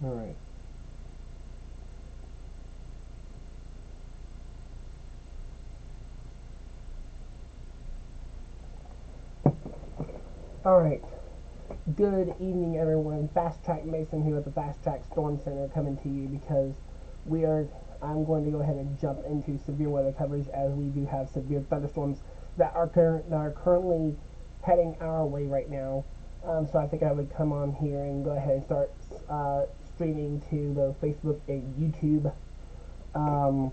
All right. All right. Good evening, everyone. Fast Track Mason here with the Fast Track Storm Center coming to you because we are. I'm going to go ahead and jump into severe weather coverage as we do have severe thunderstorms that are currently heading our way right now. So I think I would come on here and go ahead and start streaming to both Facebook and YouTube. Um,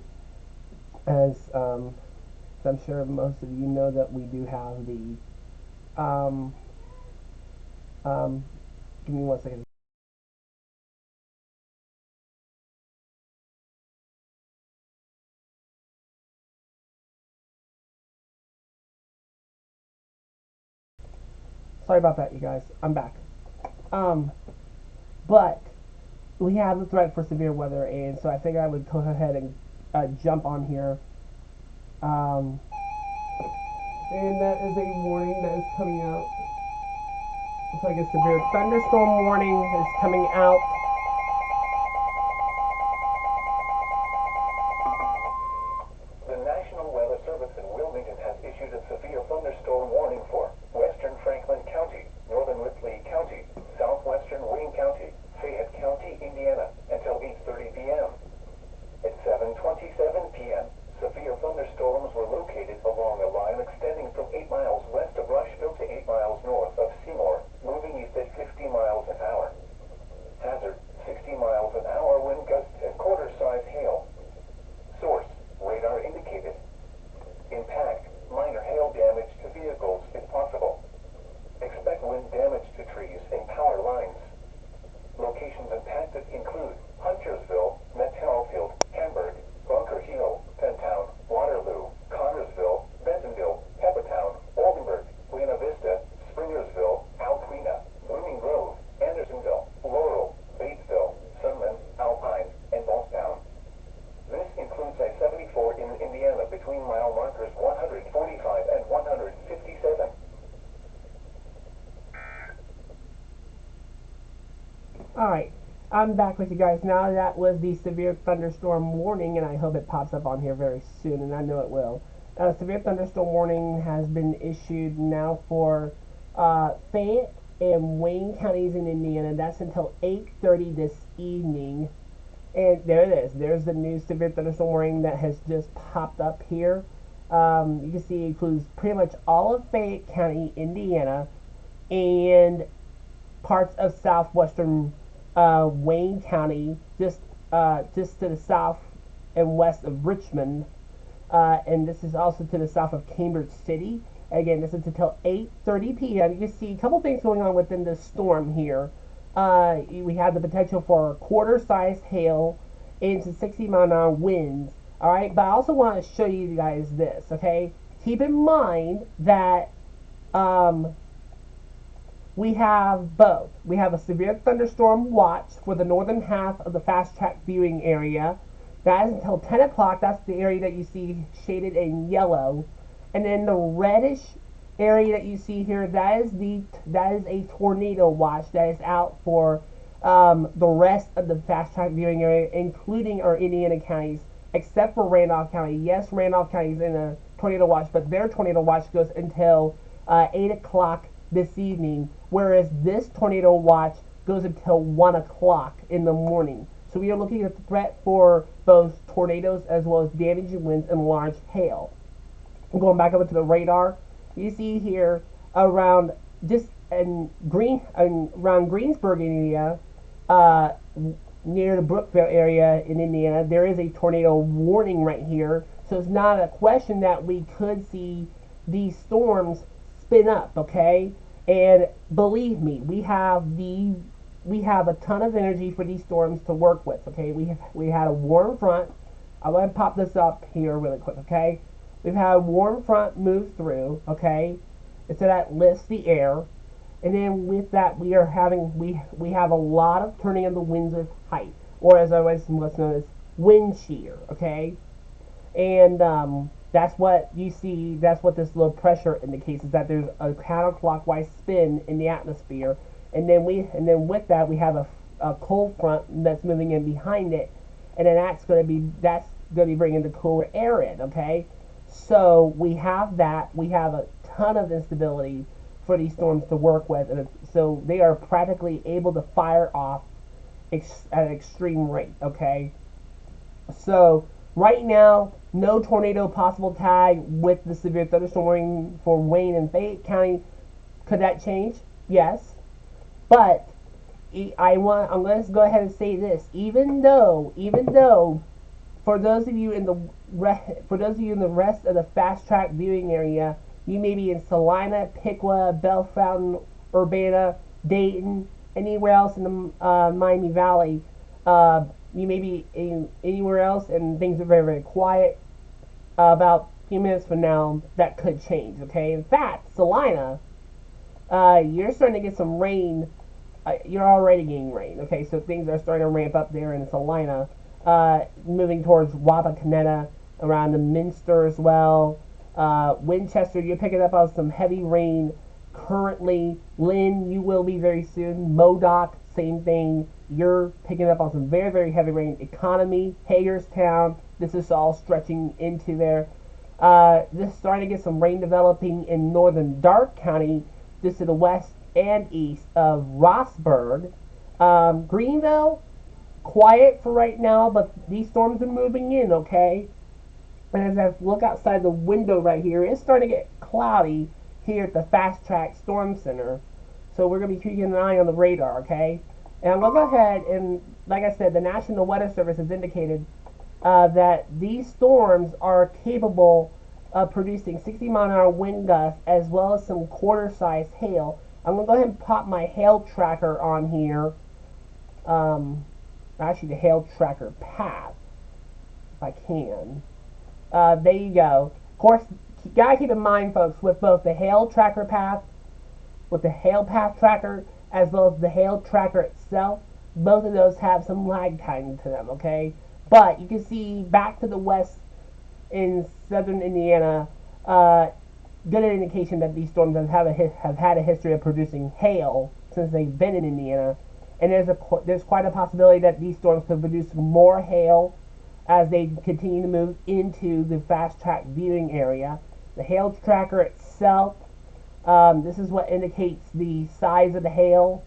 as I'm sure most of you know that we do have the um, um, give me 1 second. Sorry about that, you guys. I'm back. Um, but we have the threat for severe weather, and so I think I would go ahead and jump on here. Um, and that is a warning that is coming out. Looks like a severe thunderstorm warning is coming out. The National Weather Service in Wilmington has issued a severe thunderstorm warning for western Franklin County, northern Ripley County, southwestern Wayne County, Fayette County, Indiana, until 8:30 p.m. At 7:27 p.m., severe thunderstorms were located along a line extending from 8 miles west of Rushville to 8 miles north of Seymour, moving east at 50 miles an hour. Hazard, 60 miles an hour wind gusts and quarter-size hail. Source, radar indicated. Impact, minor hail damage to vehicles if possible. Expect wind damage to trees and power lines. Locations impacted include Huntersville, Metallfield, Hamburg, Bunker Hill, Pentown, Waterloo, Connersville, Bentonville, Peppertown, Oldenburg, Buena Vista, Springersville, Alpena, Blooming Grove, Andersonville, Laurel, Batesville, Sunman, Alpine, and Ballstown. This includes I-74 in Indiana between mile markers 145 and 157. Alright, I'm back with you guys now. That was the severe thunderstorm warning, and I hope it pops up on here very soon, and I know it will. Severe thunderstorm warning has been issued now for Fayette and Wayne counties in Indiana. That's until 8:30 this evening. And there it is. There's the new severe thunderstorm warning that has just popped up here. You can see it includes pretty much all of Fayette County, Indiana, and parts of southwestern Wayne County, just to the south and west of Richmond, and this is also to the south of Cambridge City. Again, this is until 8:30 p.m. You can see a couple things going on within this storm here. We have the potential for quarter-sized hail into 60-mile-an-hour winds. All right, but I also want to show you guys this. Okay, keep in mind that um, we have both. We have a severe thunderstorm watch for the northern half of the fast track viewing area. That is until 10 o'clock. That's the area that you see shaded in yellow. And then the reddish area that you see here, that is a tornado watch that is out for the rest of the fast track viewing area, including our Indiana counties, except for Randolph County. Yes, Randolph County is in a tornado watch, but their tornado watch goes until 8 o'clock this evening, whereas this tornado watch goes until 1 o'clock in the morning. So we are looking at the threat for both tornadoes as well as damaging winds and large hail. Going back over to the radar, you see here around just in around Greensburg area, uh, near the Brookville area in Indiana, there is a tornado warning right here. So it's not a question that we could see these storms spin up, okay? And believe me, we have a ton of energy for these storms to work with, okay? We had a warm front. I want to pop this up here really quick, okay? We've had a warm front move through, okay? And so that lifts the air. And then with that, we have a lot of turning of the winds with height, or as I was what's known as wind shear, okay? And that's what you see. That's what this low pressure indicates, is that there's a counterclockwise spin in the atmosphere, and then with that we have cold front that's moving in behind it, and then that's going to be bringing the cooler air in. Okay, so we have that. We have a ton of instability for these storms to work with, and so they are practically able to fire off at an extreme rate. Okay, so right now, no tornado possible tag with the severe thunderstorm warning for Wayne and Fayette County. Could that change? Yes, but I'm going to go ahead and say this. Even though, for those of you in the rest of the fast track viewing area, you may be in Salina, Piqua, Bellefontaine, Urbana, Dayton, anywhere else in the Miami Valley. You may be anywhere else, and things are very, very quiet. About a few minutes from now, that could change. Okay. In fact, Salina, you're starting to get some rain. You're already getting rain. Okay, so things are starting to ramp up there in Salina, moving towards Wapakoneta, around the Minster as well. Winchester, you're picking up on some heavy rain currently. Lynn, you will be very soon. Modoc, same thing. You're picking up on some very, very heavy rain. Economy, Hagerstown, this is all stretching into there. This is starting to get some rain developing in northern Darke County, just to the west and east of Rossburg. Greenville, quiet for right now, but these storms are moving in, okay? And as I look outside the window right here, it's starting to get cloudy here at the Fast Track Storm Center. So we're going to be keeping an eye on the radar, okay? And I'm going to go ahead and, like I said, the National Weather Service has indicated that these storms are capable of producing 60-mile-an-hour wind gusts as well as some quarter-sized hail. I'm going to go ahead and pop my hail tracker on here. Actually, the hail tracker path, if I can. There you go. Of course, you gotta keep in mind, folks, with both the hail tracker path, with the hail path tracker, as well as the hail tracker itself, both of those have some lag time to them, okay? But you can see back to the west in southern Indiana, good indication that these storms have had a history of producing hail since they've been in Indiana, and there's quite a possibility that these storms could produce more hail as they continue to move into the fast track viewing area. The hail tracker itself, this is what indicates the size of the hail.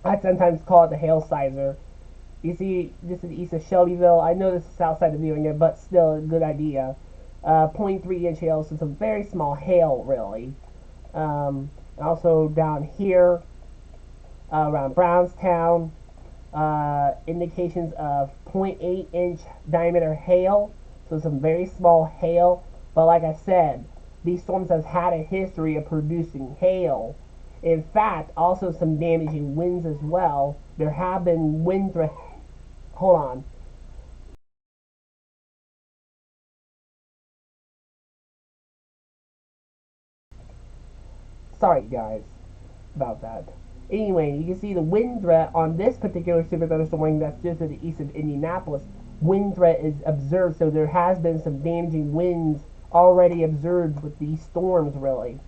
I sometimes call it the hail sizer. You see, this is east of Shelbyville. I know this is south side of viewing it, but still a good idea. 0.3-inch hail, so some very small hail, really. Also down here, around Brownstown, indications of 0.8-inch diameter hail, so some very small hail. But like I said, these storms have had a history of producing hail. In fact, also some damaging winds as well. There have been wind threats. Hold on. Sorry, guys, about that. Anyway, you can see the wind threat on this particular super thunderstorm that's just to the east of Indianapolis. Wind threat is observed, so there has been some damaging winds already observed with these storms, really.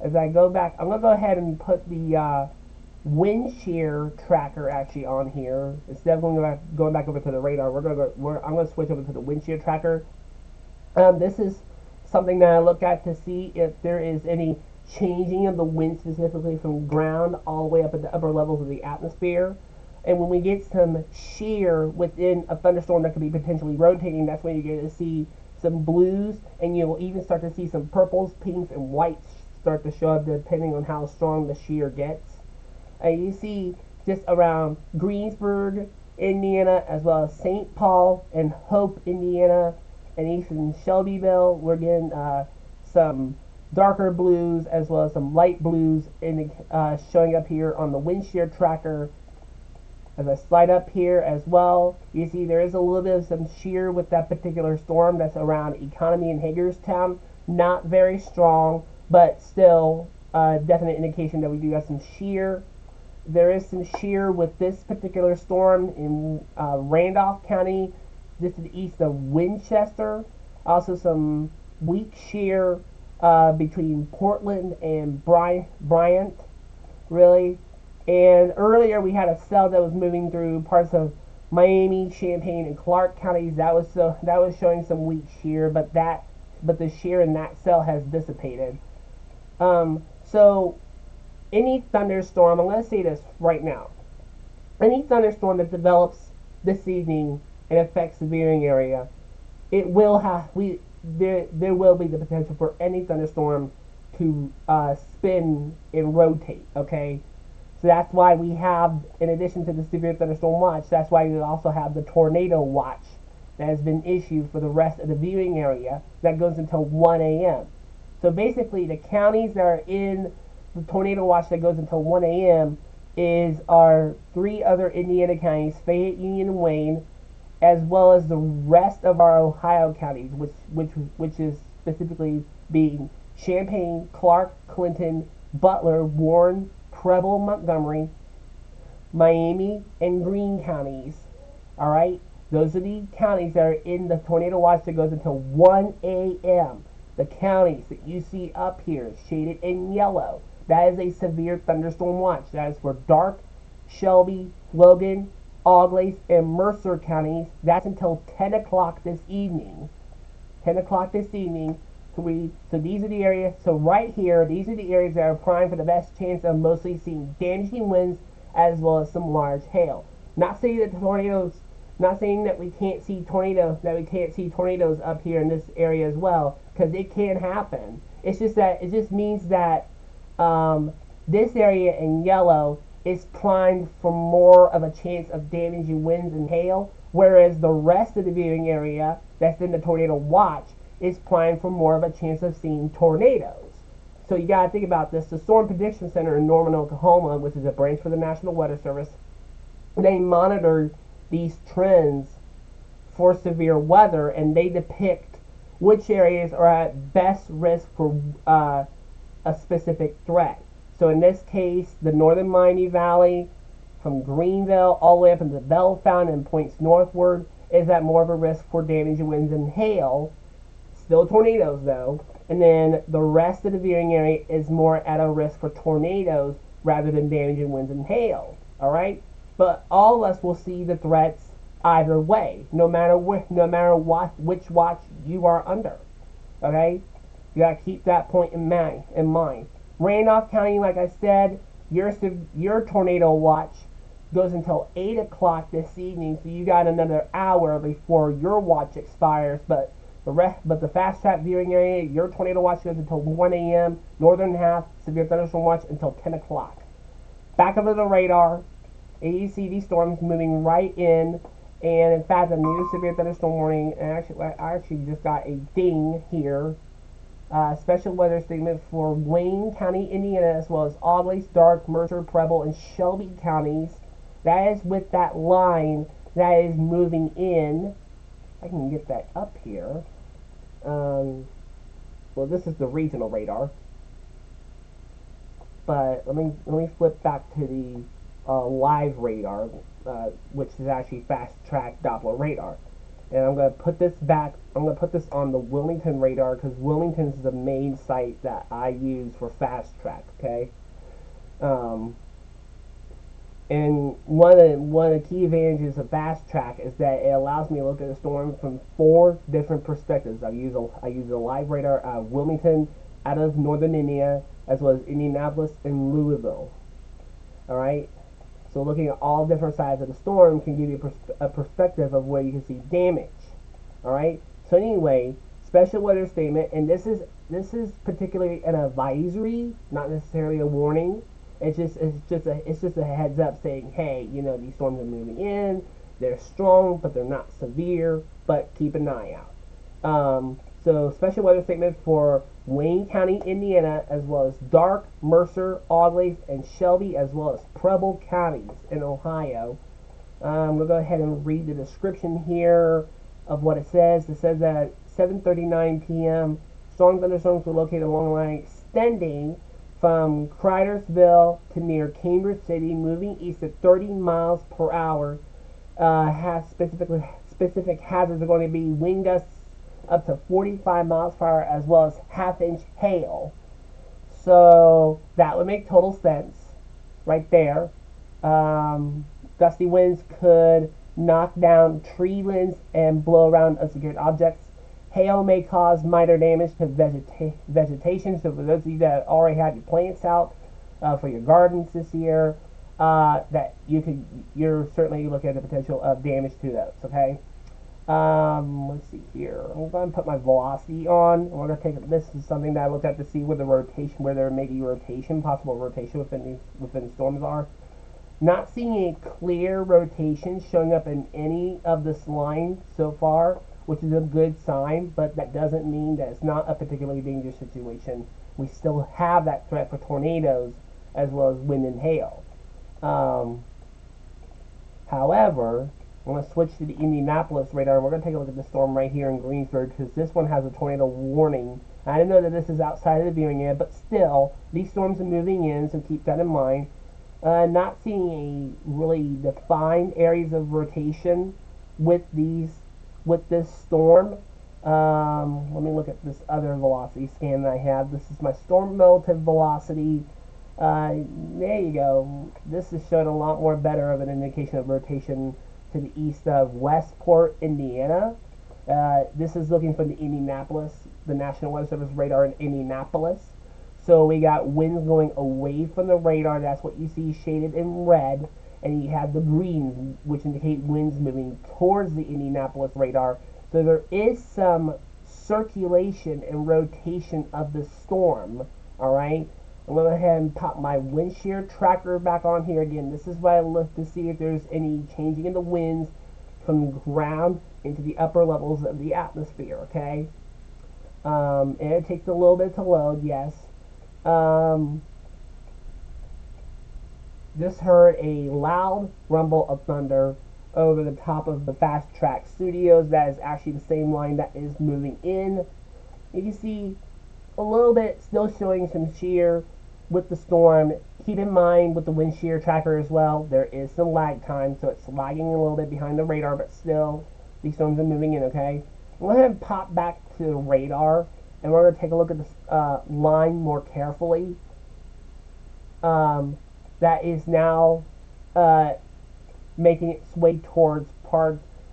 As I go back, I'm going to go ahead and put the wind shear tracker actually on here. Instead of going back over to the radar, I'm going to switch over to the wind shear tracker. This is something that I look at to see if there is any changing of the wind, specifically from ground all the way up at the upper levels of the atmosphere. And when we get some shear within a thunderstorm that could be potentially rotating, that's when you get to see some blues, and you'll even start to see some purples, pinks, and whites start to show up depending on how strong the shear gets. And you see just around Greensburg, Indiana, as well as St. Paul and Hope, Indiana, and eastern Shelbyville, we're getting some darker blues as well as some light blues showing up here on the wind shear tracker. As I slide up here as well, you see there is a little bit of some shear with that particular storm that's around Economy and Hagerstown. Not very strong, but still a definite indication that we do have some shear. There is some shear with this particular storm in Randolph County, just to the east of Winchester. Also some weak shear between Portland and Bryant, really. And earlier we had a cell that was moving through parts of Miami, Champaign, and Clark counties. That was showing some weak shear, but the shear in that cell has dissipated. So any thunderstorm, I'm going to say this right now. Any thunderstorm that develops this evening and affects the viewing area, it will have we there will be the potential for any thunderstorm to spin and rotate. Okay, so that's why we have, in addition to the severe thunderstorm watch, that's why we also have the tornado watch that has been issued for the rest of the viewing area that goes until 1 a.m. So basically, the counties that are in the tornado watch that goes until 1 a.m. is our three other Indiana counties, Fayette, Union, and Wayne, as well as the rest of our Ohio counties, which is specifically being Champaign, Clark, Clinton, Butler, Warren, Preble, Montgomery, Miami, and Greene counties. All right, those are the counties that are in the tornado watch that goes until 1 a.m. The counties that you see up here, shaded in yellow, that is a severe thunderstorm watch. That is for Darke, Shelby, Logan, Auglaize, and Mercer counties. That's until 10 o'clock this evening. 10 o'clock this evening. So these are the areas. So right here, these are the areas that are primed for the best chance of mostly seeing damaging winds as well as some large hail. Not saying that the tornadoes, not saying that we can't see tornadoes up here in this area as well, because it can happen. It's just that it just means that this area in yellow is primed for more of a chance of damaging winds and hail, whereas the rest of the viewing area that's in the tornado watch is primed for more of a chance of seeing tornadoes. So you got to think about this. The Storm Prediction Center in Norman, Oklahoma, which is a branch for the National Weather Service, they monitor these trends for severe weather, and they depict which areas are at best risk for a specific threat. So in this case, the northern Miami Valley, from Greenville all the way up into the Bell Fountain and points northward, is at more of a risk for damaging winds and hail. Still tornadoes though. And then the rest of the viewing area is more at a risk for tornadoes rather than damaging winds and hail. Alright? But all of us will see the threats either way, no matter which watch you are under. Okay? You gotta keep that point in mind. Randolph County, like I said, your tornado watch goes until 8 o'clock this evening, so you got another hour before your watch expires. But the fast track viewing area, your tornado watch goes until 1 a.m. Northern half severe thunderstorm watch until 10 o'clock. Back over the radar, AECD storms moving right in, and in fact, a new severe thunderstorm warning. And I actually just got a ding here. Special weather statement for Wayne County, Indiana, as well as Auglaize, Darke, Mercer, Preble, and Shelby counties. That is with that line that is moving in. I can get that up here. Well, this is the regional radar. But let me flip back to the live radar, which is actually fast track Doppler radar. And I'm going to put this on the Wilmington radar, because Wilmington is the main site that I use for fast track, okay? And one of the key advantages of fast track is that it allows me to look at the storm from 4 different perspectives. I use a live radar out of Wilmington, out of northern Indiana, as well as Indianapolis and Louisville. Alright? So looking at all different sides of the storm can give you a perspective of where you can see damage. Alright? So anyway, special weather statement, and this is particularly an advisory, not necessarily a warning. It's just a heads up saying, hey, these storms are moving in. They're strong, but they're not severe. But keep an eye out. So special weather statement for Wayne County, Indiana, as well as Darke, Mercer, Auglaize, and Shelby, as well as Preble counties in Ohio. We'll go ahead and read the description here of what it says. It says that at 7:39 p.m., strong thunderstorms were located along the line extending from Cridersville to near Cambridge City, moving east at 30 miles per hour. Specific hazards are going to be wind gusts up to 45 miles per hour, as well as half-inch hail. So that would make total sense. right there. Um, Gusty winds could knock down tree limbs and blow around unsecured objects. Hail may cause minor damage to vegetation. So for those of you that already have your plants out for your gardens this year, that you're certainly looking at the potential of damage to those. Okay. Let's see here. I'm going to put my velocity on. We're going to take this is something that I looked at to see where the rotation, where there may be rotation, possible rotation within storms are. Not seeing a clear rotation showing up in any of this line so far, which is a good sign, but that doesn't mean that it's not a particularly dangerous situation. We still have that threat for tornadoes as well as wind and hail. Um, However, I'm going to switch to the Indianapolis radar. We're going to take a look at the storm right here in Greensburg because this one has a tornado warning. I didn't know that this is outside of the viewing area, but still, these storms are moving in, so keep that in mind. Not seeing a really defined areas of rotation with this storm. Let me look at this other velocity scan that I have. This is my storm relative velocity. There you go. This is showing a lot more better of an indication of rotation to the east of Westport, Indiana. This is looking from the Indianapolis, the National Weather Service radar in Indianapolis. So we got winds going away from the radar. That's what you see shaded in red. And you have the greens, which indicate winds moving towards the Indianapolis radar. So there is some circulation and rotation of the storm. All right. I'm going to go ahead and pop my wind shear tracker back on here again. This is why I look to see if there's any changing in the winds from ground into the upper levels of the atmosphere, okay? And it takes a little bit to load, yes. Um, just heard a loud rumble of thunder over the top of the Fast Track Studios. That is actually the same line that is moving in. You can see a little bit still showing some shear with the storm. Keep in mind with the wind shear tracker as well, there is some lag time, so it's lagging a little bit behind the radar, but still, these storms are moving in, okay? We'll go ahead and pop back to the radar, and we're going to take a look at this line more carefully. That is now making its way towards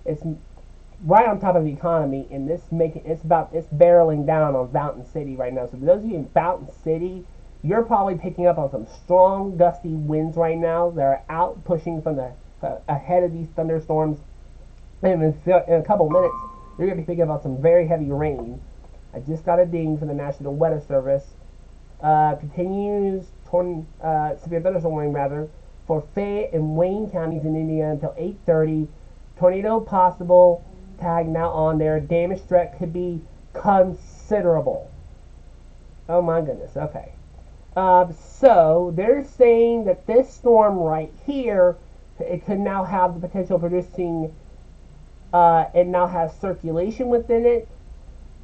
it's right on top of the economy, and it's barreling down on Fountain City right now. So for those of you in Fountain City, you're probably picking up on some strong gusty winds right now. They're out pushing from the ahead of these thunderstorms, and in a couple minutes, you're going to be picking up on some very heavy rain. I just got a ding from the National Weather Service. Continues severe thunderstorm warning rather for Fayette and Wayne counties in Indiana until 8:30. Tornado possible. Tag now on there. Damage threat could be considerable. Oh my goodness. Okay. So they're saying that this storm right here, it could now have the potential of producing. It now has circulation within it,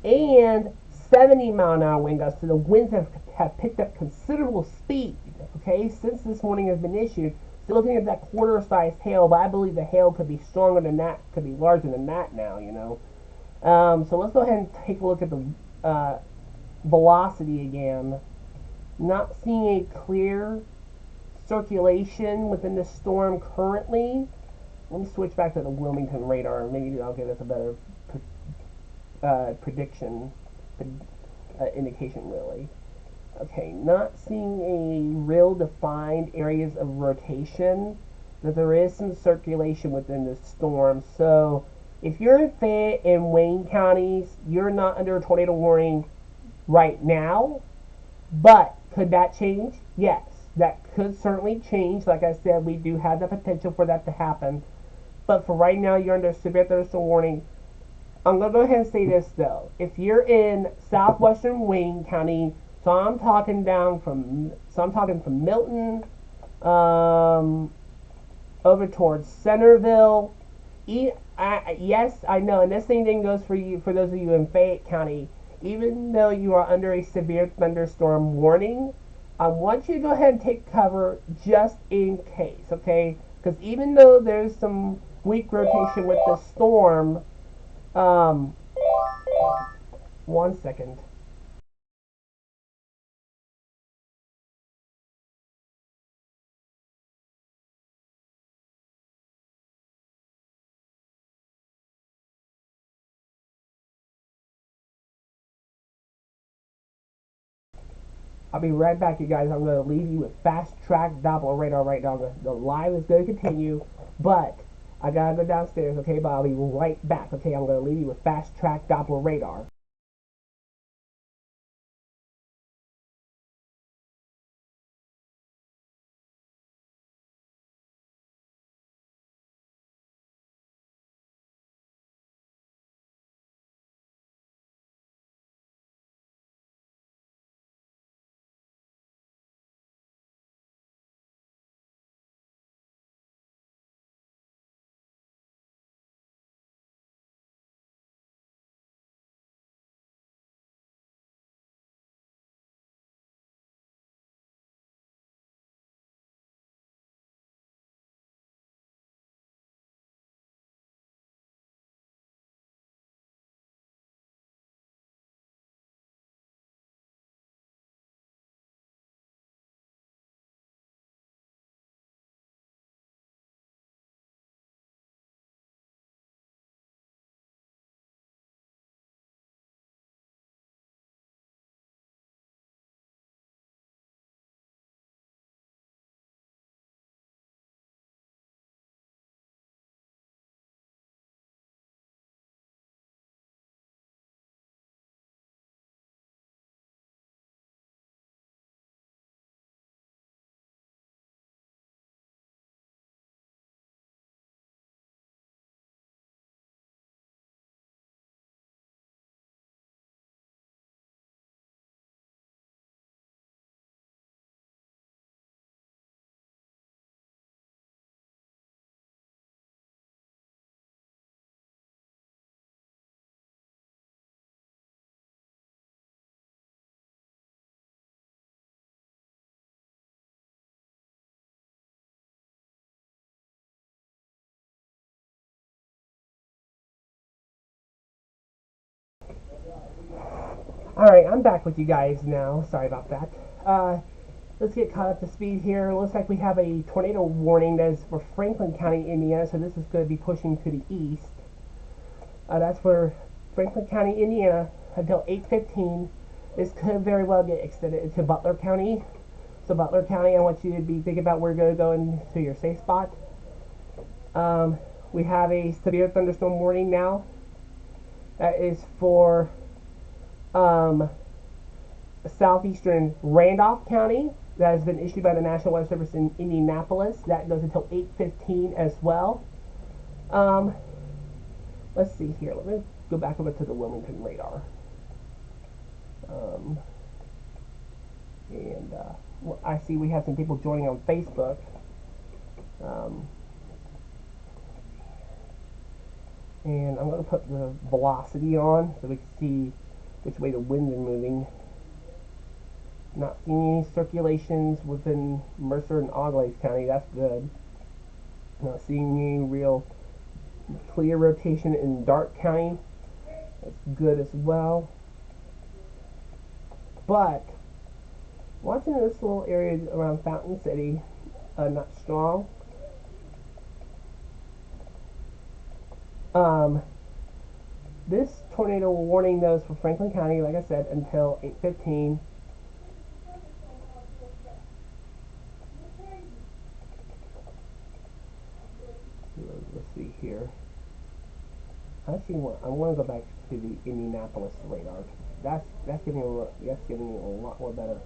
and 70-mile-an-hour wind gusts. So the winds have picked up considerable speed. Okay, since this warning has been issued. So looking at that quarter-sized hail, but I believe the hail could be stronger than that, could be larger than that now. So let's go ahead and take a look at the velocity again. Not seeing a clear circulation within the storm currently. Let me switch back to the Wilmington radar. Maybe I'll give us a better prediction, indication really. Okay, not seeing a real defined areas of rotation, but there is some circulation within the storm. So if you're in Fayette and Wayne counties, you're not under a tornado warning right now, but could that change? Yes, that could certainly change. Like I said, we do have the potential for that to happen. But for right now, you're under severe thunderstorm warning. I'm going to go ahead and say this, though. If you're in southwestern Wayne County, so I'm talking from Milton over towards Centerville. Yes, I know, and this same thing goes for you, for those of you in Fayette County. Even though you are under a severe thunderstorm warning, I want you to go ahead and take cover just in case, okay? Because even though there's some weak rotation with the storm, 1 second. I'll be right back, you guys. I'm going to leave you with fast track Doppler radar right now. The live is going to continue, but I got to go downstairs, okay? But I'll be right back, okay? I'm going to leave you with fast track Doppler radar. Alright, I'm back with you guys now. Sorry about that. Let's get caught up to speed here. Looks like we have a tornado warning that is for Franklin County, Indiana, so this is going to be pushing to the east. That's for Franklin County, Indiana, until 8:15. This could very well get extended into Butler County. So Butler County, I want you to be thinking about where you're going to go into your safe spot. We have a severe thunderstorm warning now. That is for southeastern Randolph County. That has been issued by the National Weather Service in Indianapolis. That goes until 8:15 as well. Let's see here. Let me go back over to the Wilmington radar. Well, I see we have some people joining on Facebook. And I'm going to put the velocity on so we can see which way the winds are moving. Not seeing any circulations within Mercer and Auglaize County. That's good. Not seeing any real clear rotation in Darke County. That's good as well. But watching this little area around Fountain City, not strong. This tornado warning though is for Franklin County, like I said, until 8:15. Let's see here. Actually, I want to go back to the Indianapolis radar. That's giving me a lot more better.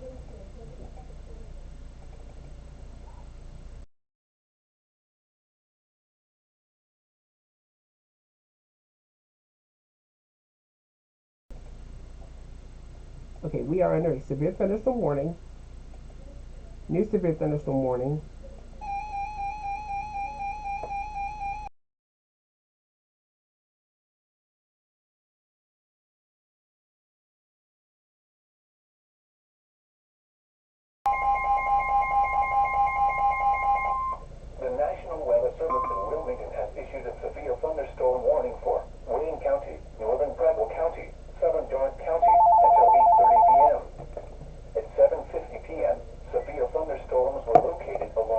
Okay, we are under a severe thunderstorm warning. New severe thunderstorm warning. The National Weather Service in Wilmington has issued a severe thunderstorm warning for Wayne County, northern Preble County, southern Darke County until 8:30 p.m. At 7:50 p.m., severe thunderstorms were located along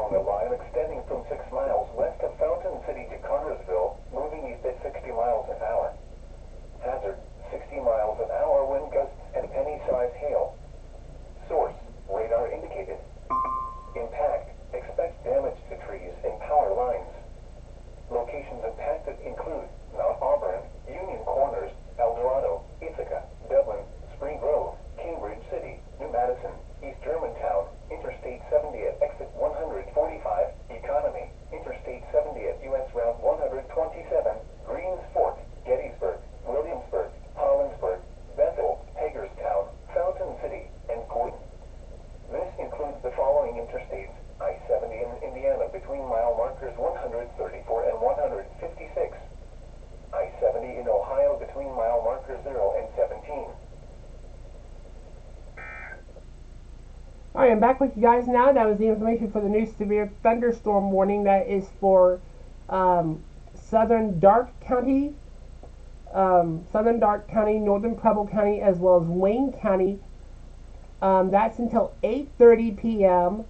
between mile marker 0 and 17. Alright, I'm back with you guys now. That was the information for the new severe thunderstorm warning that is for southern Darke County, northern Preble County, as well as Wayne County. That's until 8:30 p.m.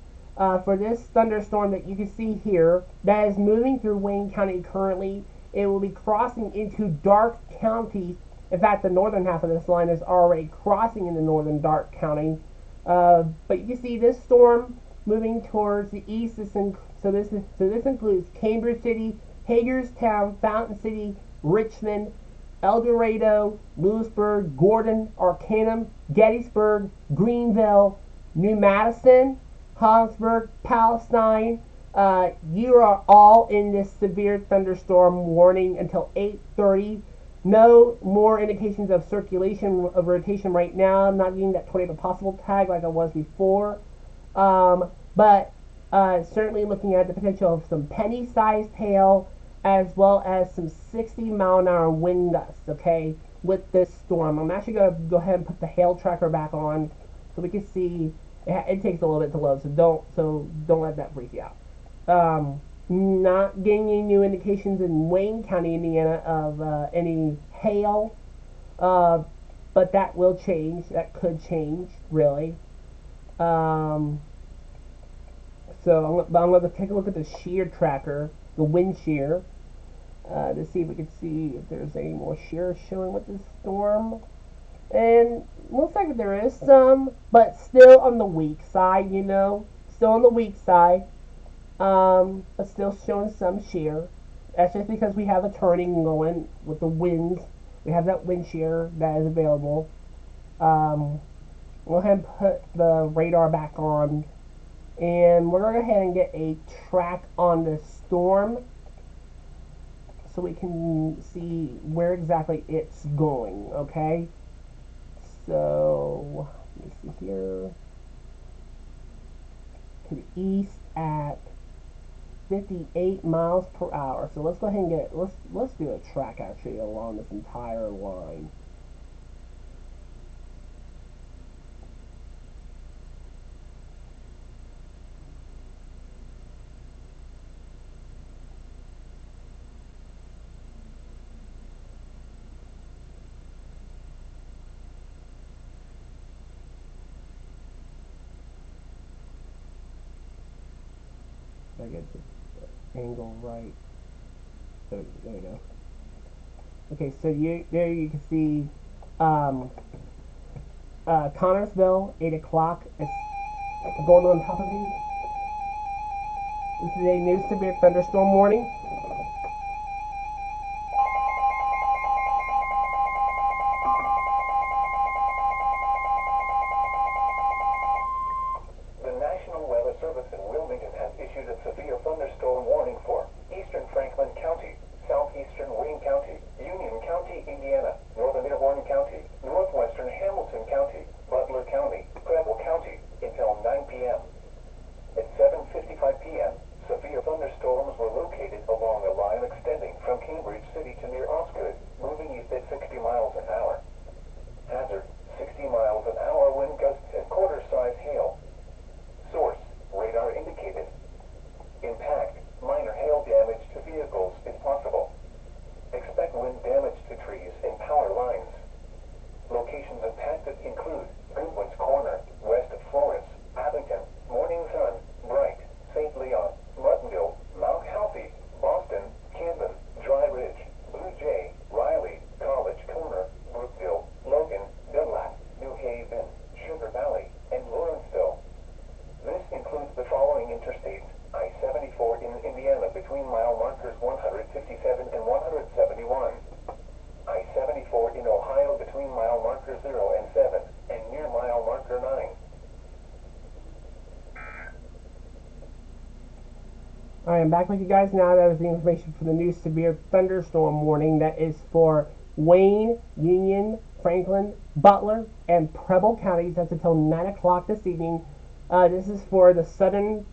For this thunderstorm that you can see here, that is moving through Wayne County currently. It will be crossing into Darke County. In fact, the northern half of this line is already crossing into northern Darke County. But you can see this storm moving towards the east. This includes Cambridge City, Hagerstown, Fountain City, Richmond, El Dorado, Lewisburg, Gordon, Arcanum, Gettysburg, Greenville, New Madison, Hollinsburg, Palestine. You are all in this severe thunderstorm warning until 8:30. No more indications of circulation of rotation right now. I'm not getting that tornado possible tag like I was before. But certainly looking at the potential of some penny-sized hail as well as some 60-mile-an-hour wind gusts, okay, with this storm. I'm actually going to go ahead and put the hail tracker back on so we can see. It takes a little bit to load, so don't let that freak you out. Not getting any new indications in Wayne County, Indiana, of any hail, but that will change. That could change, really. So I'm going to take a look at the shear tracker, the wind shear, to see if we can see if there's any more shear showing with this storm. And looks like there is some, but still on the weak side, still on the weak side. But still showing some shear. That's just because we have a turning going with the winds. We have that wind shear that is available. We'll go ahead and put the radar back on. And we're going to go ahead and get a track on the storm so we can see where exactly it's going, okay? So, let me see here. To the east at 58 miles per hour. So let's go ahead and let's do a track actually along this entire line. I get the angle right. There we go. Okay, so there you can see Connorsville, 8 o'clock. It's going on top of you. This is a new severe thunderstorm warning. The National Weather Service in Wilmington has issued a severe thunderstorm warning for eastern Franklin County, southeastern Wayne County, Union County, Indiana, northern Dearborn County, northwestern Hamilton County, Butler County, Preble County, until 9 p.m. At 7:55 p.m., severe thunderstorms were located along a line extending from Cambridge City to near Osgood, moving east at 60 miles an hour. Hazard, 60 miles an hour wind gusts and quarter-size hail. Source, radar indicated. Impact, minor hail damage to vehicles is possible. Expect wind damage to trees and power lines. Locations impacted include Goodwin's Corner, west of Florence, Abington, Morning Sun, Bright, St. Leon, Muttonville, Mount Healthy, Boston, Camden, Dry Ridge, Blue Jay, Riley, College Corner, Brookville, Logan, Dunlap, New Haven, Sugar Valley, and Lawrenceville. This includes the following interstates: I-74 in Indiana between mile markers 157 and 171. I-74 in Ohio between mile marker 0 and 7, and near mile marker 9. Alright, I'm back with you guys now. That was the information for the new severe thunderstorm warning that is for Wayne, Union, Franklin, Butler, and Preble counties. That's until 9 o'clock this evening. This is for the southern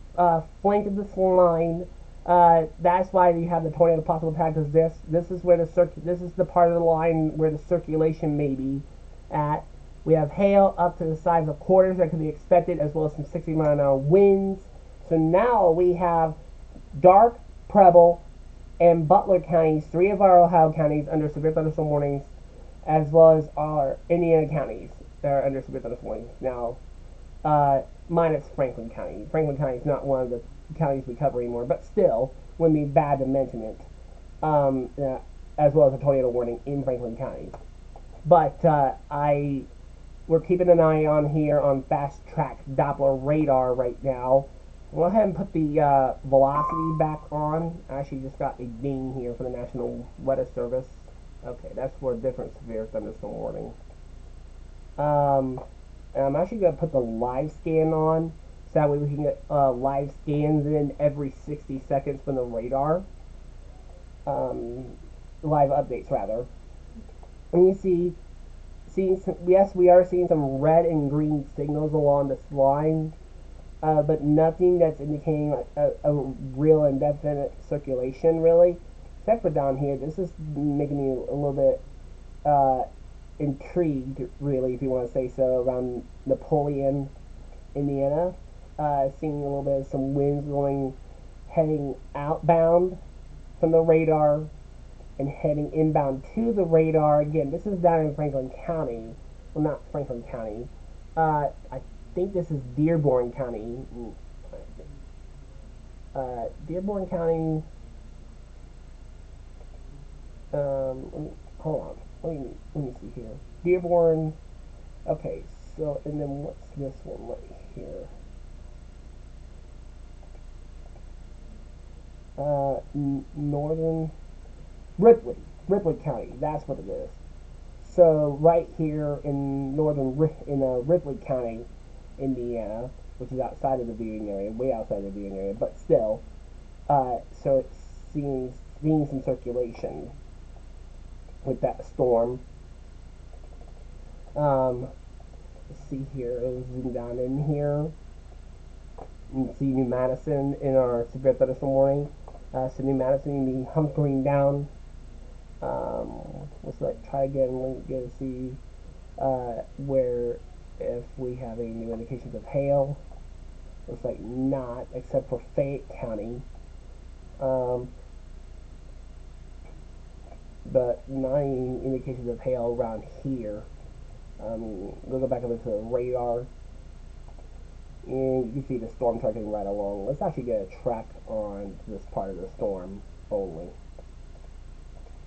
flank of this line. That's why you have the tornado possible path, because this is where this is the part of the line where the circulation may be at. We have hail up to the size of quarters that could be expected, as well as some 60-mile-an-hour winds. So now we have Dark, Preble, and Butler counties, three of our Ohio counties, under severe thunderstorm warnings, as well as our Indiana counties that are under severe thunderstorm warnings. Now, minus Franklin County. Franklin County is not one of the counties we cover anymore, but still wouldn't be bad to mention it. As well as a tornado warning in Franklin County. But we're keeping an eye on here on fast track Doppler radar right now. We'll go ahead and put the velocity back on. I actually just got a ding here for the National Weather Service. Okay, that's for a different severe thunderstorm warning. And I'm actually going to put the live scan on, so that way we can get live scans in every 60 seconds from the radar. Live updates, rather. And you seeing some, yes, we are seeing some red and green signals along this line, but nothing that's indicating like a real and definite circulation, really. Except for down here, this is making me a little bit intrigued, really, if you want to say so, around Napoleon, Indiana. Seeing a little bit of some winds heading outbound from the radar and heading inbound to the radar. Again, this is down in Franklin County. Well, not Franklin County. I think this is Dearborn County. Dearborn County. Hold on. Let me see here. Dearborn. Okay, so, and then what's this one right here? Northern Ripley County. That's what it is. So right here in Ripley County, Indiana, which is outside of the viewing area, way outside of the viewing area, but still. So it's seeing some circulation with that storm. Let's see here. It'll zoom down in here. You can see New Madison in our severe thunderstorm warning. So New Madison, you be hunkering down. Let's try again. Let me go see where if we have any new indications of hail. Looks like not, except for Fayette County. But not any indications of hail around here. We'll go back over to the radar. And you can see the storm tracking right along. Let's actually get a track on this part of the storm only.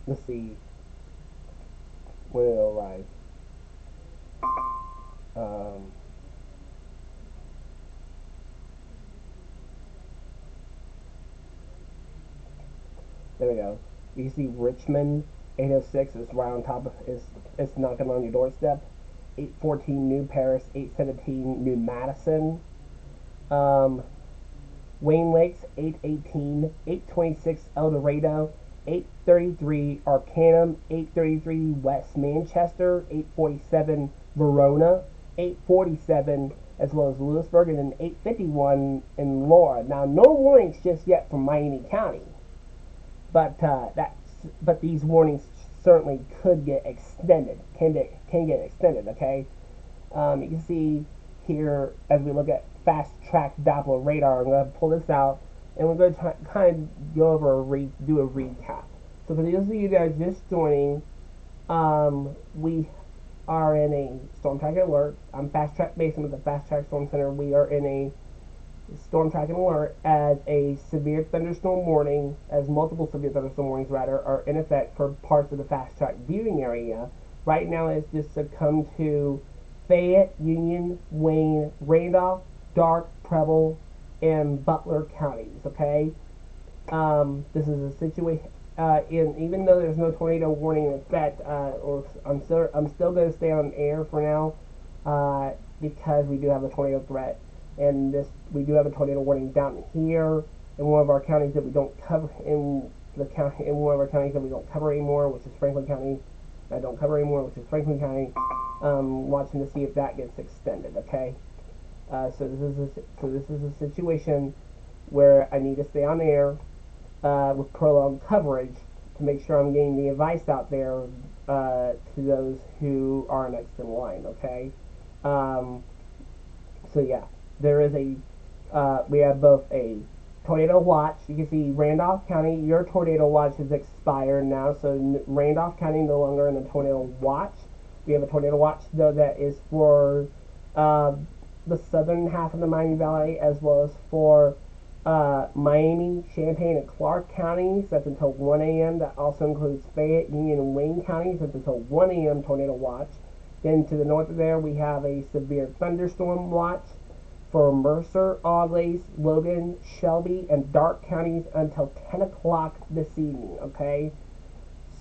Let's see when it'll arrive. There we go. You can see Richmond 806 is right on top of it's knocking on your doorstep. 814 New Paris, 817 New Madison. Wayne Lakes 818, 826 El Dorado, 833 Arcanum, 833 West Manchester, 847 Verona, 847 as well as Lewisburg, and then 851 in Laura. Now, no warnings just yet from Miami County, but but these warnings certainly could get extended. Can get extended. Okay. You can see here as we look at fast track Doppler radar. I'm going to pull this out, and we're going to kind of go over do a recap. So for those of you that are just joining, we are in a storm tracking alert. I'm fast track based with the Fast Track Storm Center. We are in a storm tracking alert as a severe thunderstorm warning, as multiple severe thunderstorm warnings rather, are in effect for parts of the fast track viewing area. Right now it's just succumbed to Fayette, Union, Wayne, Randolph, Dark, Preble, and Butler counties. Okay, this is a situation. Even though there's no tornado warning in effect, I'm still going to stay on air for now, because we do have a tornado threat, and we do have a tornado warning down here in one of our counties that we don't cover in one of our counties that we don't cover anymore, which is Franklin County. I don't cover anymore, which is Franklin County. Watching to see if that gets extended. Okay. So this is a situation where I need to stay on air. with prolonged coverage to make sure I'm getting the advice out there to those who are next in line. Okay. Um, so yeah, there is a we have both a tornado watch. You can see Randolph County, your tornado watch has expired now, so Randolph County no longer in the tornado watch. We have a tornado watch though that is for uh, the southern half of the Miami Valley as well as for Miami, Champaign, and Clark counties. That's until 1 a.m. That also includes Fayette, Union, and Wayne counties. That's until 1 a.m. tornado watch. Then to the north of there, we have a severe thunderstorm watch for Mercer, Auglaize, Logan, Shelby, and Darke counties until 10 o'clock this evening, okay?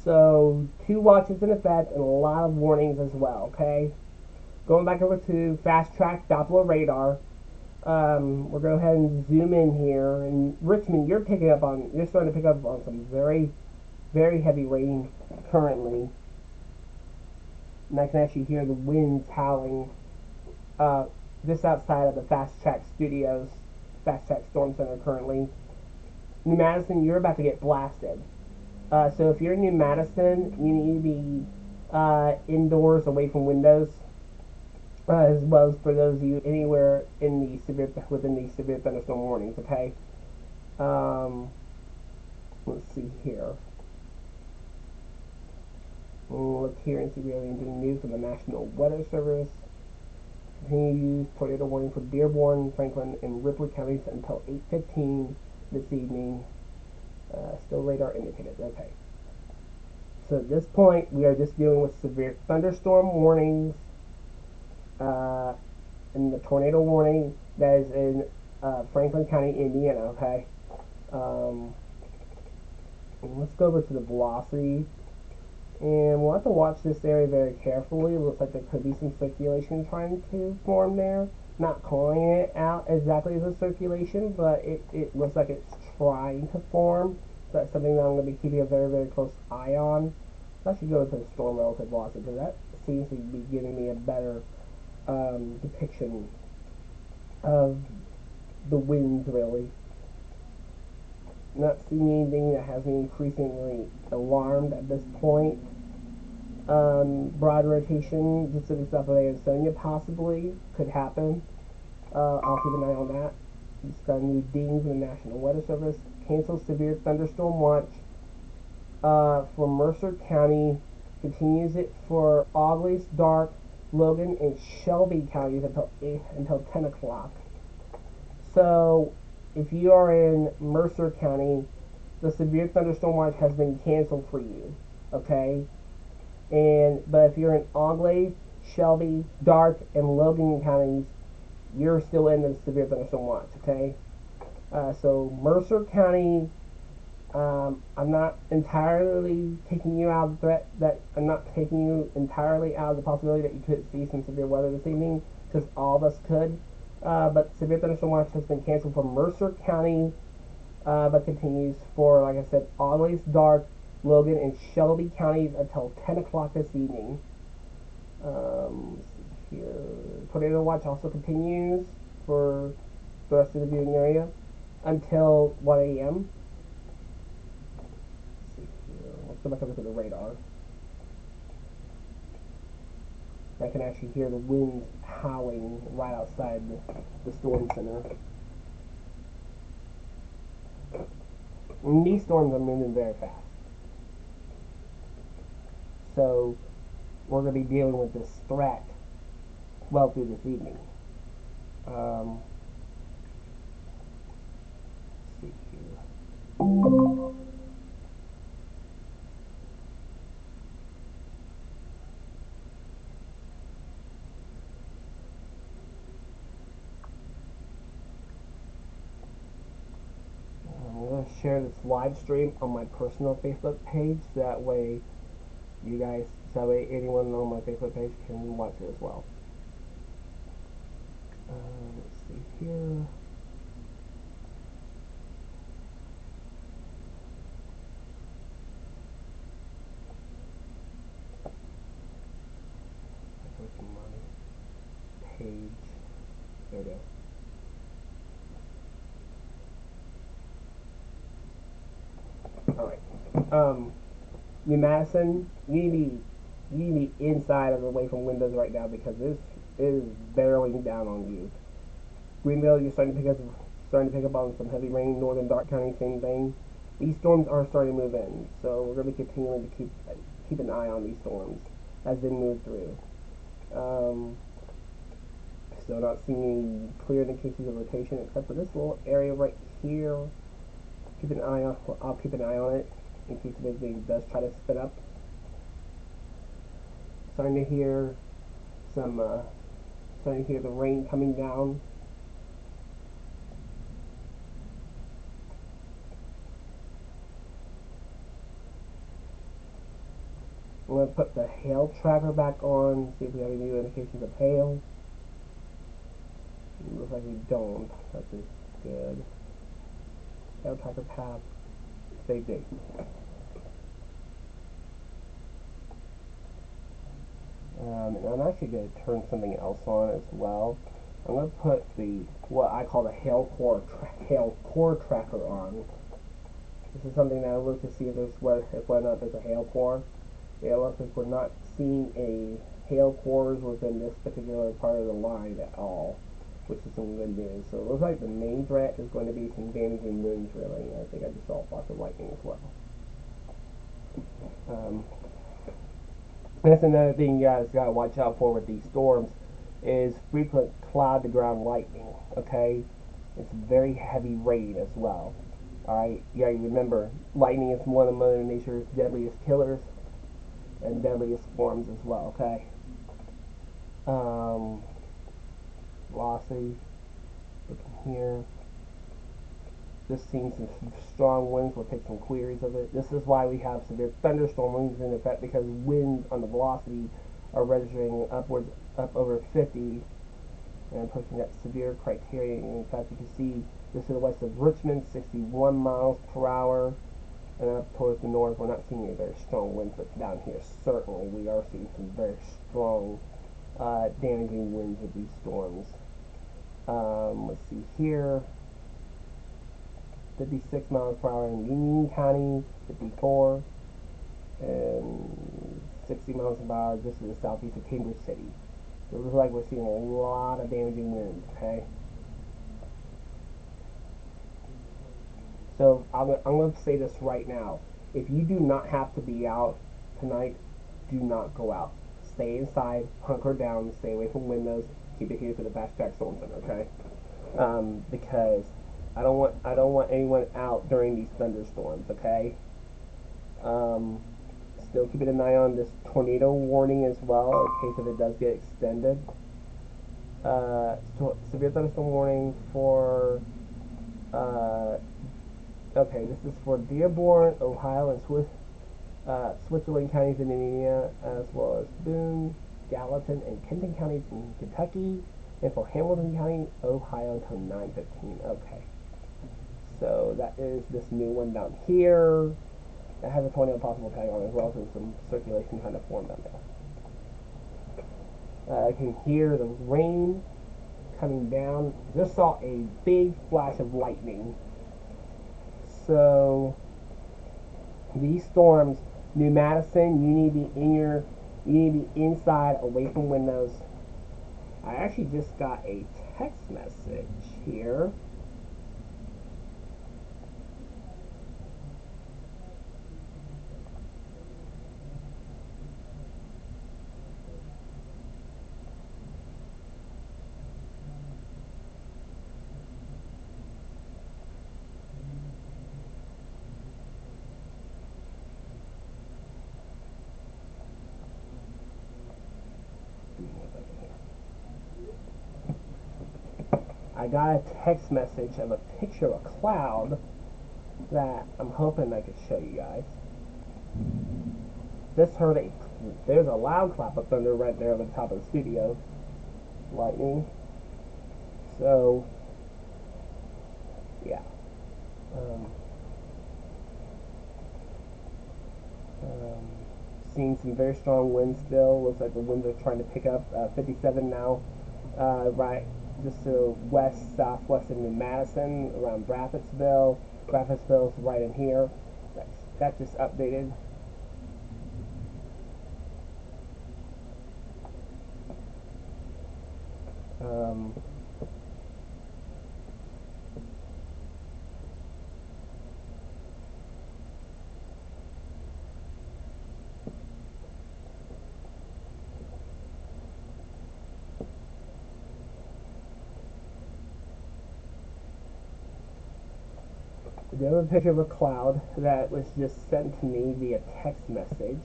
So, two watches in effect and a lot of warnings as well, okay? Going back over to fast track Doppler radar, we'll go ahead and zoom in here. And Richmond, you're starting to pick up on some very, very heavy rain currently. And I can actually hear the winds howling uh, just outside of the Fast Track Studios, Fast Track Storm Center currently. New Madison, you're about to get blasted. So if you're in New Madison, you need to be indoors, away from windows, as well as for those of you anywhere in the within the severe thunderstorm warnings. Okay. Um, let's see here. We'll look here and see if we have anything new from the National Weather Service. Continue to use tornado warning for Dearborn, Franklin, and Ripley counties until 8:15 this evening. Still radar indicated. Okay. So at this point, we are just dealing with severe thunderstorm warnings uh, and the tornado warning that is in Franklin County, Indiana. Okay. Um, let's go over to the velocity. And we'll have to watch this area very carefully. It looks like there could be some circulation trying to form there. Not calling it out exactly as a circulation, but it looks like it's trying to form. So that's something that I'm going to be keeping a very, very close eye on. I should go into the storm relative velocity because that seems to be giving me a better depiction of the winds, really. Not seeing anything that has me increasingly alarmed at this point. Broad rotation, just to the south of Ansonia, possibly could happen. I'll keep an eye on that. Just got a new ding from the National Weather Service. Cancel severe thunderstorm watch for Mercer County. Continues it for Auglaize, Darke, Logan, and Shelby counties until 10 o'clock. So, if you are in Mercer County, the severe thunderstorm watch has been canceled for you. Okay, but if you're in Auglaize, Shelby, Darke, and Logan counties, you're still in the severe thunderstorm watch. Okay, so Mercer County, I'm not entirely taking you out of the threat. That I'm not taking you entirely out of the possibility that you could see some severe weather this evening, because all of us could. But severe thunderstorm watch has been canceled for Mercer County, but continues for, like I said, Auglaize, Darke, Logan, and Shelby counties until 10 o'clock this evening. Let's see here. Tornado watch also continues for the rest of the viewing area until 1 a.m. Let's see here. Let's go back over to the radar. I can actually hear the winds howling right outside the storm center. And these storms are moving very fast. So we're going to be dealing with this threat well through this evening. Let's see here. I'm going to share this live stream on my personal Facebook page. That way, anyone on my Facebook page can watch it as well. Let's see here. Go to my page. There it is. All right. New Madison, you need to be inside of away from windows right now because this is barreling down on you. Greenville, you're starting to pick up on some heavy rain. Northern Dark County, same thing. These storms are starting to move in, so we're going to be continuing to keep an eye on these storms as they move through. Um, Still not seeing any clear indications of rotation except for this little area right here. Keep an eye on. Well, I'll keep an eye on it in case if anything does try to spin up. Starting to hear some. Starting to hear the rain coming down. I'm gonna put the hail tracker back on. See if we have any new indications of hail. Looks like we don't. That's just good. Hail tracker path. Stay date. And I'm actually going to turn something else on as well. I'm going to put the what I call the hail core tracker on. This is something that I look to see if whether or not there's a hail core. It looks like we're not seeing a hail cores within this particular part of the line at all, which is some good news. So it looks like the main threat is going to be some damaging winds, really. I think I just saw lots of lightning as well. Um, That's another thing you guys gotta watch out for with these storms is frequent cloud to ground lightning. Okay, it's very heavy rain as well. All right, yeah, you remember lightning is one of Mother Nature's deadliest killers and deadliest forms as well. Okay, um, velocity. Looking here. Just seeing some strong winds. We'll take some queries of it. This is why we have severe thunderstorm winds in effect because winds on the velocity are registering up over 50 and pushing that severe criteria. In fact, you can see just to the west of Richmond, 61 miles per hour. And up towards the north, we're not seeing any very strong winds, but down here, certainly, we are seeing some very strong, damaging winds with these storms. Let's see here. 56 miles per hour in Union County, 54, and 60 miles per hour just to the southeast of Cambridge City. So it looks like we're seeing a lot of damaging winds, okay? So I'm going to say this right now. If you do not have to be out tonight, do not go out. Stay inside, hunker down, stay away from windows, keep it here for the Fast Track Storm Center, okay? Because I don't want anyone out during these thunderstorms, okay? Um, Still keeping an eye on this tornado warning as well in case if it does get extended. Severe thunderstorm warning for okay, this is for Dearborn, Ohio, and Switzerland counties in Indiana, as well as Boone, Gallatin, and Kenton counties in Kentucky, and for Hamilton County, Ohio, until 9:15. Okay, so that is this new one down here. That has a tornado possible tag on it as well, so some circulation trying to form down there. I can hear the rain coming down. Just saw a big flash of lightning. So these storms, New Madison, you need to be inside, away from windows. I actually just got a text message here. I got a text message of a picture of a cloud that I'm hoping I could show you guys. Just heard there's a loud clap of thunder right there over the top of the studio. Lightning. So, yeah. Um, um, Seeing some very strong winds still. Looks like the winds are trying to pick up. 57 now. Right just to southwest of New Madison, around Bradfordsville. Bradfordsville's right in here. That's that just updated. Um, I have a picture of a cloud that was just sent to me via text message.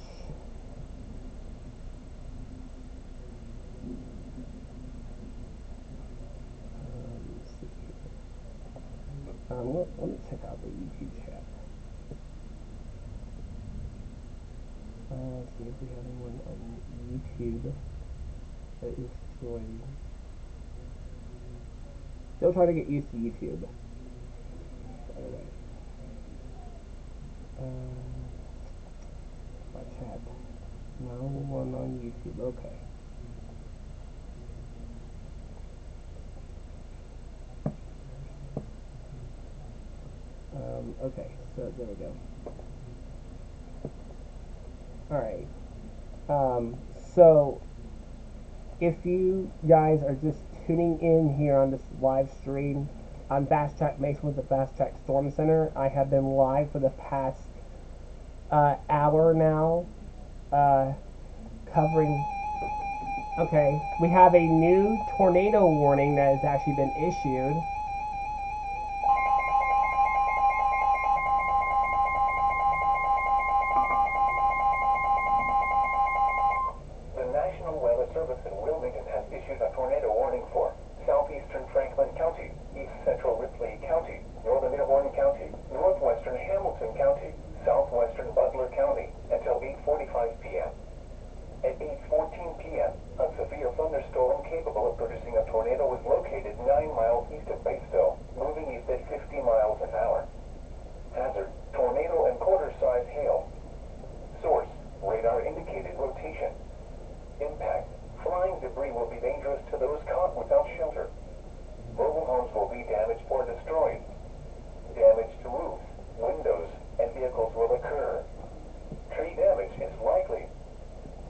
Let's see here. Let me check out the YouTube chat. See if we have anyone on YouTube that is joining. Still trying to get used to YouTube. Alright. My chat. No one on YouTube. Okay. Okay, so there we go. Alright. So if you guys are just tuning in here on this live stream, I'm Fast Track Mason with the Fast Track Storm Center. I have been live for the past hour now, covering. Okay, we have a new tornado warning that has actually been issued. The National Weather Service in Wilmington has issued a tornado warning for southeastern Franklin County, east central Ripley County, northern Horn County, northwestern Hamilton County, southwestern Butler County until 8:45 p.m. At 8:14 p.m., a severe thunderstorm capable of producing a tornado was located 9 miles east of Batesville, moving east at 50 miles an hour. Hazard, tornado and quarter-size hail. Source, radar indicated rotation. Impact, flying debris will be dangerous to those caught without shelter. Mobile homes will be damaged or destroyed. Damage to roofs, windows, and vehicles will occur. Tree damage is likely.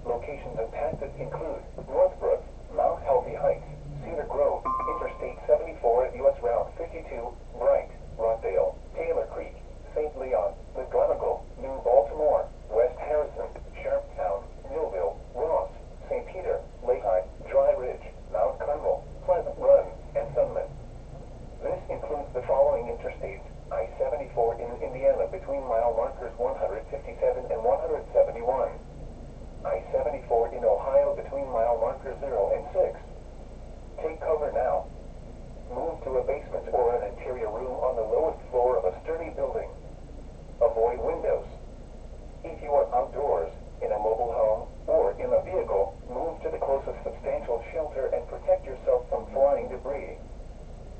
Locations impacted include Northbrook, Mount Healthy Heights, Cedar Grove, Interstate 74 at U.S. Route 52, Bright, Rockdale, Taylor Creek, St. Leon, McGonigal, New Baltimore, West Harrison, Sharpstown, Millville, Ross, St. Peter, Lakeside, Dry Ridge, Mount Carmel, Pleasant Run, and Sunman. This includes the following interstates: I-74 in Indiana between mile markers 157 and 171. I-74 in Ohio between mile markers 0 and 6. Take cover now. Move to a basement or an interior room on the lowest floor of a sturdy building. Avoid windows. If you are outdoors, in a mobile home, or in a vehicle, move to the closest substantial shelter and protect yourself from flying debris.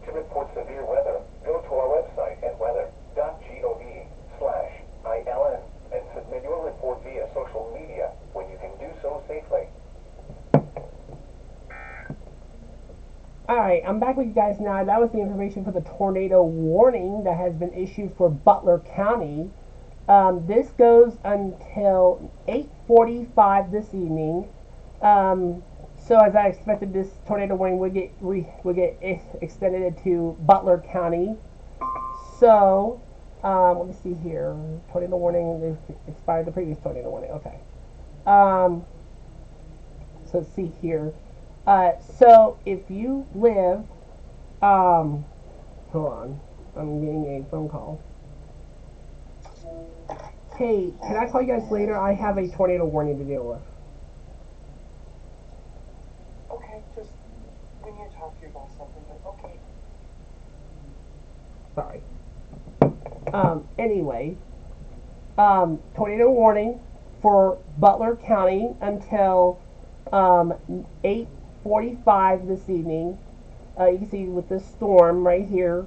To report severe weather, go to our website at weather.gov/ILN and submit your report via social media when you can do so safely. Alright, I'm back with you guys now. That was the information for the tornado warning that has been issued for Butler County. This goes until 8:45 this evening. So as I expected, this tornado warning would get extended to Butler County. So let me see here. Tornado warning expired the previous tornado warning. Okay. So let's see here. So if you live, hold on, I'm getting a phone call. Hey, can I call you guys later? I have a tornado warning to deal with. Okay, just we need to talk to you about something, but okay. Sorry. Anyway, tornado warning for Butler County until 8:45 this evening. You can see with this storm right here.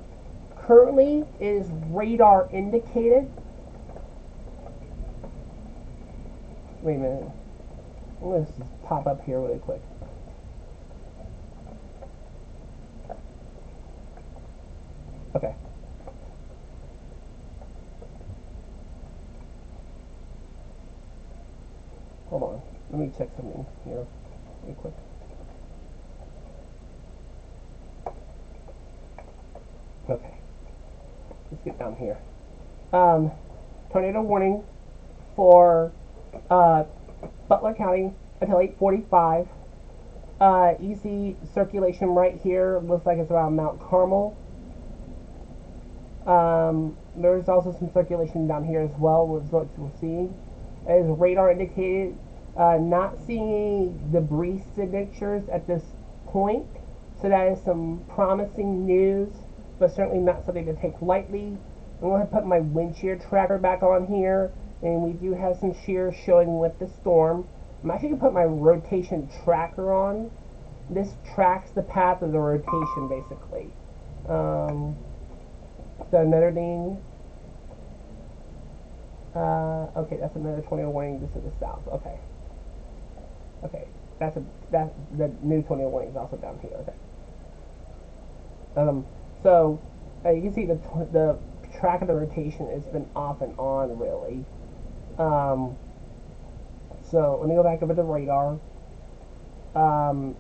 Currently, it is radar indicated. Wait a minute. Let's just pop up here really quick. Okay. check something here really quick. Okay, let's get down here. Tornado warning for Butler County until 8:45. You see circulation right here. Looks like it's around Mount Carmel. There's also some circulation down here as well, with what we're seeing. As radar indicated, not seeing debris signatures at this point, so that is some promising news, but certainly not something to take lightly. I'm going to put my wind shear tracker back on here, and we do have some shear showing with the storm. I'm actually going to put my rotation tracker on. This tracks the path of the rotation, basically. So another thing. Okay, that's another tornado warning just to the south. Okay. Okay, that's the new tornado warning is also down here. Okay. So you can see the track of the rotation has been off and on really. So let me go back over the radar.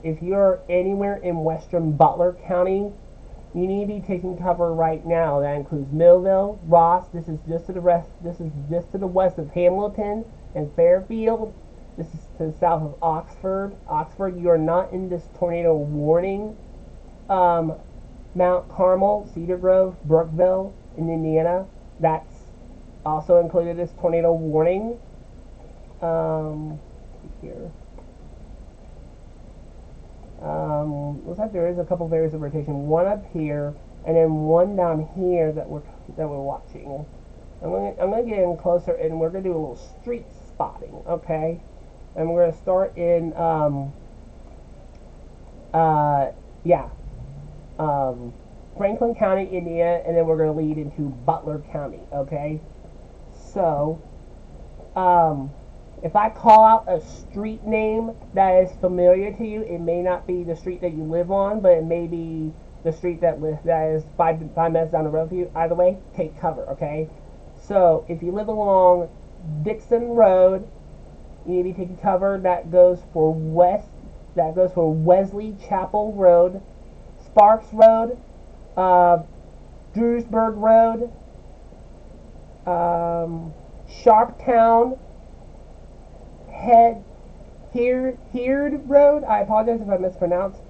If you're anywhere in western Butler County, you need to be taking cover right now. That includes Millville, Ross. This is just to the west. This is just to the west of Hamilton and Fairfield. This is to the south of Oxford. Oxford, you are not in this tornado warning. Mount Carmel, Cedar Grove, Brookville in Indiana. That's also included this tornado warning. Here. Looks like there is a couple of areas of rotation. One up here, and then one down here that we're watching. I'm gonna get in closer, and we're gonna do a little street spotting, okay? And we're gonna start in Franklin County, Indiana, and then we're gonna lead into Butler County, okay? So, if I call out a street name that is familiar to you, it may not be the street that you live on, but it may be the street that is 5 minutes down the road for you. Either way, take cover, okay? So if you live along Dixon Road, you need to be taking cover. That goes for Wesley Chapel Road, Sparks Road, Drewsburg Road, Sharptown, Heard Road. I apologize if I mispronounced.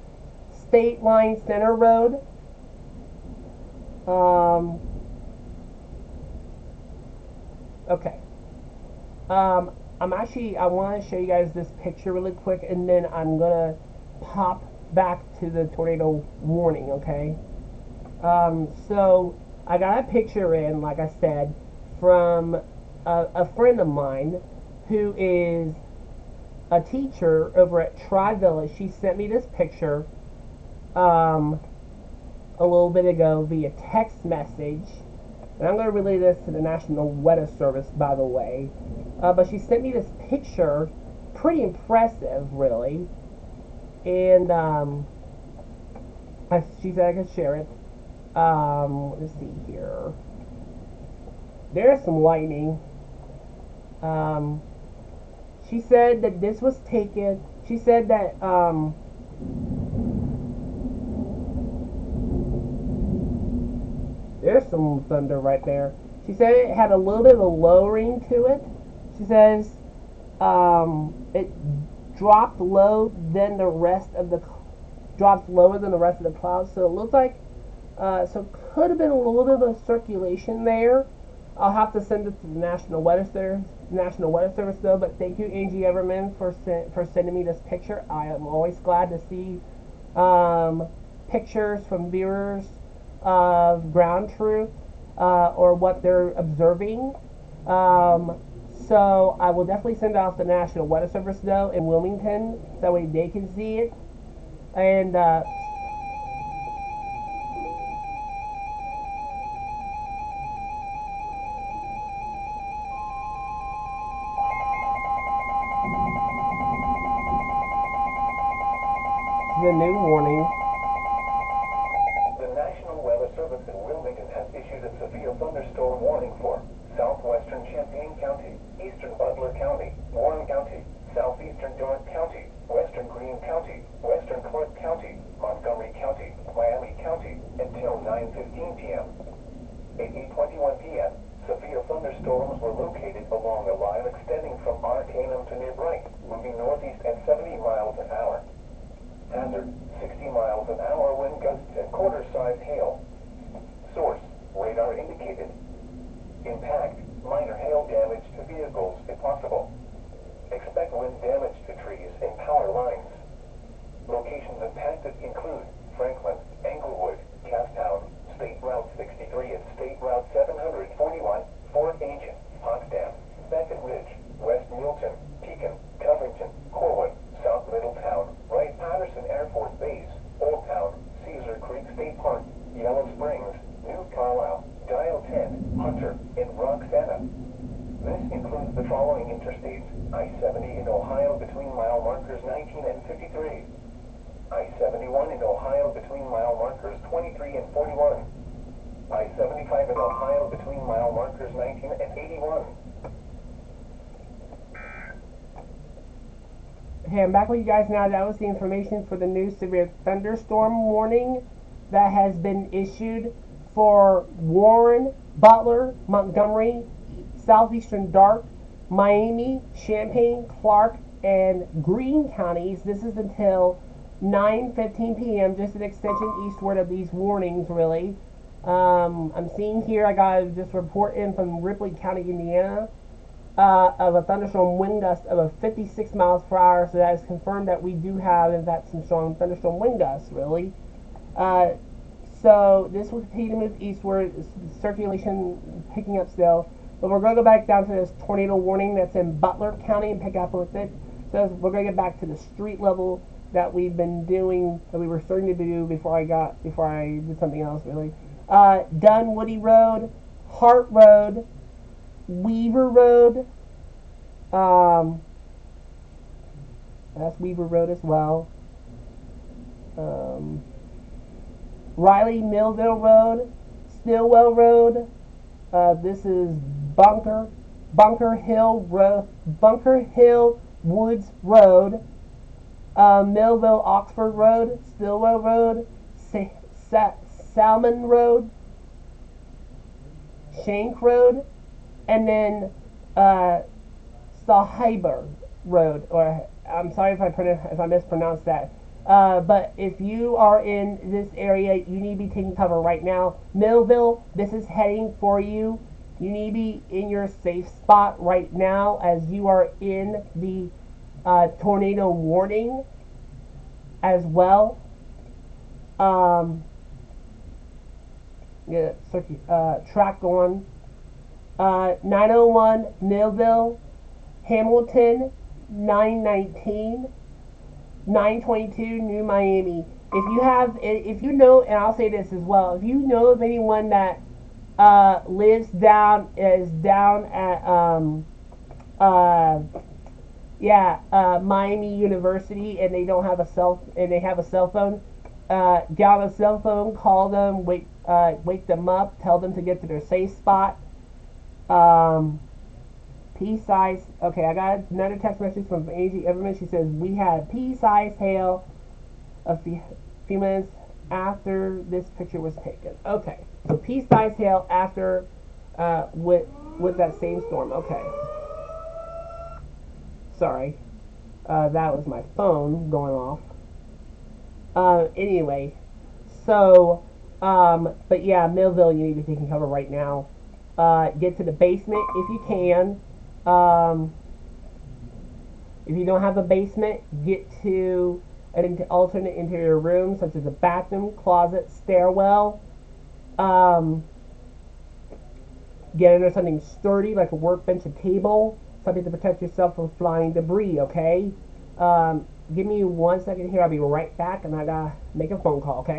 State Line Center Road. Okay. I want to show you guys this picture really quick, and then I'm gonna pop back to the tornado warning. Okay. So I got a picture in, like I said, from a friend of mine who is a teacher over at Tri-Village. She sent me this picture a little bit ago via text message, and I'm going to relay this to the National Weather Service, by the way. But she sent me this picture, pretty impressive, really, and she said I could share it. Let's see here. There's some lightning. She said that this was taken. She said that there's some thunder right there. She said it had a little bit of a lowering to it. She says it dropped low than the rest of the dropped lower than the rest of the clouds. So it looked like so could have been a little bit of a circulation there. I'll have to send it to the National Weather Service though. But thank you, Angie Everman, for sending me this picture. I am always glad to see pictures from viewers of ground truth or what they're observing. So I will definitely send off the National Weather Service though in Wilmington, that way they can see it. And the new warning. The National Weather Service in Wilmington has issued a severe thunderstorm warning for southwestern Champaign County, eastern Butler County, Warren County, southeastern Dorr County, western Greene County, western Clark County, Montgomery County, Miami County, until 9:15 p.m. At 8:21 p.m., severe thunderstorms were located along a line extending from Arcanum to near Bright, moving northeast at 70 miles an hour. Hazard, 60 miles an hour wind gusts and quarter-size hail. Source, radar indicated. Impact, minor hail damage to vehicles if possible. Expect wind damage to trees and power lines. Locations impacted include Franklin, Englewood, Castown, State Route 63 and State Route 741, Fort Agent, Potsdam, Beckett Ridge, West Milton, Pekin, Covington, Corwin, South Middletown, Wright-Patterson Air Force Base, Old Town, Cedar Creek State Park, Yellow Springs, New Carlisle, Dial 10, Hunter, and Roxana. This includes the following interstates: I-70 in Ohio between mile markers 19 and 53. I-71 in Ohio between mile markers 23 and 41. I-75 in Ohio between mile markers 19 and 81. Hey, I'm back with you guys now. That was the information for the new severe thunderstorm warning that has been issued for Warren, Butler, Montgomery, Southeastern Dark, Miami, Champaign, Clark, and Greene counties. This is until 9:15 p.m. Just an extension eastward of these warnings, really. I'm seeing here, I got this report in from Ripley County, Indiana, of a thunderstorm wind gust of 56 miles per hour. So that is confirmed that we do have, in fact, some strong thunderstorm wind gusts, really. Uh, so this will continue to move eastward, circulation picking up still. But we're going to go back down to this tornado warning that's in Butler County and pick up with it. So we're going to get back to the street level that we've been doing, that we were starting to do before I did something else, really. Dunwoody Road, Hart Road, Weaver Road, that's Weaver Road as well. Riley Millville Road, Stillwell Road. This is Bunker Hill Woods Road, Millville Oxford Road, Stillwell Road, Salmon Road, Shank Road, and then Sahiber Road. Or I'm sorry if I mispronounced that. But if you are in this area, you need to be taking cover right now. Millville, this is heading for you. You need to be in your safe spot right now as you are in the tornado warning as well. Yeah, track going. 901 Millville, Hamilton, 919, 922 New Miami. If you know, and I'll say this as well, if you know of anyone that is down at Miami University, and they don't have they have a cell phone, get on a cell phone, call them, wake them up, tell them to get to their safe spot. Pea-sized. Okay, I got another text message from Angie Everman. She says we had pea-sized hail a few minutes after this picture was taken. Okay, so pea-sized hail after with that same storm. Okay, sorry, that was my phone going off. Anyway, so but yeah, Millville, you need to be taking cover right now. Get to the basement if you can. If you don't have a basement, get to an alternate interior room, such as a bathroom, closet, stairwell. Um, get under something sturdy, like a workbench, a table, something to protect yourself from flying debris, okay? Give me 1 second here. I'll be right back, and I gotta make a phone call, okay?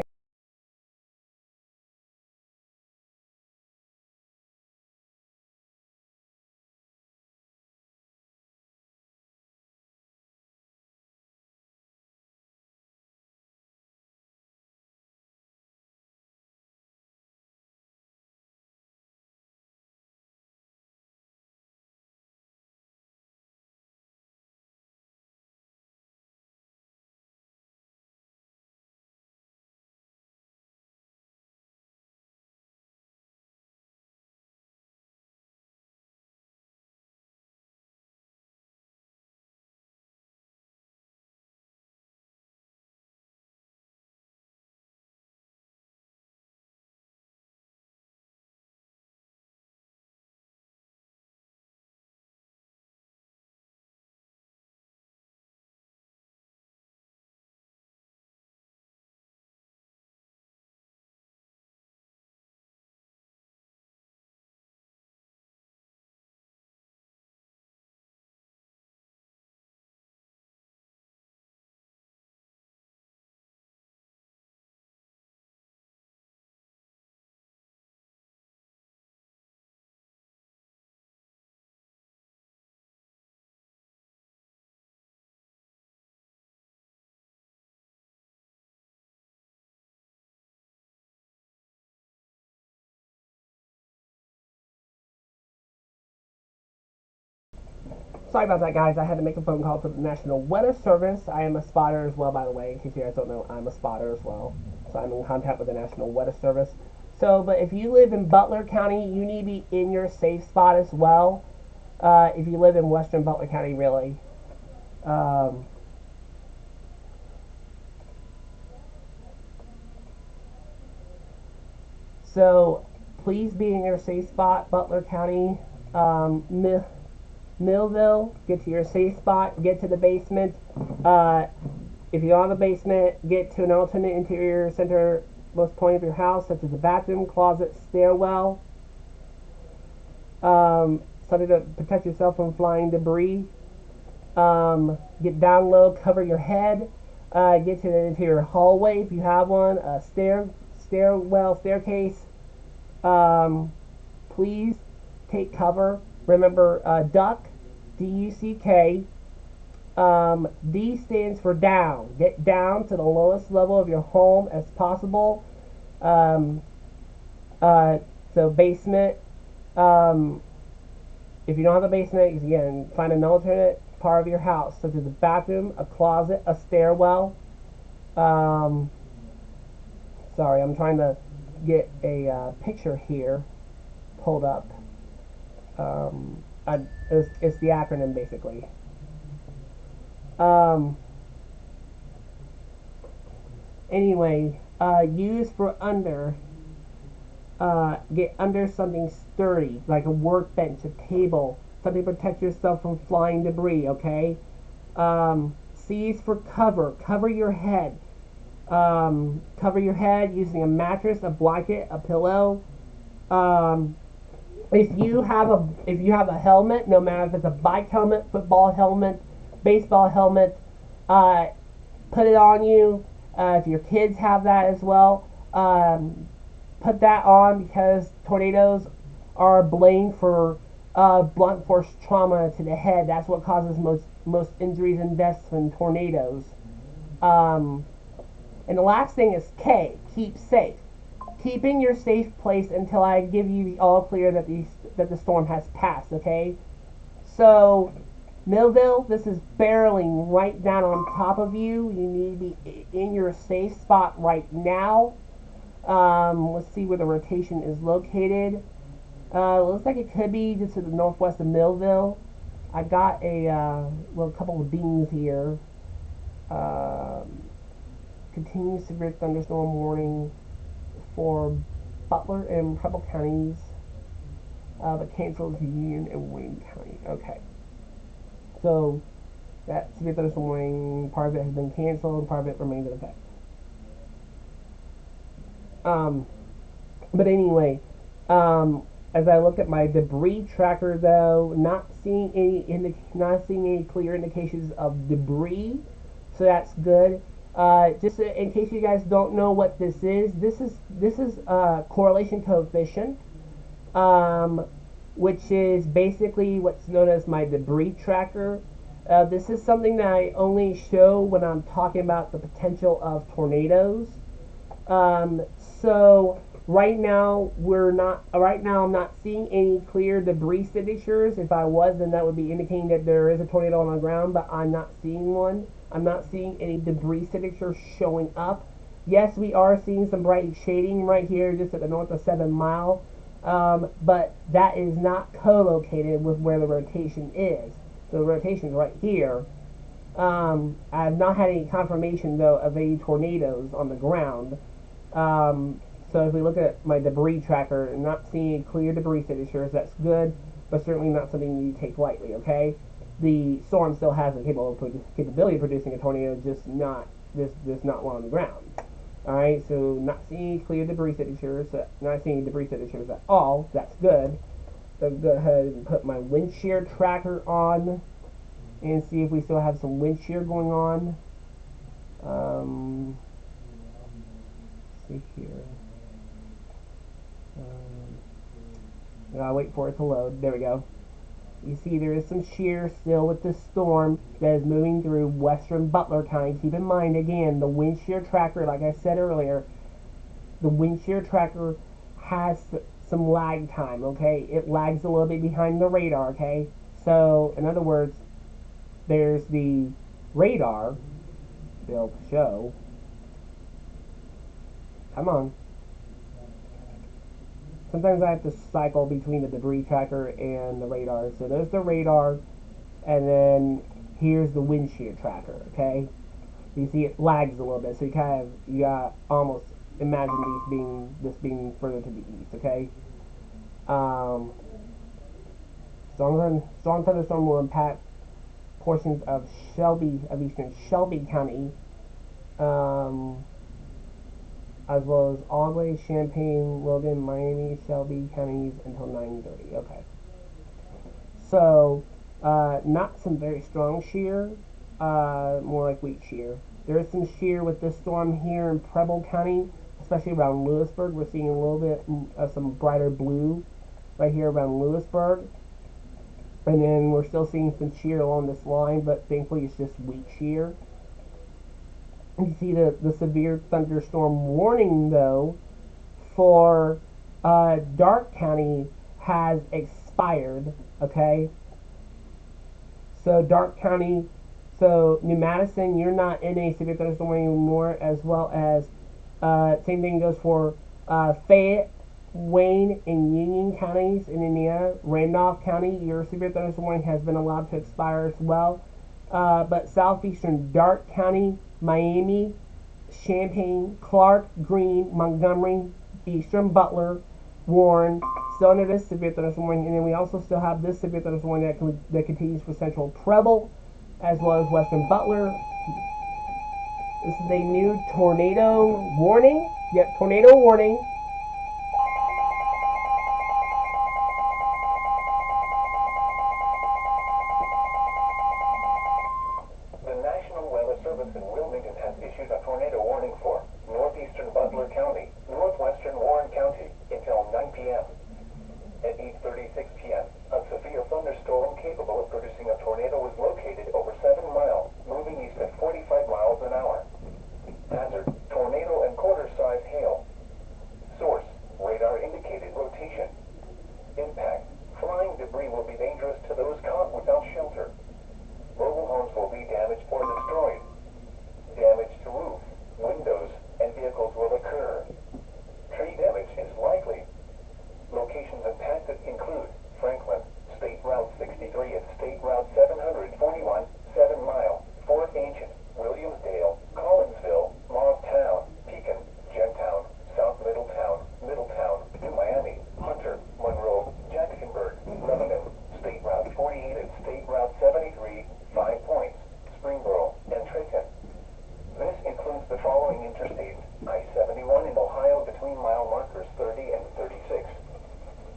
Sorry about that, guys. I had to make a phone call to the National Weather Service. I am a spotter as well, by the way. In case you guys don't know, I'm a spotter as well. So I'm in contact with the National Weather Service. So, but if you live in Butler County, you need to be in your safe spot as well. If you live in Western Butler County, really. Um, so please be in your safe spot, Butler County. Millville, get to your safe spot, get to the basement. If you're on the basement, get to an alternate interior centermost point of your house, such as a bathroom, closet, stairwell. Something to protect yourself from flying debris. Get down low, cover your head. Get to the interior hallway if you have one. A stairwell, staircase. Please take cover. Remember, duck, D-U-C-K. D stands for down. Get down to the lowest level of your home as possible. So basement. If you don't have a basement, again, find an alternate part of your house, such as a bathroom, a closet, a stairwell. Sorry, I'm trying to get a picture here pulled up. It's the acronym basically. Anyway, use for under. Get under something sturdy, like a workbench, a table, something to protect yourself from flying debris, okay? C is for cover. Cover your head. Cover your head using a mattress, a blanket, a pillow. If you have a helmet, no matter if it's a bike helmet, football helmet, baseball helmet, put it on you. If your kids have that as well, put that on, because tornadoes are blamed for blunt force trauma to the head. That's what causes most injuries and deaths from tornadoes. And the last thing is K, keep safe. Keep in your safe place until I give you the all clear that the storm has passed, okay? So, Millville, this is barreling right down on top of you. You need to be in your safe spot right now. Let's see where the rotation is located. Looks like it could be just to the northwest of Millville. I got a couple of beams here. Continued severe thunderstorm warning for Butler and Preble counties, but canceled to Union and Wayne County. Okay. So, that severe thunderstorm warning, part of it has been canceled, part of it remains in effect. But anyway, as I look at my debris tracker, though, not seeing any clear indications of debris, so that's good. Just in case you guys don't know what this is correlation coefficient, which is basically what's known as my debris tracker. This is something that I only show when I'm talking about the potential of tornadoes. So right now I'm not seeing any clear debris signatures. If I was, then that would be indicating that there is a tornado on the ground, but I'm not seeing one. I'm not seeing any debris signatures showing up. Yes, we are seeing some bright shading right here just at the north of 7 Mile, but that is not co-located with where the rotation is. So the rotation is right here. I have not had any confirmation, though, of any tornadoes on the ground. So if we look at my debris tracker and not seeing clear debris signatures, that's good, but certainly not something you take lightly, okay? The storm still has the capability of producing a tornado, just not one on the ground. Alright, so not seeing clear debris signatures, not seeing debris signatures at all, that's good. So go ahead and put my wind shear tracker on and see if we still have some wind shear going on. See here. I gotta wait for it to load. There we go. You see there is some shear still with the storm that is moving through western Butler County. Keep in mind, again, the wind shear tracker, like I said earlier, the wind shear tracker has some lag time, okay? It lags a little bit behind the radar, okay? So, in other words, there's the radar. They'll show. Come on. Sometimes I have to cycle between the debris tracker and the radar. So there's the radar, and then here's the wind shear tracker. Okay, you see it lags a little bit, so you got almost imagine this being further to the east. Okay, um, strong thunderstorm will impact portions of eastern Shelby County, um, as well as Albany, Champaign, Logan, Miami, Shelby counties until 9:30. Okay. So, not some very strong shear, more like weak shear. There is some shear with this storm here in Preble County, especially around Lewisburg. We're seeing a little bit of some brighter blue right here around Lewisburg. And then we're still seeing some shear along this line, but thankfully it's just weak shear. You see the severe thunderstorm warning, though, for Darke County has expired, okay? So Darke County, so New Madison, you're not in a severe thunderstorm warning anymore, as well as same thing goes for Fayette, Wayne, and Union counties in Indiana. Randolph County, your severe thunderstorm warning has been allowed to expire as well. But southeastern Darke County, Miami, Champaign, Clark, Greene, Montgomery, Eastern Butler, Warren, still under this severe thunderstorm warning, and then we also still have this severe thunderstorm warning that continues for central Preble, as well as western Butler. This is a new tornado warning. Yep, tornado warning. The National Weather Service in Wilmington has issued a tornado warning for northeastern Butler County, northwestern Warren County until 9 p.m. At 8:36 p.m., a severe thunderstorm capable of producing a tornado was located over 7 miles, moving east at 45 miles an hour. Hazard, tornado and quarter-size hail. Source, radar indicated rotation. Impact, flying debris will be dangerous to those caught without shelter. Mobile homes will be damaged or destroyed. Damage to roof, windows, and vehicles will occur. Tree damage is likely. Locations impacted include Franklin, State Route 63 and State Route 741, 7 Mile, Fort Ancient, Williamsdale, Collinsville, Maustown, Pekin, Gentown, South Middletown, New Miami, Hunter, Monroe, Jacksonburg, Lebanon, State Route 48 and State Route 73, 5 Points, Springboro, and Trenton. This includes the following interstates: I-71 in Ohio between mile markers 30 and 36.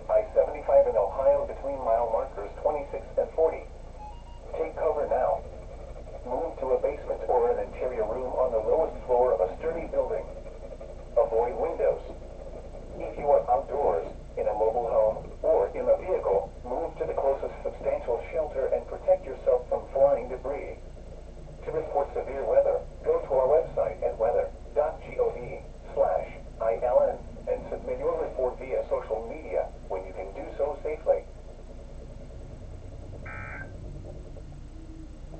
I-75 in Ohio between mile markers 26 and 40. Take cover now. Move to a basement or an interior room on the lowest floor of a sturdy building. Avoid windows. If you are outdoors, in a mobile home, or in a vehicle, move to the closest substantial shelter and protect yourself from flying debris. To report severe weather, go to our website at weather.gov/ILN and submit your report via social media when you can do so safely.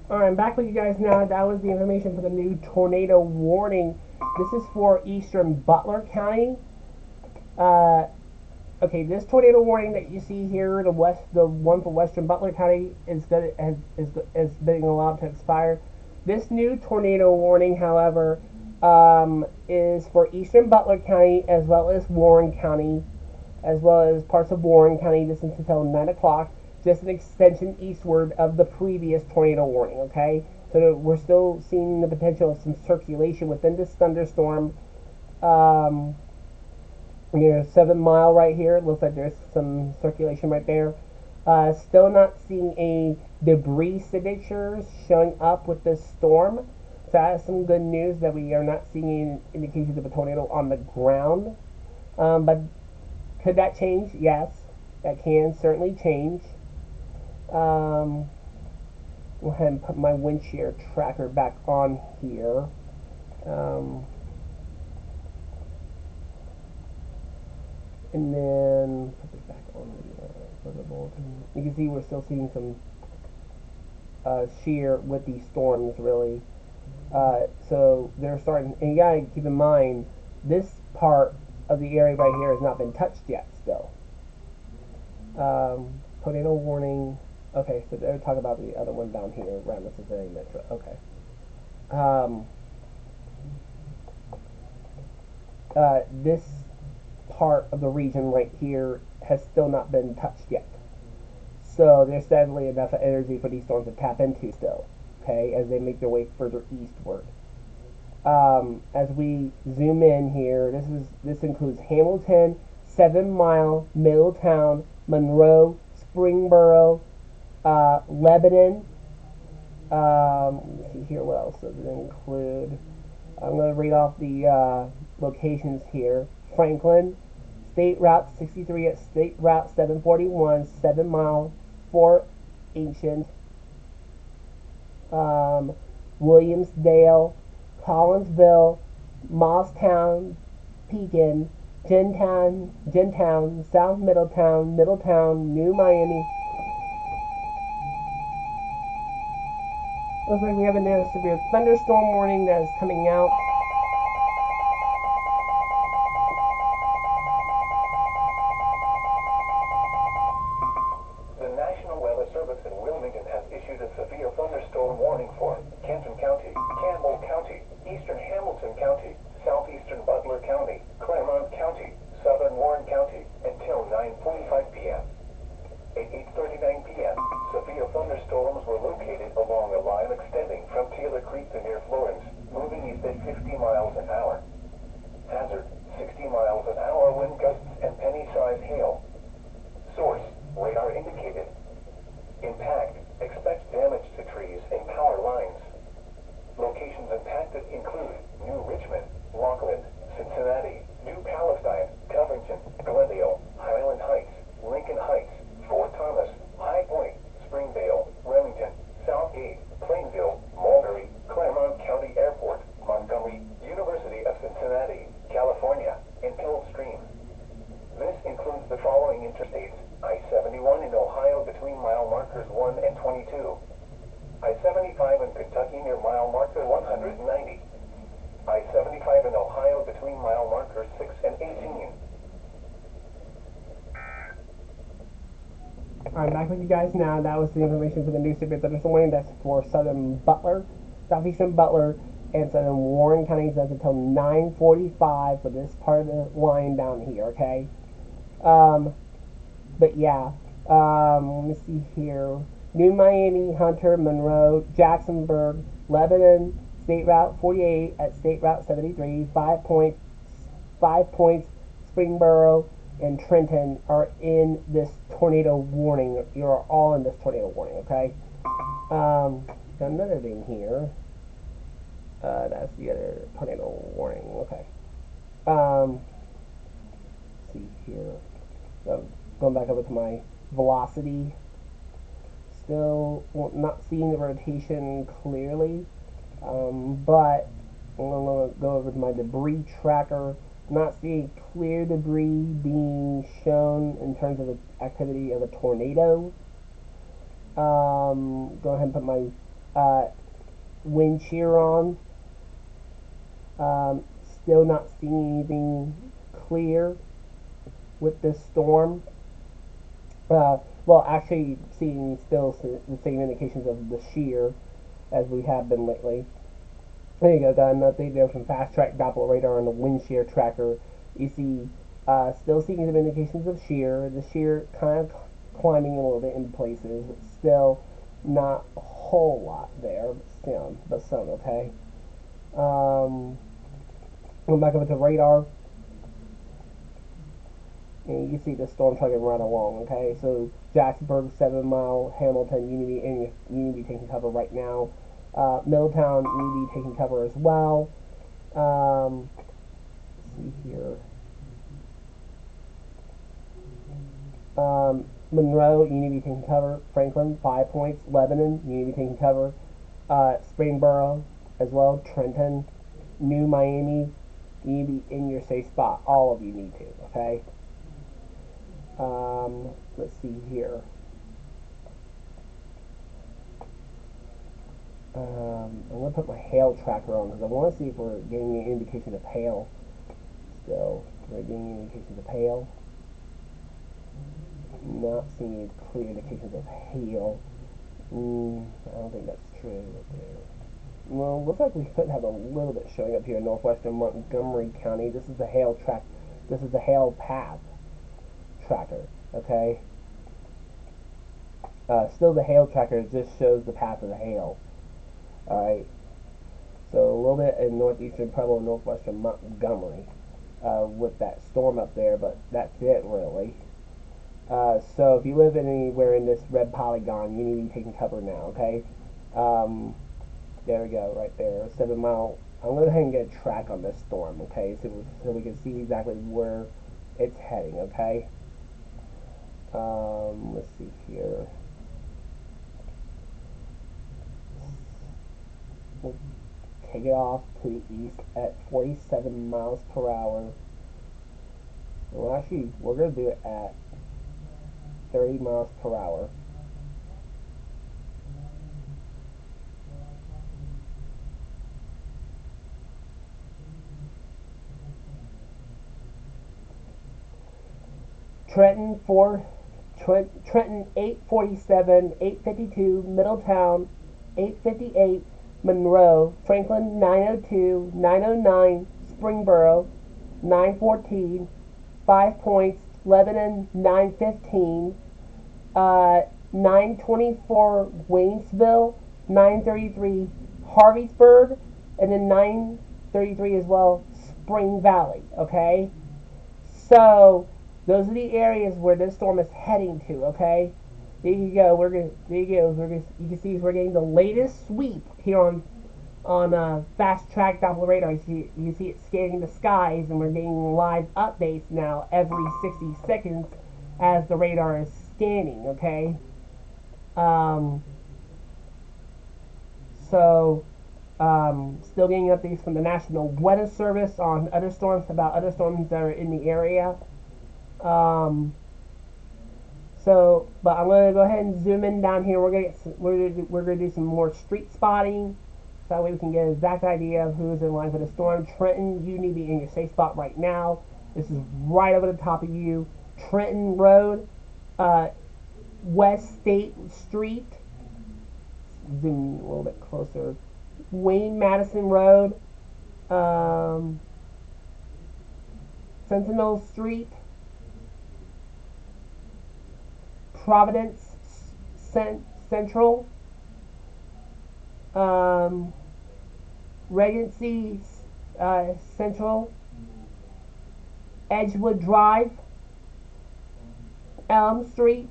Alright, I'm back with you guys now. That was the information for the new tornado warning. This is for eastern Butler County. Okay, this tornado warning that you see here, the one for western Butler County, is being allowed to expire. This new tornado warning, however, is for eastern Butler County as well as Warren County, as well as parts of Warren County. This is until 9 o'clock. Just an extension eastward of the previous tornado warning, okay? So we're still seeing the potential of some circulation within this thunderstorm. Near 7 Mile right here. It looks like there's some circulation right there. Still not seeing any debris signatures showing up with this storm. So that's some good news that we are not seeing any indications of a tornado on the ground. But could that change? Yes, that can certainly change. Go ahead and put my wind shear tracker back on here. And then put this back on the weather bulletin. You can see we're still seeing some shear with these storms, really. So they're starting, and you gotta keep in mind, this part of the area right here has not been touched yet still. Tornado warning. Okay, so they're talking about the other one down here around the Cincinnati Metro. Okay. This part of the region right here has still not been touched yet. So there's steadily enough energy for these storms to tap into still, okay, as they make their way further eastward. As we zoom in here, this includes Hamilton, 7 Mile, Middletown, Monroe, Springboro, Lebanon. Let's see here, what else does it include? I'm going to read off the locations here. Franklin, State Route 63 at State Route 741, 7 Mile, Fort Ancient, Williamsdale, Collinsville, Moss-Town, Pekin, Gentown, South Middletown, New Miami. Looks like we have a severe thunderstorm warning that is coming out. The National Weather Service in Wilmington has issued a severe thunderstorm warning for Kenton County, Campbell County, Eastern Hamilton County, Southeastern Butler County, Claremont County, Southern Warren County until 9:45 p.m. At 8:39 p.m., severe thunderstorms were located along a line extending from Taylor Creek to near Florence, moving east at 50 miles an hour. Hazard, 60 miles an hour wind gusts and penny-sized hail. Source, radar indicated. Impact, expect damage to trees and power lines. Locations impacted include New Richmond, Rockland, Cincinnati, New Palestine, Covington, Glendale, Highland Heights, Lincoln Heights, Fort Thomas, High Point, Springdale, Remington, Southgate, Plainville, Mulberry, Claremont County Airport, Montgomery, University of Cincinnati, California, and Gulfstream. This includes the following interstates: I-71 in Ohio between mile markers 1 and 22. I-75 in Kentucky near mile marker 190. I-75 in Ohio between mile markers 6 and 18. I'm back with you guys now. That was the information for the new severe thunderstorm warning. That's for southern Butler, southeastern Butler, and southern Warren counties. That's until 9:45 for this part of the line down here, okay? But yeah, let me see here. New Miami, Hunter, Monroe, Jacksonburg, Lebanon, State Route 48 at State Route 73, 5 Points, Springboro, and Trenton are in this tornado warning. You're all in this tornado warning, okay? Another thing here. That's the other tornado warning, okay. Let's see here. Going back over to my velocity. Still not seeing the rotation clearly, but I'm going to go over to my debris tracker. Not seeing clear debris being shown in terms of the activity of a tornado. Go ahead and put my wind shear on. Still not seeing anything clear with this storm. Well, actually seeing still the same indications of the shear as we have been lately. There you go, got an update there from Fast Track Doppler radar on the wind shear tracker. You see, still seeing some indications of shear. The shear kind of climbing a little bit in places, but still not a whole lot there, but some, okay? Going back over to radar. And you can see the storm trucking right along, okay? So Jacksonburg, 7 Mile, Hamilton, you need to be taking cover right now. Middletown, you need to be taking cover as well. Let's see here. Monroe, you need to be taking cover. Franklin, 5 Points. Lebanon, you need to be taking cover. Springboro as well. Trenton, New Miami, you need to be in your safe spot. All of you need to, okay? Let's see here. I'm going to put my hail tracker on because I want to see if we're getting any indication of hail still. We're getting any indications of hail. Not seeing any clear indications of hail. I don't think that's true right there. Well, looks like we could have a little bit showing up here in northwestern Montgomery County. This is the hail track. This is the hail path tracker. Okay. Still, the hail tracker just shows the path of the hail. All right. So a little bit in northeastern Pueblo, northwestern Montgomery, with that storm up there, but that's it really. So if you live anywhere in this red polygon, you need to be taking cover now, okay? There we go, right there, 7 mile. I'm going to go ahead and get a track on this storm, okay, so we can see exactly where it's heading, okay? Let's see here. We'll take it off to the east at 47 miles per hour. Well, actually, we're going to do it at 30 miles per hour. Trenton 847, 852, Middletown 858, Monroe, Franklin 902, 909, Springboro 914, 5 Points, Lebanon 915, 924 Waynesville, 933 Harveysburg, and then 933 as well Spring Valley. Okay, so those are the areas where this storm is heading to. Okay, there you go. You can see we're getting the latest sweep here on fast track Doppler radar. You can see it scanning the skies, and we're getting live updates now every 60 seconds as the radar is scanning. Okay. Um, Still getting updates from the National Weather Service on other storms, about other storms that are in the area. But I'm gonna go ahead and zoom in down here. We're gonna do some more street spotting, so that way we can get an exact idea of who's in line for the storm. Trenton, you need to be in your safe spot right now. This is right over the top of you. Trenton Road, West State Street. Zoom a little bit closer. Wayne Madison Road, Sentinel Street, Providence Central, Regency Central, Edgewood Drive, Elm Street,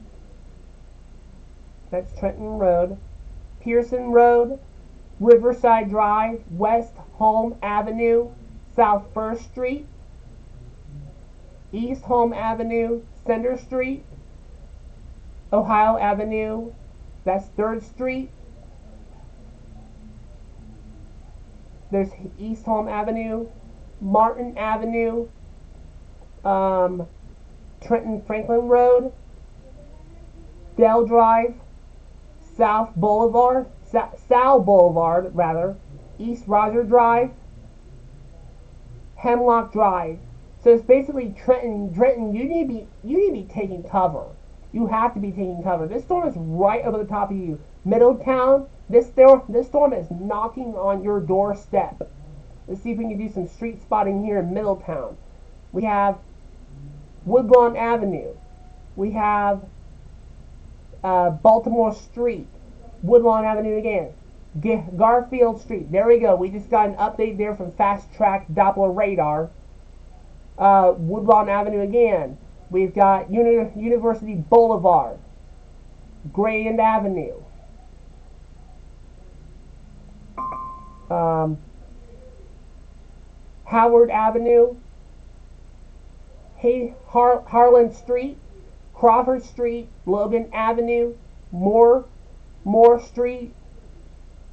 that's Trenton Road, Pearson Road, Riverside Drive, West Home Avenue, South 1st Street, East Home Avenue, Center Street, Ohio Avenue, that's 3rd Street. There's East Home Avenue, Martin Avenue, Trenton Franklin Road, Dell Drive, South Boulevard, East Roger Drive, Hemlock Drive. So it's basically Trenton. You need to be taking cover. You have to be taking cover. This storm is right over the top of you. Middletown, this storm is knocking on your doorstep. Let's see if we can do some street spotting here in Middletown. We have Woodlawn Avenue. We have Baltimore Street. Woodlawn Avenue again. Garfield Street. There we go. We just got an update there from Fast Track Doppler Radar. Woodlawn Avenue again. We've got University Boulevard, Grand Avenue, Howard Avenue, Harlan Street, Crawford Street, Logan Avenue, Moore Street,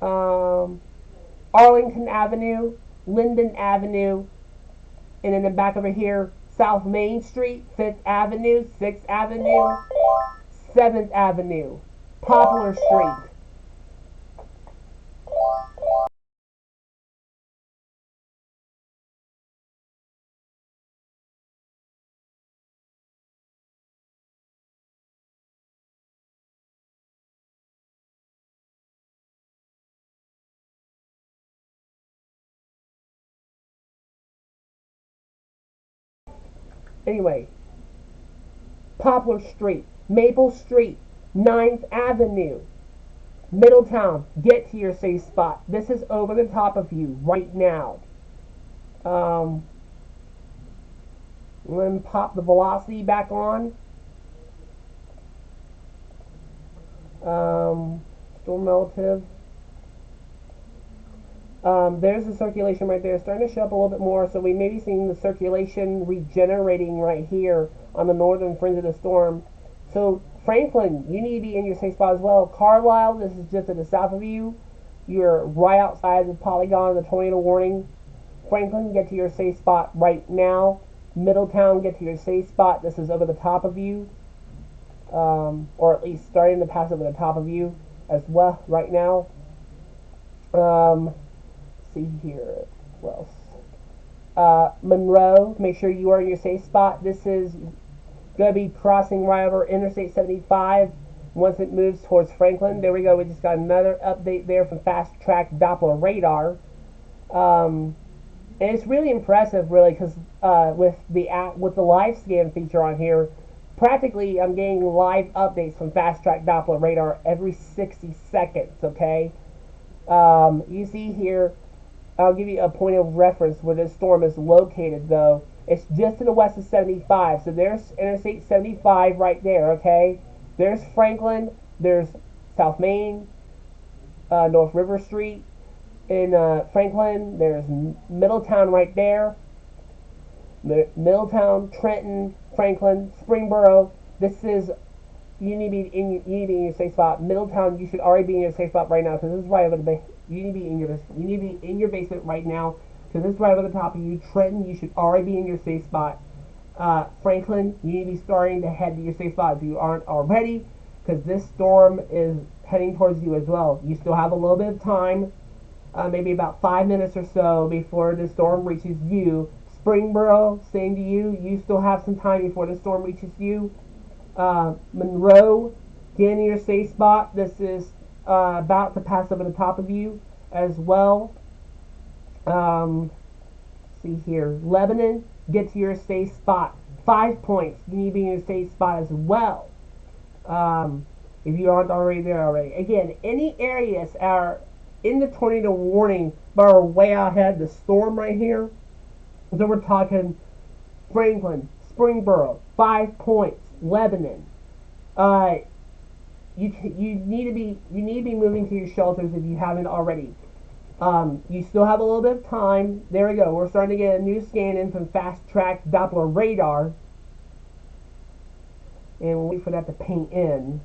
Arlington Avenue, Linden Avenue, and in the back over here, South Main Street, 5th Avenue, 6th Avenue, 7th Avenue, Poplar Street. Anyway, Poplar Street, Maple Street, 9th Avenue, Middletown, get to your safe spot. This is over the top of you right now. Um, Then pop the velocity back on. Storm relative. There's the circulation right there, starting to show up a little bit more. So we may be seeing the circulation regenerating right here on the northern fringe of the storm. So Franklin, you need to be in your safe spot as well. Carlisle, this is just to the south of you. You're right outside the polygon of the tornado warning. Franklin, get to your safe spot right now. Middletown, get to your safe spot. This is over the top of you. Or at least starting to pass over the top of you as well right now. See here. What else? Monroe, make sure you are in your safe spot. This is going to be crossing right over Interstate 75 once it moves towards Franklin. There we go. We just got another update there from Fast Track Doppler Radar. And it's really impressive, really, because with the live scan feature on here, practically I'm getting live updates from Fast Track Doppler Radar every 60 seconds, okay? You see here, I'll give you a point of reference where this storm is located, though. It's just to the west of 75, so there's Interstate 75 right there, okay? There's Franklin, there's South Main, North River Street. In Franklin, there's Middletown right there. Middletown, Trenton, Franklin, Springboro. This is you need to be in your safe spot. Middletown, you should already be in your safe spot right now because this is right over the you need to be in your basement right now because this is right over the top of you. Trenton, you should already be in your safe spot. Franklin, you need to be starting to head to your safe spot if you aren't already because this storm is heading towards you as well. You still have a little bit of time. Maybe about 5 minutes or so before the storm reaches you. Springboro, same to you. You still have some time before the storm reaches you. Monroe, get in your safe spot. This is about to pass over the top of you as well. See here. Lebanon, get to your safe spot. 5 points. You need to be in your safe spot as well. If you aren't already there already. Again, any areas are in the tornado warning but are way out ahead. The storm right here. So we're talking Franklin, Springboro, 5 points. Lebanon. You need to be moving to your shelters if you haven't already. You still have a little bit of time. There we go. We're starting to get a new scan in from Fast Track Doppler Radar, and we'll wait for that to paint in.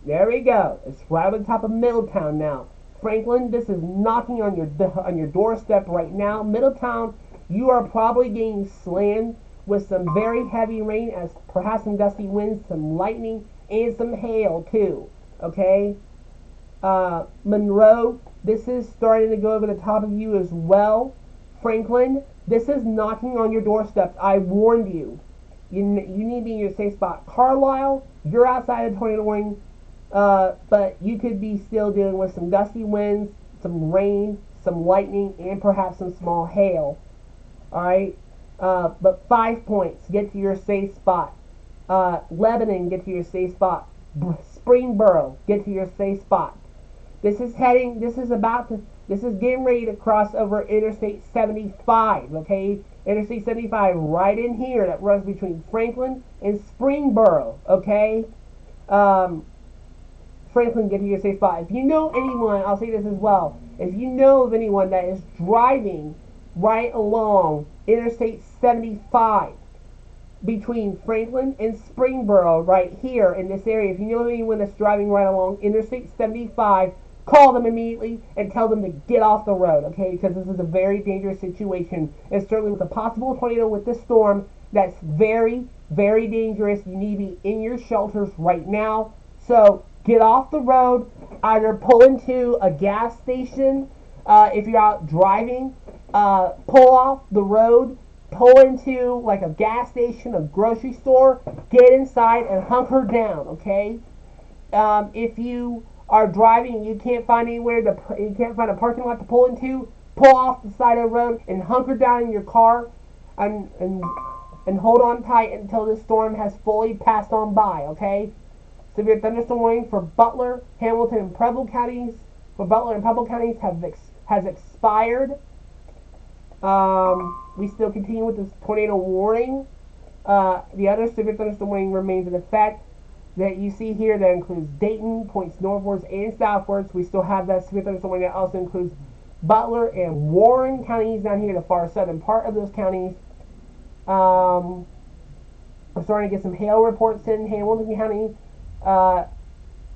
There we go. It's right over the top of Middletown now. Franklin, this is knocking on your doorstep right now. Middletown, you are probably getting slammed with some very heavy rain, as perhaps some gusty winds, some lightning, and some hail too. Okay. Monroe, this is starting to go over the top of you as well. Franklin, this is knocking on your doorsteps. I warned you. You need to be in your safe spot. Carlisle, you're outside of tornado warning. But you could be still dealing with some gusty winds, some rain, some lightning, and perhaps some small hail. Alright? But 5 points. Get to your safe spot. Lebanon, get to your safe spot. Springboro, get to your safe spot. This is getting ready to cross over Interstate 75, okay? Interstate 75 right in here that runs between Franklin and Springboro, okay? Franklin, get to your safe spot. If you know anyone, I'll say this as well. If you know of anyone that is driving right along Interstate 75 between Franklin and Springboro right here in this area, if you know of anyone that's driving right along Interstate 75, call them immediately and tell them to get off the road, okay? Because this is a very dangerous situation. And certainly with a possible tornado with this storm, that's very, very dangerous. You need to be in your shelters right now. So get off the road, either pull into a gas station if you're out driving, pull off the road, pull into like a gas station, a grocery store, get inside and hunker down, okay? If you are driving and you can't find you can't find a parking lot to pull into, pull off the side of the road and hunker down in your car. and hold on tight until this storm has fully passed on by, okay? Severe thunderstorm warning for Butler, Hamilton, and Preble counties. For Butler and Preble counties has expired. We still continue with this tornado warning. The other severe thunderstorm warning remains in effect that you see here. That includes Dayton, points northwards and southwards. We still have that severe thunderstorm warning that also includes Butler and Warren counties down here, the far southern part of those counties. We're starting to get some hail reports in Hamilton County.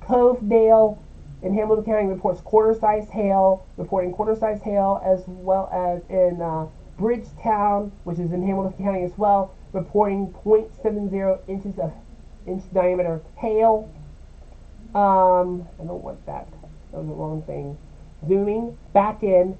Covedale in Hamilton County reports quarter-sized hail, reporting quarter-sized hail, as well as in Bridgetown, which is in Hamilton County as well, reporting 0.70 inches of inch diameter hail. I don't want that. That was the wrong thing. Zooming back in.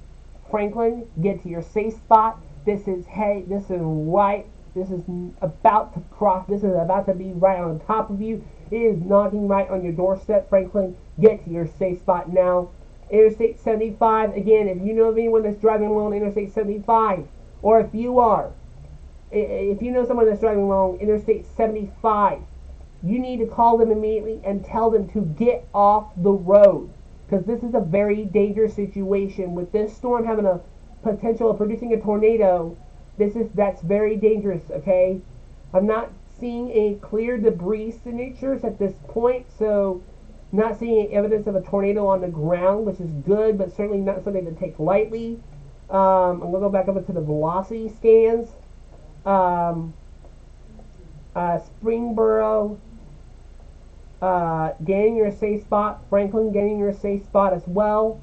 Franklin, get to your safe spot. This is right. This is about to cross. This is about to be right on top of you. It is knocking right on your doorstep, Franklin. Get to your safe spot now. Interstate 75. Again, if you know of anyone that's driving along Interstate 75, or if you know someone that's driving along Interstate 75, you need to call them immediately and tell them to get off the road, because this is a very situation. With this storm having a potential of producing a tornado, that's very dangerous. Okay, I'm not seeing any clear debris signatures at this point, so not seeing any evidence of a tornado on the ground, which is good, but certainly not something to take lightly. I'm gonna go back up into the velocity scans. Springboro, getting your safe spot. Franklin, getting your safe spot as well.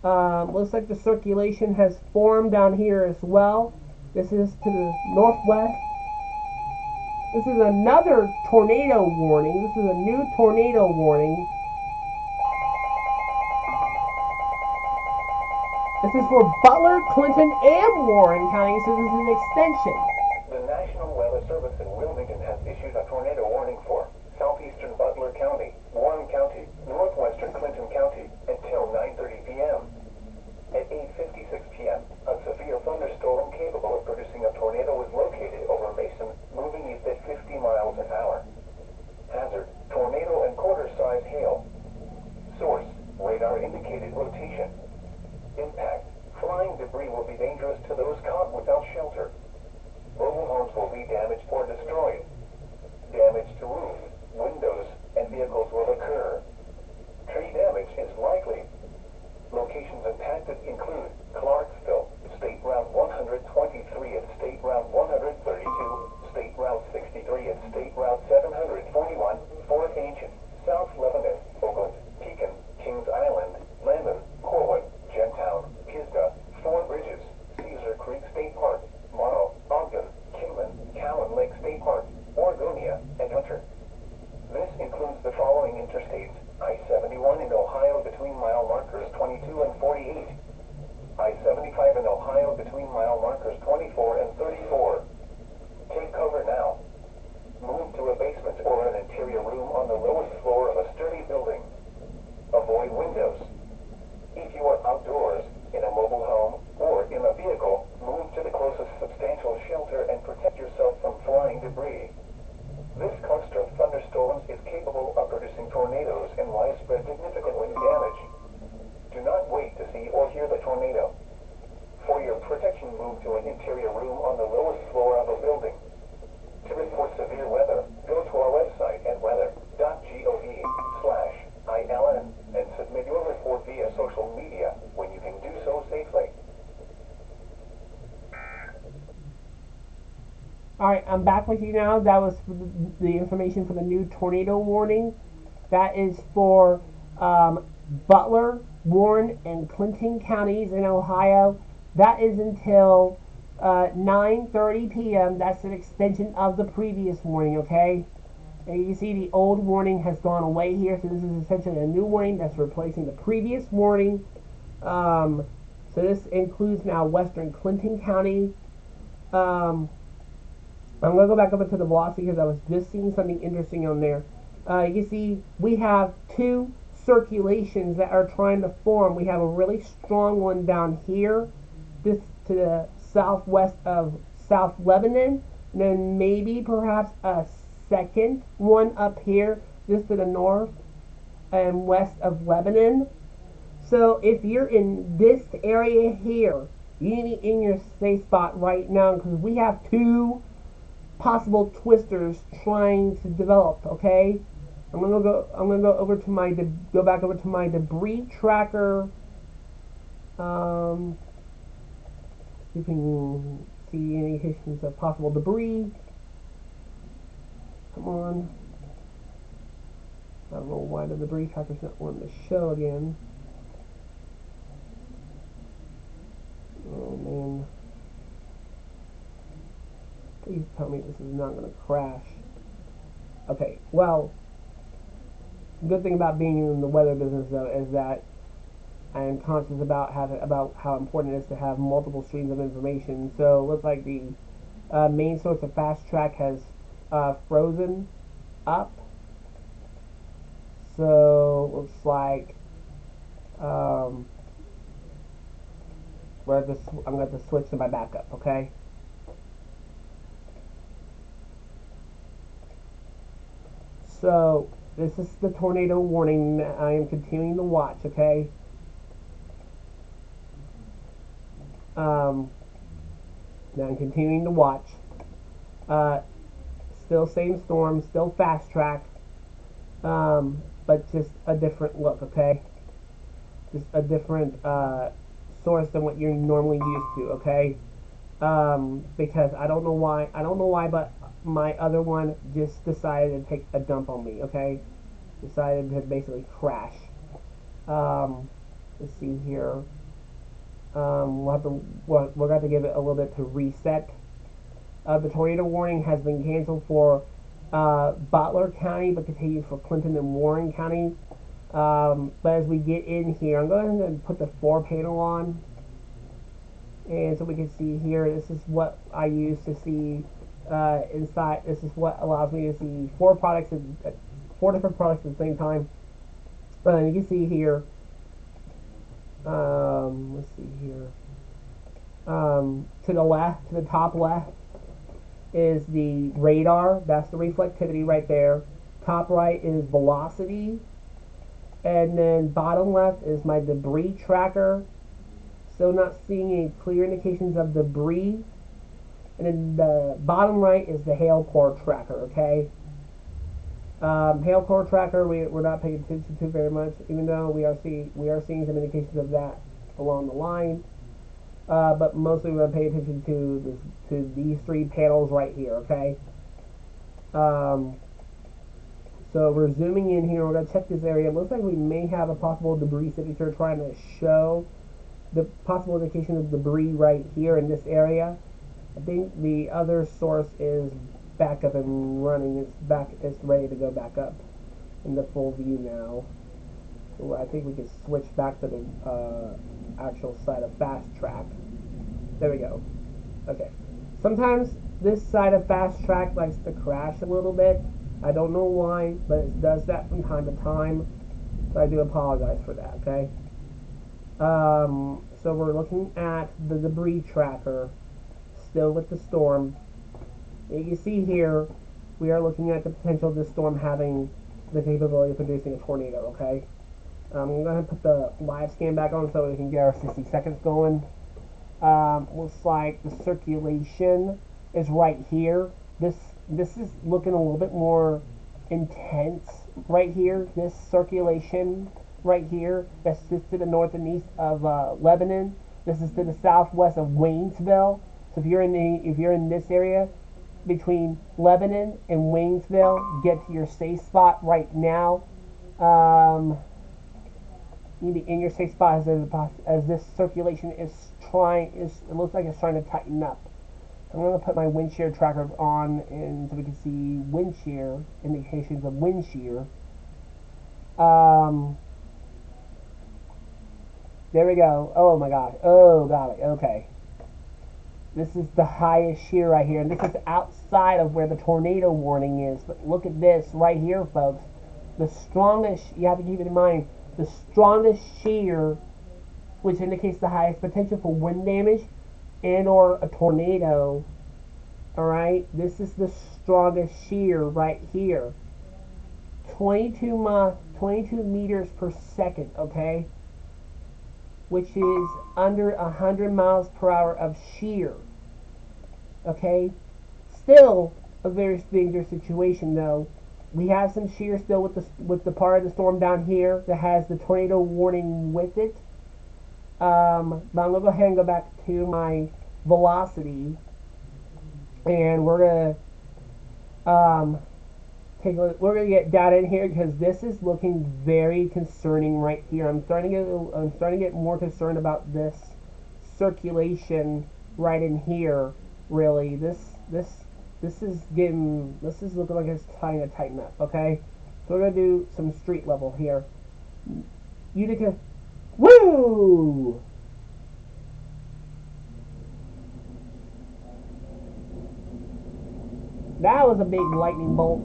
Looks like the circulation has formed down here as well. This is to the northwest. This is another tornado warning. This is a new tornado warning. This is for Butler, Clinton, and Warren County, so this is an extension. The National Weather Service in Wilmington has issued a tornado warning for southeastern Butler County, Warren County, northwestern Clinton County until 9:30 p.m. At 8:56 p.m., a severe thunderstorm capable of producing a tornado was located over Mason, moving east at 50 miles an hour. Hazard, tornado and quarter-size hail. Source, radar indicated rotation. Impact, flying debris will be dangerous to those caught without shelter. Mobile homes will be damaged or destroyed. Damage to roofs, windows, and vehicles will occur. Tree damage is likely. Locations impacted include Clarksville, State Route 123 and State Route 132, State Route 63 and State Route 741, Fort Ancient, South Lebanon, Oakland, Pekin, Kings Island, Lemon, Corwin, Gentown, Pisgah, Four Bridges, Cedar Creek State Park, Morrow, Ogden, Kinlan, Cowan Lake State Park, Oregonia, and Hunter. This includes the following interstates: I-71 in Ohio between mile markers 22 and 48. I-75 in Ohio between mile markers 24 and 34. Take cover now. Move to a basement or an interior room on the lowest floor of a sturdy building. Avoid windows. If you are outdoors, in a mobile home, or in a vehicle, move to the closest substantial shelter and protect yourself from flying debris. This cluster of thunderstorms is capable of producing tornadoes and widespread significant wind damage. Do not wait to see or hear the tornado. For your protection, move to an interior room on the lowest floor of a building. To report severe weather, go to our website at weather.gov/ILN and submit your report via social media when you can do so safely. Alright, I'm back with you now. That was for the information for the new tornado warning. That is for Butler, Warren, and Clinton counties in Ohio. That is until 9:30 p.m. That's an extension of the previous warning, okay? And you see the old warning has gone away here, so this is essentially a new warning that's replacing the previous warning. So this includes now western Clinton County. I'm going to go back up into the velocity because I was just seeing something interesting on there. You see we have two circulations that are trying to form. We have a really strong one down here. This to the southwest of South Lebanon, and then maybe perhaps a second one up here just to the north and west of Lebanon. So if you're in this area here, you need to be in your safe spot right now because we have two possible twisters trying to develop. Okay, I'm gonna go over to my go back over to my debris tracker. See if we can see any indications of possible debris. Come on. I don't know why the debris tracker's not wanting to show again. Oh man. Please tell me this is not going to crash. Okay, well, the good thing about being in the weather business though is that I am conscious about how important it is to have multiple streams of information. So it looks like the main source of fast track has frozen up. So looks like I'm going to have to switch to my backup. Okay. So this is the tornado warning. I am continuing to watch. Okay. Now I'm continuing to watch. Still same storm, still fast track, but just a different look, okay? Just a different source than what you're normally used to, okay? Because I don't know why, but my other one just decided to take a dump on me, okay? Decided to basically crash. Let's see here. We're going to give it a little bit to reset. The tornado warning has been canceled for Butler County, but continues for Clinton and Warren County. But as we get in here, I'm going to put the 4 panel on. And so we can see here, this is what I use to see inside. This is what allows me to see 4 different products at the same time. You can see here, let's see here. To the left, to the top left, is the radar. That's the reflectivity right there. Top right is velocity. And then bottom left is my debris tracker. Still not seeing any clear indications of debris. And then the bottom right is the hail core tracker, okay? Hail core tracker we're not paying attention to very much, even though we are seeing some indications of that along the line. But mostly we're going to pay attention to these 3 panels right here, okay? So we're zooming in here. We're going to check this area. It looks like we may have a possible debris signature trying to show the possible indication of debris right here in this area. I think the other source is back up and running. It's ready to go back up in the full view now. So I think we can switch back to the actual side of fast track. There we go. Okay. Sometimes this side of fast track likes to crash a little bit. I don't know why, but it does that from time to time. So I do apologize for that, okay? So we're looking at the debris tracker, still with the storm. You can see here, we are looking at the potential of this storm having the capability of producing a tornado, okay? I'm going to put the live scan back on so we can get our 60 seconds going. Looks like the circulation is right here. This is looking a little bit more intense right here. This circulation right here, that's just to the north and east of Lebanon. This is to the southwest of Waynesville. So if you're in this area between Lebanon and Waynesville, get to your safe spot right now. You need to be in your safe spot as this circulation it looks like it's trying to tighten up. I'm going to put my wind shear tracker on and so we can see wind shear, indications of wind shear. There we go. Oh my gosh. Oh golly. Okay. This is the highest shear right here. And this is outside of where the tornado warning is. But look at this right here, folks. The strongest, you have to keep it in mind, the strongest shear, which indicates the highest potential for wind damage, and or a tornado. Alright, this is the strongest shear right here. 22 meters per second, okay? Which is under 100 miles per hour of shear. Okay? Still a very dangerous situation though. We have some shear still with the part of the storm down here that has the tornado warning with it. But I'm gonna go ahead and go back to my velocity, and we're gonna take a look. We're gonna get data in here because this is looking very concerning right here. I'm starting to get more concerned about this circulation right in here. Really, this is looking like it's trying to tighten up. Okay, so we're gonna do some street level here. Utica, woo! That was a big lightning bolt.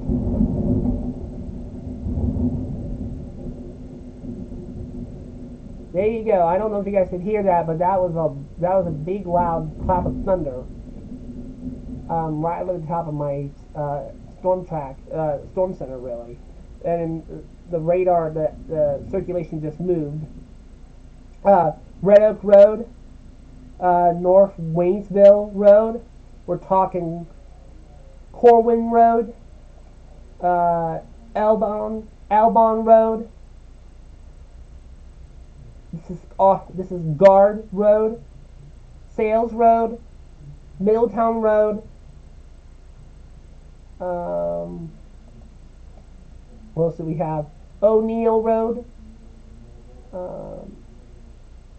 There you go. I don't know if you guys could hear that, but that was a big loud clap of thunder. Right over the top of my storm center really, and the radar, the circulation just moved. Red Oak Road, North Waynesville Road. We're talking Corwin Road, Elbon Road. This is Guard Road, Sales Road, Middletown Road. What else do we have? O'Neill Road,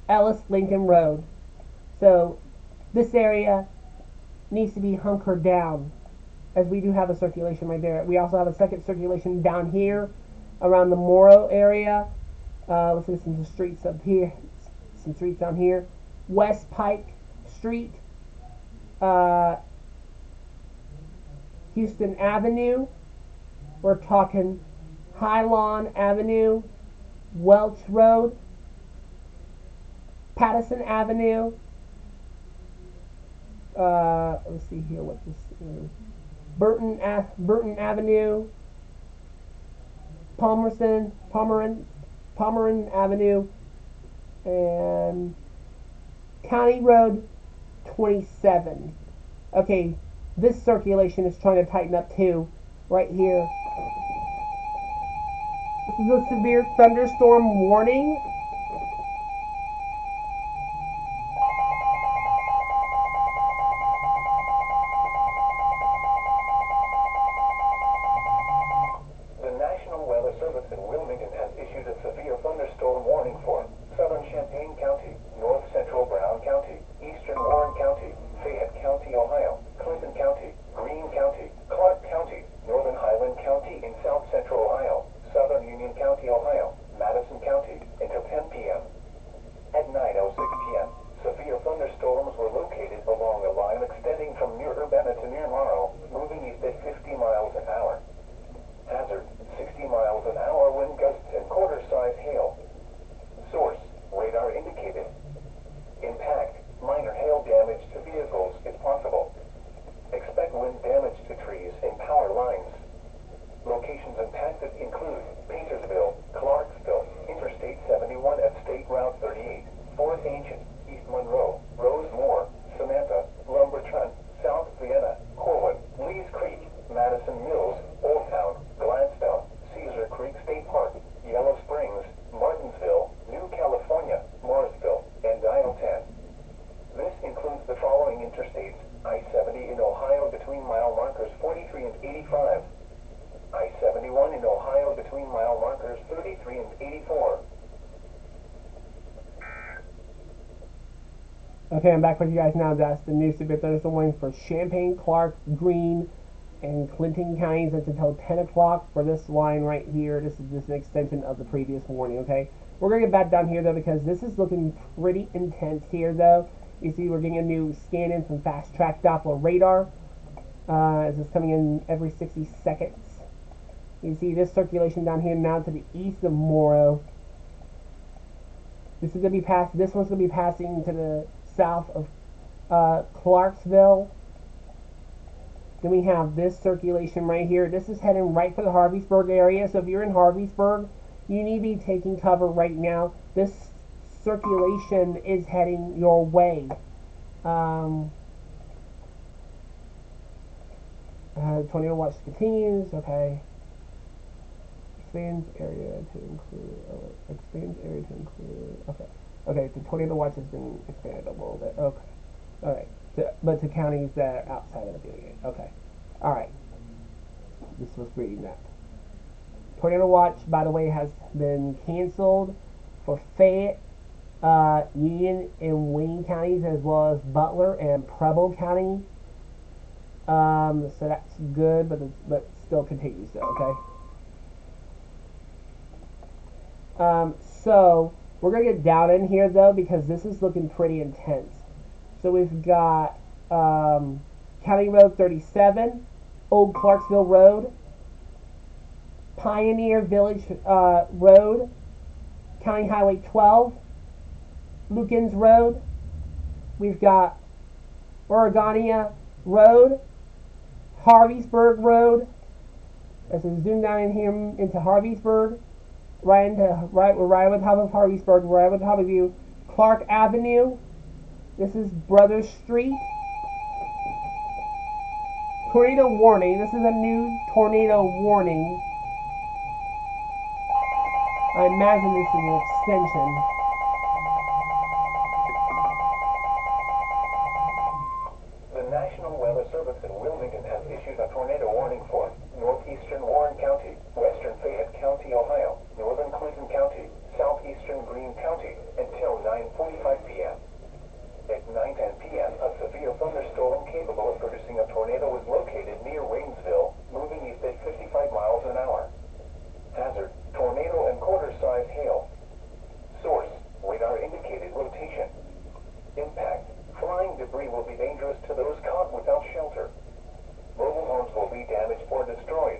Ellis Lincoln Road. So this area needs to be hunkered down, as we do have a circulation right there. We also have a second circulation down here around the Morrow area. Let's see some streets up here, some streets down here. West Pike Street, Houston Avenue. We're talking Highlawn Avenue, Welch Road, Patterson Avenue. Let's see here what this is. Burton Avenue, Pomeran Avenue, and County Road 27. Okay, this circulation is trying to tighten up too, right here. This is a severe thunderstorm warning. The National Weather Service in Wilmington has issued a severe thunderstorm warning for southern Champaign County, north central Brown County, eastern Warren County, Fayette County, Ohio, Clinton County, Greene County, Clark County, northern Highland County in south central Ohio, southern Union County, Ohio, Madison County, until 10 p.m. At 9:06 p.m., severe thunderstorms were located along a line extending from near Urbana to near Morrow, moving east at 50 miles an hour. Hazard, 60 miles an hour wind gusts and quarter-size hail. Source, radar indicated. Impact, minor hail damage to vehicles is possible. Expect wind damage to trees and power lines. Locations impacted include Paintersville, Clarksville, Interstate 71 at State Route 38, Fort Ancient, East Monroe, Rosemore, Samantha, Lumberton, South Vienna, Corwin, Lees Creek, Madison Mills, Old Town, Gladstone, Cedar Creek State Park, Yellow Springs, Martinsville, New California, Morrisville, and Dial 10. This includes the following interstates: I-70 in Ohio between mile markers 43 and 85. I-71 in Ohio between mile markers 33 and 84. Okay, I'm back with you guys now. That's the new severe thunderstorm warning for Champaign, Clark, Greene, and Clinton counties. It's until 10 o'clock for this line right here. This is an extension of the previous warning, okay? We're going to get back down here, though, because this is looking pretty intense here, though. You see, we're getting a new scan in from Fast Track Doppler radar. As it's coming in every 60 seconds. You see this circulation down here now to the east of Morrow. This one's going to be passing to the south Clarksville. Then we have this circulation right here. This is heading right for the Harveysburg area. So if you're in Harveysburg, you need to be taking cover right now. This circulation is heading your way. Tornado watch continues. Okay. Expands area to include. Expands area to include. Okay. Okay. The tornado watch has been expanded a little bit. Okay. All right. But to counties that are outside of the area. Okay. All right. This was reading that. Tornado watch, by the way, has been canceled for Fayette, Union, and Wayne counties, as well as Butler and Preble County. So that's good, but still continues though. Okay. So we're gonna get down in here though because this is looking pretty intense. So we've got County Road 37, Old Clarksville Road, Pioneer Village Road, County Highway 12, Lukens Road. We've got Oregania Road, Harveysburg Road. As we zoom down in here into Harveysburg, we're right on top of Harveysburg, right on top of you. Clark Avenue. This is Brothers Street. Tornado warning. This is a new tornado warning. I imagine this is an extension. The National Weather Service in Wilmington has issued a tornado warning for northeastern Warren County, western Fayette County, Ohio, northern Clinton County, southeastern Greene County until 9:45 p.m. At 9:10 p.m., a severe thunderstorm capable of producing a tornado was located near Waynesville, moving east at 55 miles an hour. Hazard, tornado and quarter-size hail. Source, radar indicated rotation. Impact, flying debris will be dangerous to those caught without shelter. Mobile homes will be damaged or destroyed.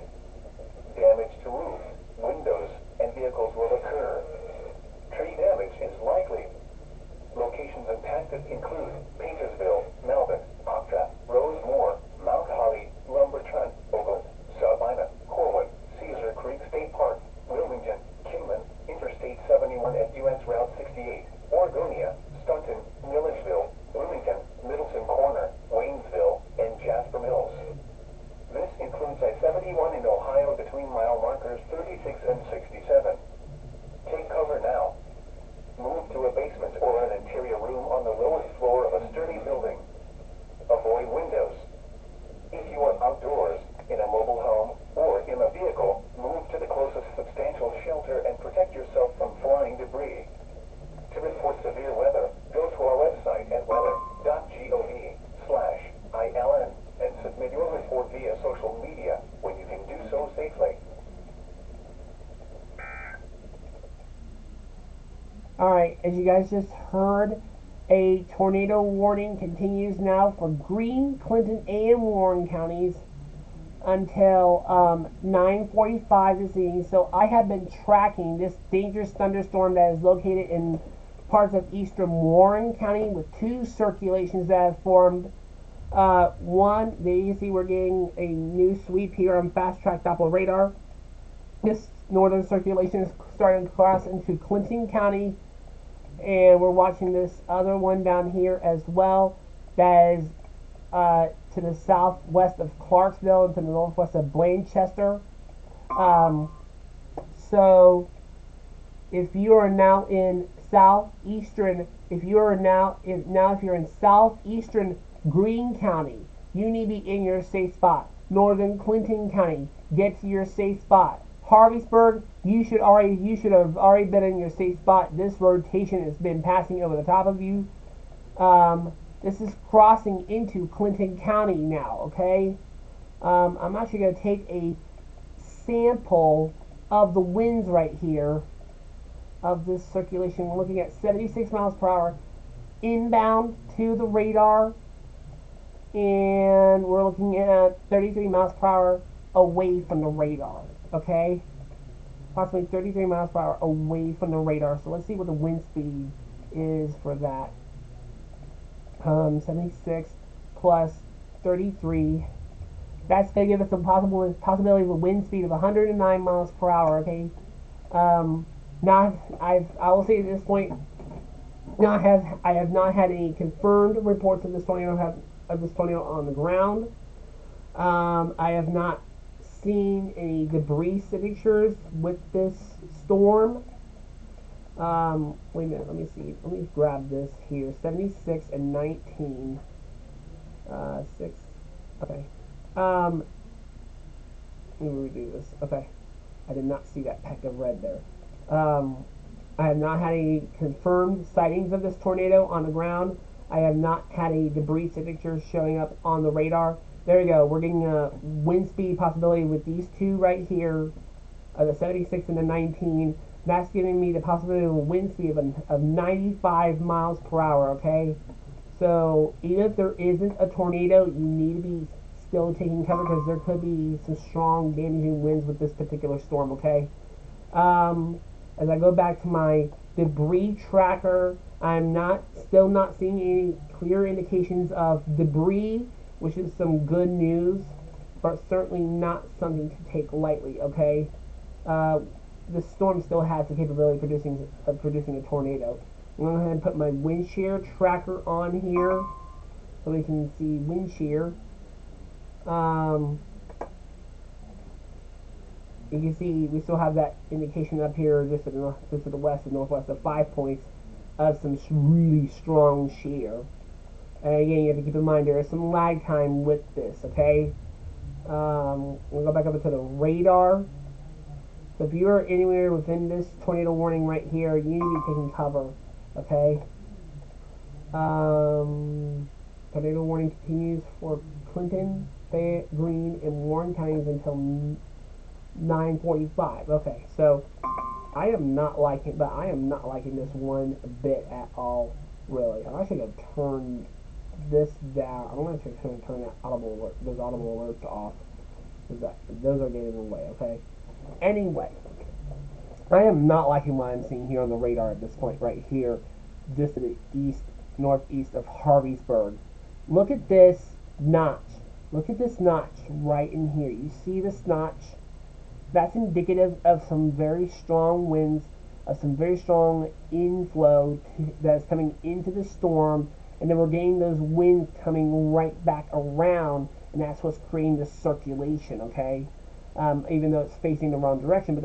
Damage to roofs, windows, and vehicles will occur. Tree damage is likely. Locations impacted include Paintersville, Melvin, Optra, Rosemore, Mount Holly, Lumberton, Oakland, Sabina, Corwin, Cedar Creek State Park, Wilmington, Kingman, Interstate 71 at US Route 68, Oregonia, Staunton, Milledgeville, Bloomington, Middleton Corner, Waynesville, and Jasper Mills. This includes I-71 in Ohio between mile markers 36 and 67. Take cover now. Move to a basement or an interior room on the lowest floor of a sturdy building. Avoid windows. If you are outdoors, in a mobile home, or in a vehicle, move to the closest substantial shelter and protect yourself from flying debris. To report severe weather, go to our website at weather.gov/ILN and submit your report via social media when you can do so safely. Alright, as you guys just heard, a tornado warning continues now for Greene, Clinton, and Warren counties until 9:45 this evening. So I have been tracking this dangerous thunderstorm that is located in parts of eastern Warren County with two circulations that have formed. One, there you can see we're getting a new sweep here on fast track Doppler radar. This northern circulation is starting to cross into Clinton County, and we're watching this other one down here as well that is to the southwest of Clarksville and to the northwest of Blanchester. So if you are now in southeastern, if you're in southeastern Greene County, you need to be in your safe spot. Northern Clinton County, get to your safe spot. Harveysburg, you should have already been in your safe spot. This rotation has been passing over the top of you. This is crossing into Clinton County now, okay? I'm actually going to take a sample of the winds right here of this circulation. We're looking at 76 miles per hour inbound to the radar, and we're looking at 33 miles per hour away from the radar, okay? Approximately 33 miles per hour away from the radar. So let's see what the wind speed is for that. 76 plus 33. That's going to give us a possibility of a wind speed of 109 miles per hour. Okay. Not I will say at this point, I have not had any confirmed reports of this tornado on the ground. I have not seen any debris signatures with this storm. Wait a minute, let me see. Let me grab this here. 76 and 19. 6. Okay. Let me redo this. Okay. I did not see that peck of red there. I have not had any confirmed sightings of this tornado on the ground. I have not had any debris signatures showing up on the radar. There you go. We're getting a wind speed possibility with these two right here, the 76 and the 19. That's giving me the possibility of a wind speed of 95 miles per hour, okay? So even if there isn't a tornado, you need to be still taking cover because there could be some strong damaging winds with this particular storm, okay? As I go back to my debris tracker, I'm still not seeing any clear indications of debris, which is some good news, but certainly not something to take lightly, okay? The storm still has the capability of producing a tornado. I'm going to go ahead and put my wind shear tracker on here so we can see wind shear. You can see we still have that indication up here just to the west and northwest of 5 points of some really strong shear. And again, you have to keep in mind there is some lag time with this, okay? We'll go back up to the radar. So if you're anywhere within this tornado warning right here, you need to be taking cover, okay? Tornado warning continues for Clinton, Fayette, Greene, and Warren counties until 9:45. Okay, so I am not liking this one bit at all, really. I'm actually going to turn this down. I'm going to turn that those audible alerts off, because those are getting in the way, okay? Anyway, I am not liking what I'm seeing here on the radar at this point right here, just to the northeast of Harveysburg. Look at this notch. Look at this notch right in here. You see this notch? That's indicative of some very strong winds, of some very strong inflow that's coming into the storm, and then we're getting those winds coming right back around, and that's what's creating the circulation, okay? Even though it's facing the wrong direction, but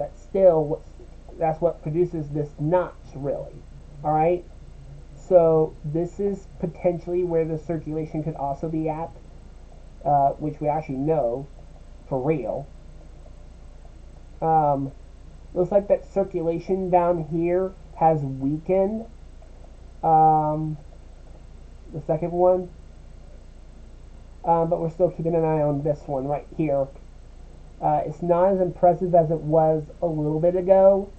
that's what produces this notch, really. All right. So this is potentially where the circulation could also be at, which we actually know for real. Looks like that circulation down here has weakened. The second one. But we're still keeping an eye on this one right here. It's not as impressive as it was a little bit ago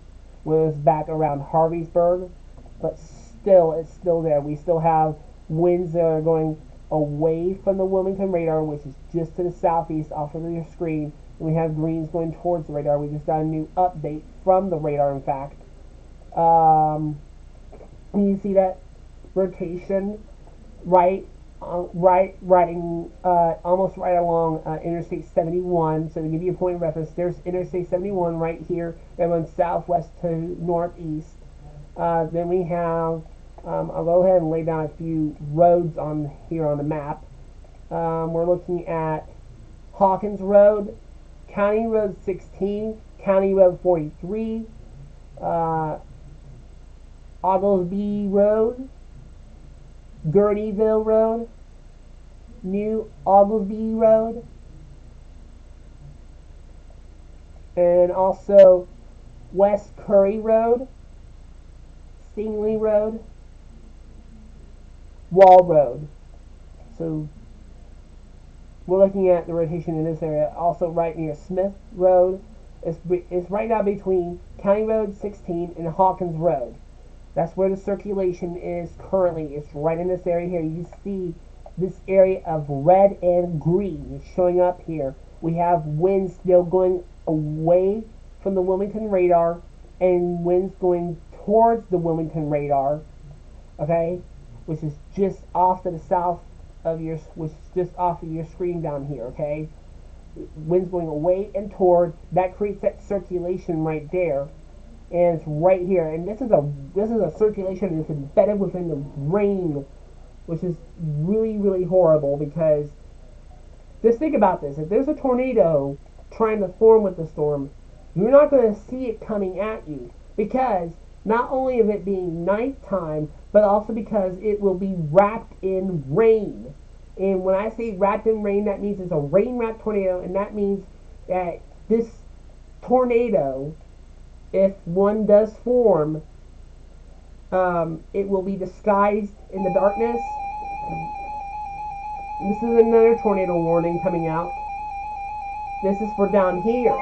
when it was back around Harveysburg, but still, it's still there. We still have winds that are going away from the Wilmington radar, which is just to the southeast off of your screen. And we have greens going towards the radar. We just got a new update from the radar, in fact. You see that rotation riding almost right along Interstate 71. So to give you a point of reference, there's Interstate 71 right here that runs southwest to northeast. Then we have, I'll go ahead and lay down a few roads on here on the map. We're looking at Hawkins Road, County Road 16, County Road 43, Oglesby Road, Gurneyville Road, New Oglesby Road, and also West Curry Road, Stingley Road, Wall Road. So we're looking at the rotation in this area. Also right near Smith Road. It's right now between County Road 16 and Hawkins Road. That's where the circulation is currently. It's right in this area here. You see this area of red and green showing up here. We have winds still going away from the Wilmington radar and winds going towards the Wilmington radar. Okay? which is just off to the south of your, which is just off of your screen down here. Okay, wind's going away and toward. That creates that circulation right there, and it's right here. And this is a circulation that's embedded within the rain, which is really horrible because just think about this. If there's a tornado trying to form with the storm, you're not going to see it coming at you because not only of it being nighttime, but also because it will be wrapped in rain. And when I say wrapped in rain, that means it's a rain wrapped tornado, and that means that this tornado, if one does form, it will be disguised in the darkness. This is another tornado warning coming out. This is for down here.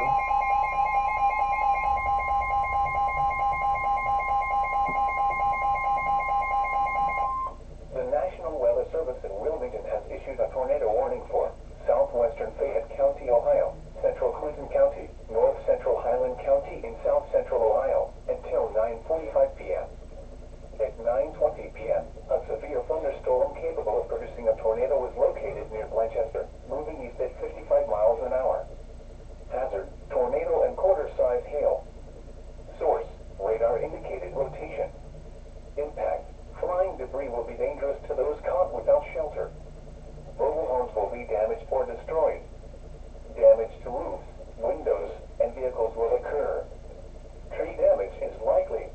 The National Weather Service in Wilmington has issued a tornado warning for southwestern Fayette County, Ohio, central Clinton County, north central Highland County, and south central Ohio until 9:45 p.m. At 9:20 p.m., a severe thunderstorm capable of producing a tornado was located near Blanchester, moving east at 55 miles an hour. Hazard, tornado and quarter-size hail. Source, radar indicated rotation. Impact, flying debris will be dangerous to those caught without shelter. Mobile homes will be damaged or destroyed. Damage to roofs, windows, and vehicles will occur. Tree damage is likely.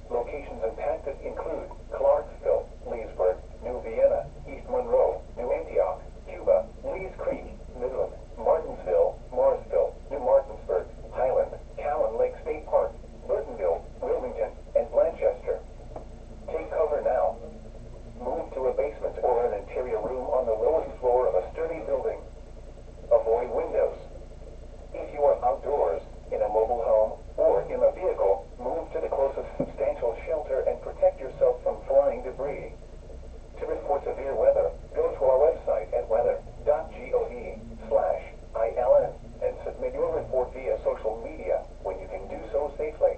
Locations impacted include Clarksville, Leesburg, New Vienna, East Monroe, New Antioch, Cuba, Lees Creek, Midland, Martinsville, Morrisville, New Martinsburg, Highland, Callan Lake State Park, Burtonville, Wilmington, and Blanchester. Take cover now. Move to a basement or an interior room on the lowest floor of a sturdy building. Avoid windows. If you are outdoors, in a mobile home, or in a vehicle, move to the closest substantial shelter and protect yourself from flying debris. To report severe weather, go to our website at weather.gov/ILN and submit your report via social media when you can do so safely.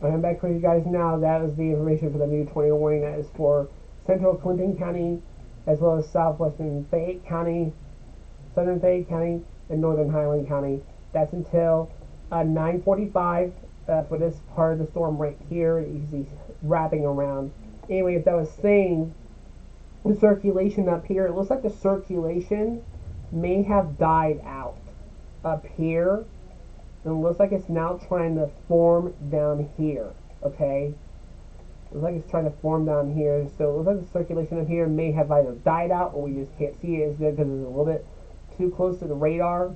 I'm back with you guys now. That is the information for the new tornado warning. That is for central Clinton County, as well as southwestern Fayette County, southern Fayette County, and northern Highland County. That's until 9:45 for this part of the storm right here. You can see wrapping around. Anyway, as I was saying, the circulation up here, it looks like the circulation may have died out up here. And it looks like it's now trying to form down here. Okay? It looks like it's trying to form down here. So it looks like the circulation up here may have either died out or we just can't see it as good because it's a little bit too close to the radar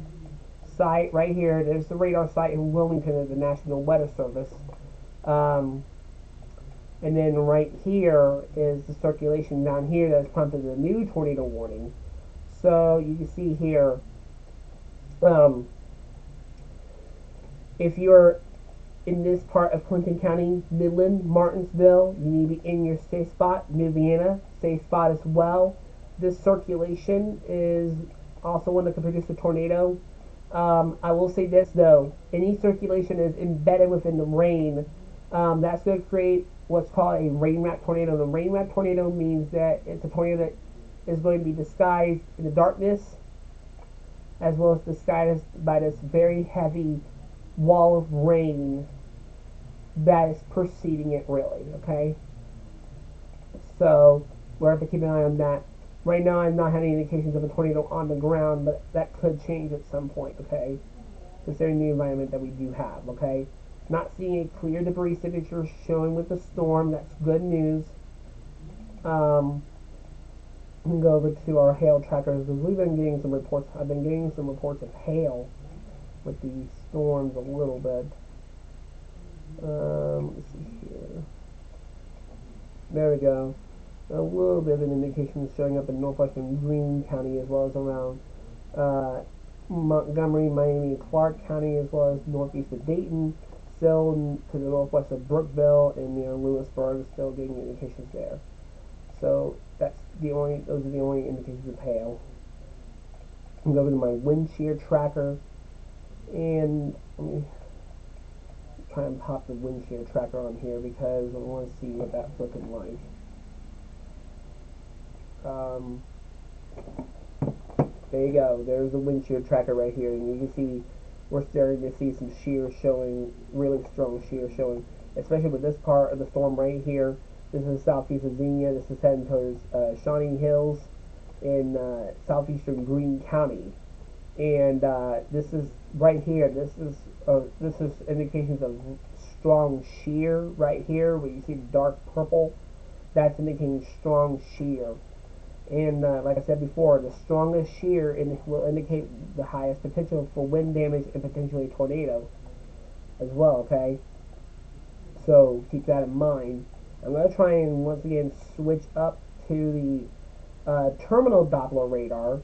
site right here. There's the radar site in Wilmington of the National Weather Service. And then right here is the circulation down here that's prompted the new tornado warning. So you can see here, if you're in this part of Clinton County, Midland, Martinsville, you need to be in your safe spot. New Vienna, safe spot as well. This circulation is also one that can produce a tornado. I will say this though, any circulation is embedded within the rain. That's going to create what's called a rain wrap tornado. The rain wrap tornado means that it's a tornado that is going to be disguised in the darkness, as well as disguised by this very heavy wall of rain that is preceding it, really. Okay, so we're going to have to keep an eye on that. Right now, I'm not having indications of a tornado on the ground, but that could change at some point. Okay, considering the environment that we do have. Okay, not seeing a clear debris signature showing with the storm. That's good news. We can go over to our hail trackers because we've been getting some reports. I've been getting some reports of hail with these storms a little bit. Let's see here. There we go. A little bit of an indication is showing up in northwestern Greene County as well as around Montgomery, Miami, and Clark County, as well as northeast of Dayton, still to the northwest of Brookville and near Lewisburg, still getting indications there. So those are the only indications of hail. I'm going to go to my wind shear tracker and let me try and pop the wind shear tracker on here because I want to see what that's looking like. There you go. There's the wind shear tracker right here, and you can see we're starting to see some shear showing, really strong shear showing, especially with this part of the storm right here. This is southeast of Xenia. This is heading towards Shawnee Hills in southeastern Greene County, and this is right here. This is indications of strong shear right here, where you see the dark purple. That's indicating strong shear. And like I said before, the strongest shear will indicate the highest potential for wind damage and potentially a tornado as well, okay? So keep that in mind. I'm going to try and once again switch up to the terminal Doppler radar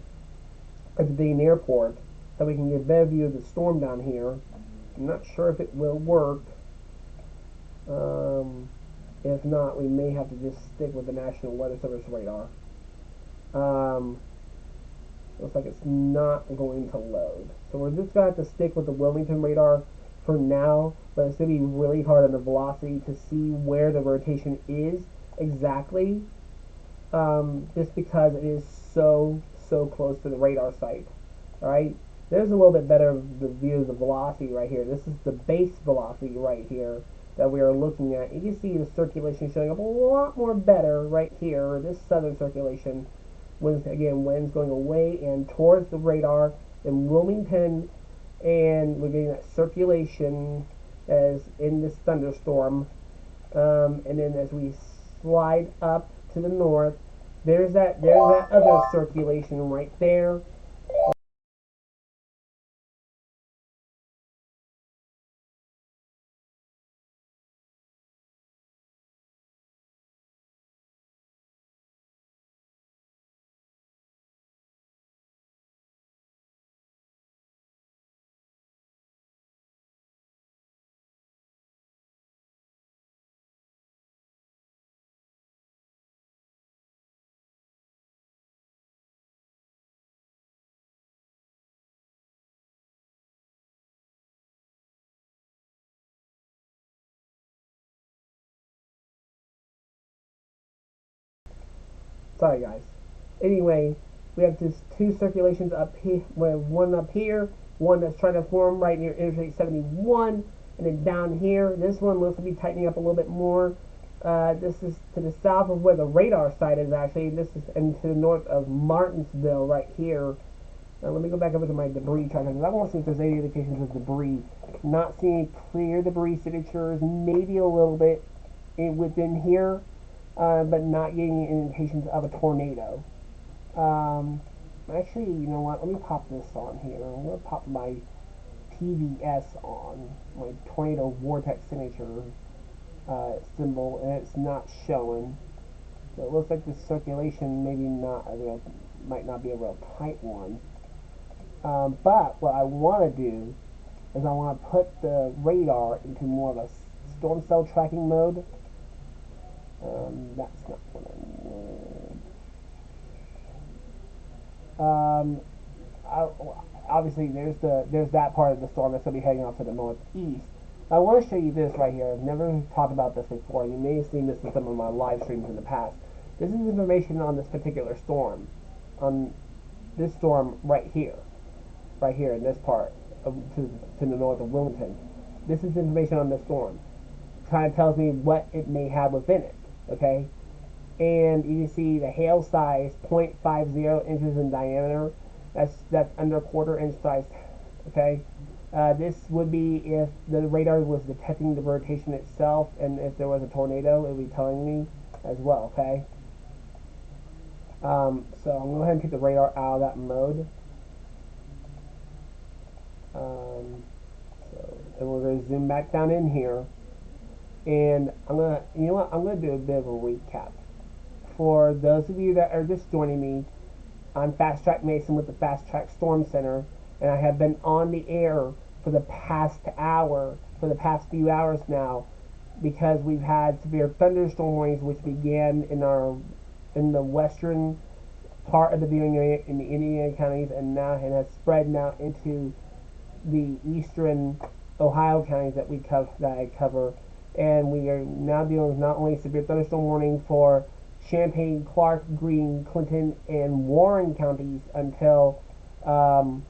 at the Dayton Airport so we can get a better view of the storm down here. I'm not sure if it will work. If not, we may have to just stick with the National Weather Service radar. Looks like it's not going to load. So we're just going to have to stick with the Wilmington radar for now, but it's going to be really hard on the velocity to see where the rotation is exactly, just because it is so close to the radar site. Alright, there's a little bit better the view of the velocity right here. This is the base velocity right here that we are looking at. You can see the circulation showing up a lot more better right here, this southern circulation. Winds going away and towards the radar in Wilmington, and we're getting that circulation as in this thunderstorm. And then as we slide up to the north, there's that other circulation right there. Sorry, guys. Anyway, we have just two circulations up here. We have one up here, one that's trying to form right near Interstate 71, and then down here, this one looks to be tightening up a little bit more. This is to the south of where the radar site is actually. This is and to the north of Martinsville right here. Let me go back over to my debris tracker because I want to see if there's any indications of debris. Not seeing clear debris signatures, maybe a little bit within here, but not getting indications of a tornado. Actually, you know what? Let me pop this on here. I'm going to pop my TVS on, my tornado vortex signature symbol, and it's not showing. So it looks like the circulation might not be a real tight one. But what I want to do is I want to put the radar into more of a storm cell tracking mode. That's not what I need. Obviously, there's that part of the storm that's going to be heading off to the northeast. I want to show you this right here. I've never talked about this before. You may have seen this in some of my live streams in the past. This is information on this particular storm, on this storm right here in this part to the north of Wilmington. This is information on this storm. Kind of tells me what it may have within it. Okay, and you can see the hail size 0.50 inches in diameter. That's under a quarter inch size. Okay, this would be if the radar was detecting the rotation itself, and if there was a tornado, it would be telling me as well. Okay, so I'm going to go ahead and take the radar out of that mode. And we're going to zoom back down in here, and I'm gonna do a bit of a recap for those of you that are just joining me. I'm Fast Track Mason with the Fast Track Storm Center, and I have been on the air for the past few hours now, because we've had severe thunderstorm warnings which began in the western part of the viewing area in the Indiana counties, and now it has spread now into the eastern Ohio counties that I cover, and we are now dealing with not only severe thunderstorm warning for Champaign, Clark, Greene, Clinton, and Warren counties until 10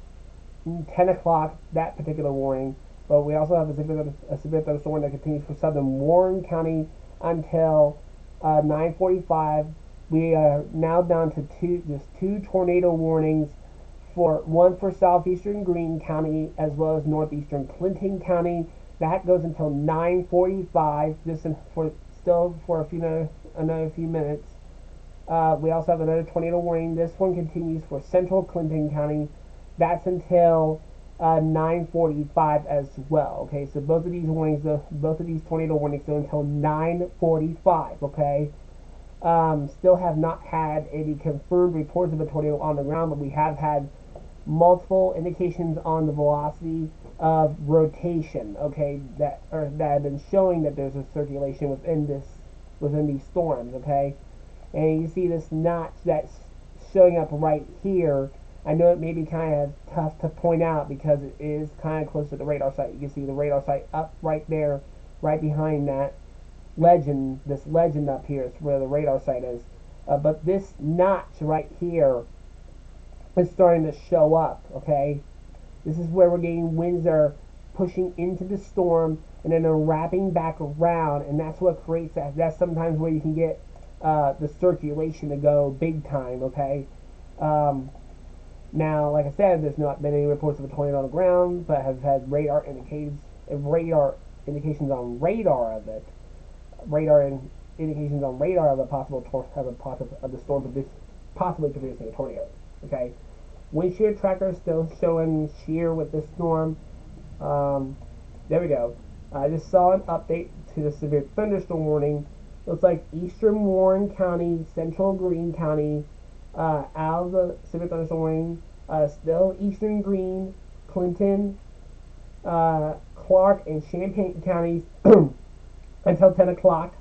o'clock, that particular warning. But we also have a severe thunderstorm that continues for southern Warren County until 9:45. We are now down to just two tornado warnings, for one for southeastern Greene County as well as northeastern Clinton County. That goes until 9:45. Just for still for another few minutes. We also have another tornado warning. This one continues for central Clinton County. That's until 9:45 as well. Okay, so both of these warnings, both of these tornado warnings, go until 9:45. Okay, still have not had any confirmed reports of a tornado on the ground, but we have had multiple indications on the velocity of rotation. Okay, that have been showing that there's a circulation within these storms. Okay, and you see this notch that's showing up right here. I know it may be kind of tough to point out because it is kind of close to the radar site. You can see the radar site up right there, right behind that legend. This legend up here is where the radar site is. But this notch right here is starting to show up. Okay, this is where we're getting winds that are pushing into the storm and then they're wrapping back around, and that's what creates that. That's sometimes where you can get the circulation to go big time. Okay. Now, like I said, there's not been any reports of a tornado on the ground, but have had indications on radar of it. Indications on radar of a of the storm possibly producing a tornado. Okay. Wind shear tracker is still showing shear with this storm. There we go. I just saw an update to the severe thunderstorm warning. Looks like eastern Warren County, central Greene County, out of the severe thunderstorm warning. Still eastern Greene, Clinton, Clark, and Champaign counties until 10 o'clock.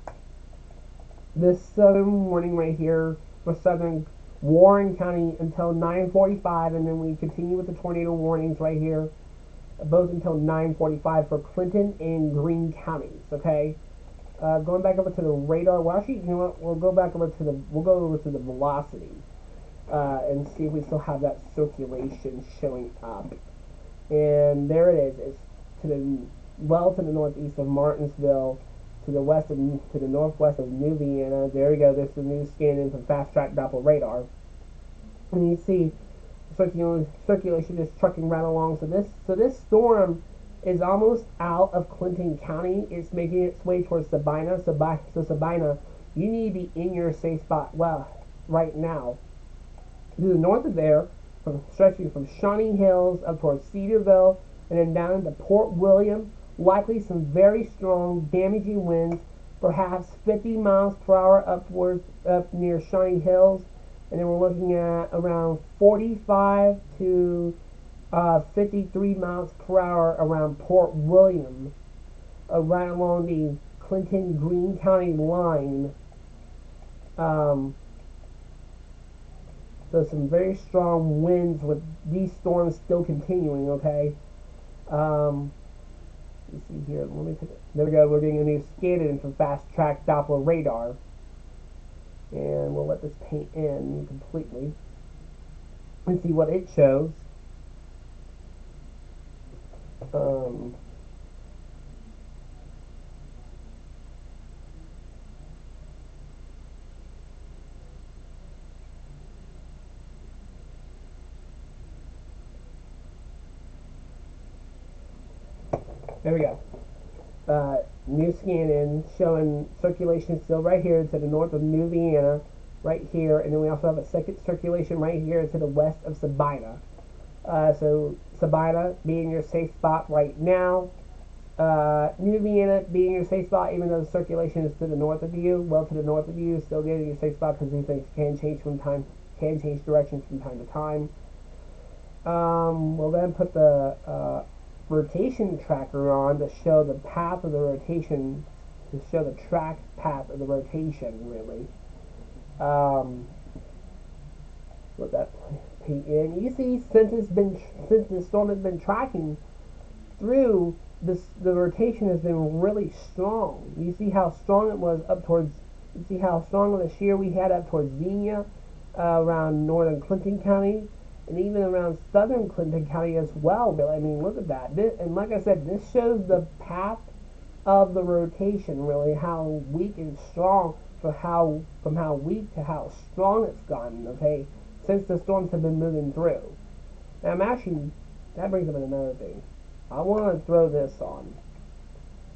This southern warning right here for southern Warren County until 9:45, and then we continue with the tornado warnings right here, both until 9:45 for Clinton and Greene counties. Okay. Going back over to the radar. Well, actually, you know what? We'll go over to the velocity and see if we still have that circulation showing up. And there it is. It's to the northeast of Martinsville, to the northwest of New Vienna. There we go. There's the new scan in from Fast Track Doppler radar, and you see circulation is trucking right along. So this storm is almost out of Clinton County. It's making its way towards Sabina. So Sabina, you need to be in your safe spot. Well, right now, to the north of there, stretching from Shawnee Hills up towards Cedarville, and then down into Port William. Likely some very strong, damaging winds, perhaps 50 miles per hour up near Shawnee Hills, and then we're looking at around 45 to 53 miles per hour around Port William, right along the Clinton-Greene County line. So some very strong winds with these storms still continuing. Okay. Let's see here. Let me take it. There we go. We're getting a new scan in from Fast Track Doppler radar, and we'll let this paint in completely and see what it shows. There we go. New scan in showing circulation still right here to the north of New Vienna, right here, and then we also have a second circulation right here to the west of Sabina. So Sabina being your safe spot right now. New Vienna being your safe spot, even though the circulation is to the north of you, well to the north of you, still getting your safe spot because these things can change directions from time to time. We'll then put the rotation tracker on to show the path of the rotation, to show the track path of the rotation, really. Let that paint in. You see, since the storm has been tracking through the rotation has been really strong. You see how strong it was up towards. You see how strong of the shear we had up towards Xenia, around northern Clinton County, and even around southern Clinton County as well. But I mean, look at that. And like I said, this shows the path of the rotation. Really, how weak and strong from how weak to how strong it's gotten. Okay, since the storms have been moving through. And I'm actually that brings up another thing. I want to throw this on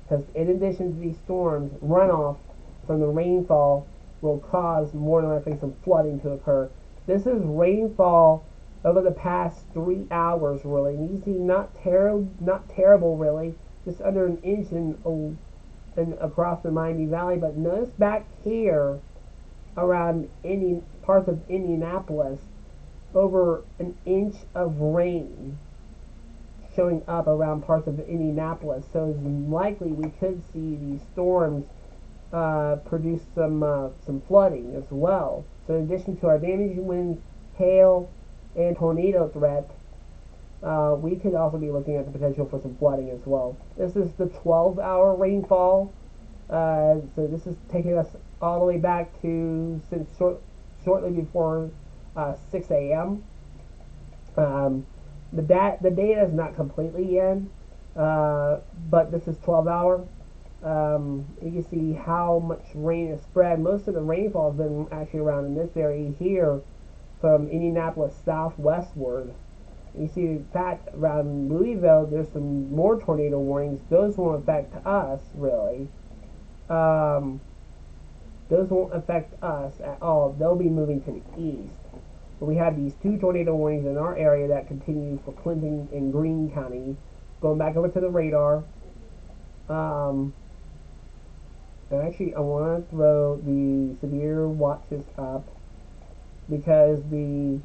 because in addition to these storms, runoff from the rainfall will cause more than likely some flooding to occur. This is rainfall over the past 3 hours, really. And you see, not terrible, really, just under an inch in across the Miami Valley. But notice back here around parts of Indianapolis, over an inch of rain showing up around parts of Indianapolis. So it's likely we could see these storms produce some flooding as well. So in addition to our damaging winds, hail, and tornado threat, we could also be looking at the potential for some flooding as well. This is the 12-hour rainfall. So this is taking us all the way back to shortly before 6 a.m. The data is not completely in, but this is 12-hour. You can see how much rain is spread. Most of the rainfall has been actually around in this area here from Indianapolis southwestward. You see, in fact, around Louisville, there's some more tornado warnings. Those won't affect us, really. Those won't affect us at all. They'll be moving to the east. But we have these 2 tornado warnings in our area that continue for Clinton and Greene County. Going back over to the radar. And actually, I want to throw the severe watches up because the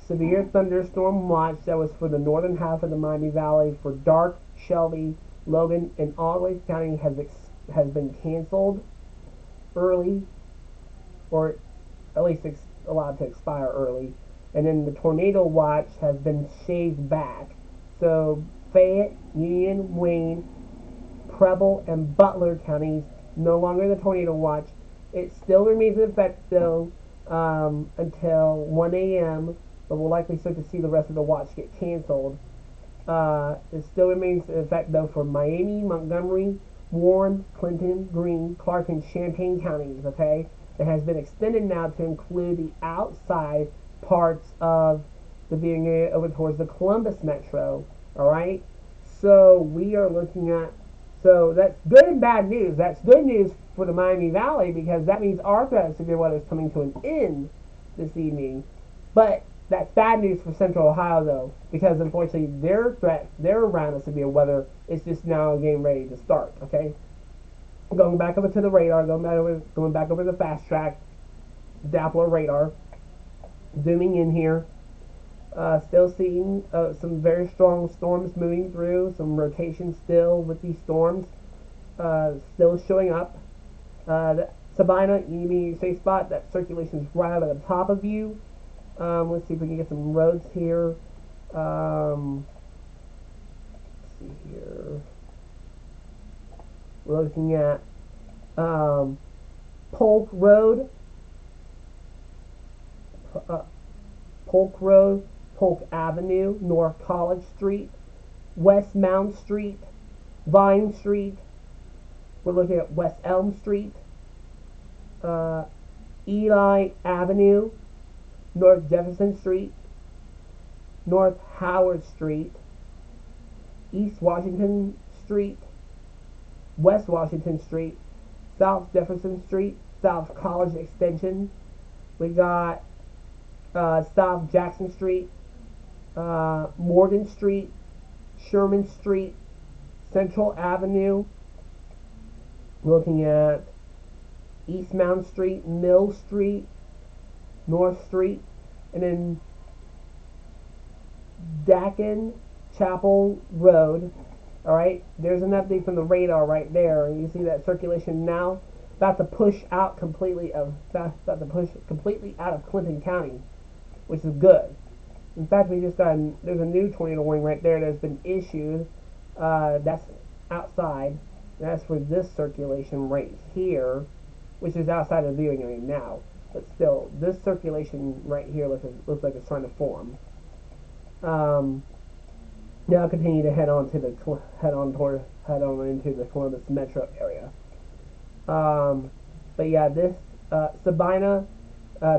severe thunderstorm watch that was for the northern half of the Miami Valley for Darke, Shelby, Logan, and Auglaize County has been canceled early, or at least allowed to expire early. And then the tornado watch has been shaved back. So Fayette, Union, Wayne, Preble, and Butler counties no longer the tornado watch. It still remains in effect though until 1 a.m. But we'll likely start to see the rest of the watch get canceled. It still remains in effect though for Miami, Montgomery, Warren, Clinton, Greene, Clark, and Champaign counties. Okay, it has been extended now to include the outside parts of the viewing area over towards the Columbus metro. All right, so we are looking at. So that's good and bad news. That's good news for the Miami Valley because that means our threat of severe weather is coming to an end this evening. But that's bad news for Central Ohio, though, because unfortunately their round of severe weather is just now getting ready to start. Okay, going back over to the radar, going back over the fast track, Doppler radar, zooming in here. Still seeing some very strong storms moving through, some rotation still with these storms still showing up. Sabina, you mean your safe spot, that circulation is right up at the top of you. Let's see if we can get some roads here. Let's see here. We're looking at Polk Road. Polk Road, Polk Avenue, North College Street, West Mound Street, Vine Street. We're looking at West Elm Street, Eli Avenue, North Jefferson Street, North Howard Street, East Washington Street, West Washington Street, South Jefferson Street, South College Extension. We got South Jackson Street, Morgan Street, Sherman Street, Central Avenue. We're looking at East Mound Street, Mill Street, North Street, and then Dakin Chapel Road. Alright, there's an update from the radar right there, and you see that circulation now about to push completely out of Clinton County, which is good. In fact, there's a new tornado warning right there that's been issued. That's outside. That's for this circulation right here, which is outside of the viewing area now. But still, this circulation right here looks like it's trying to form. Now continue to head on into the Columbus metro area. But yeah, this Sabina,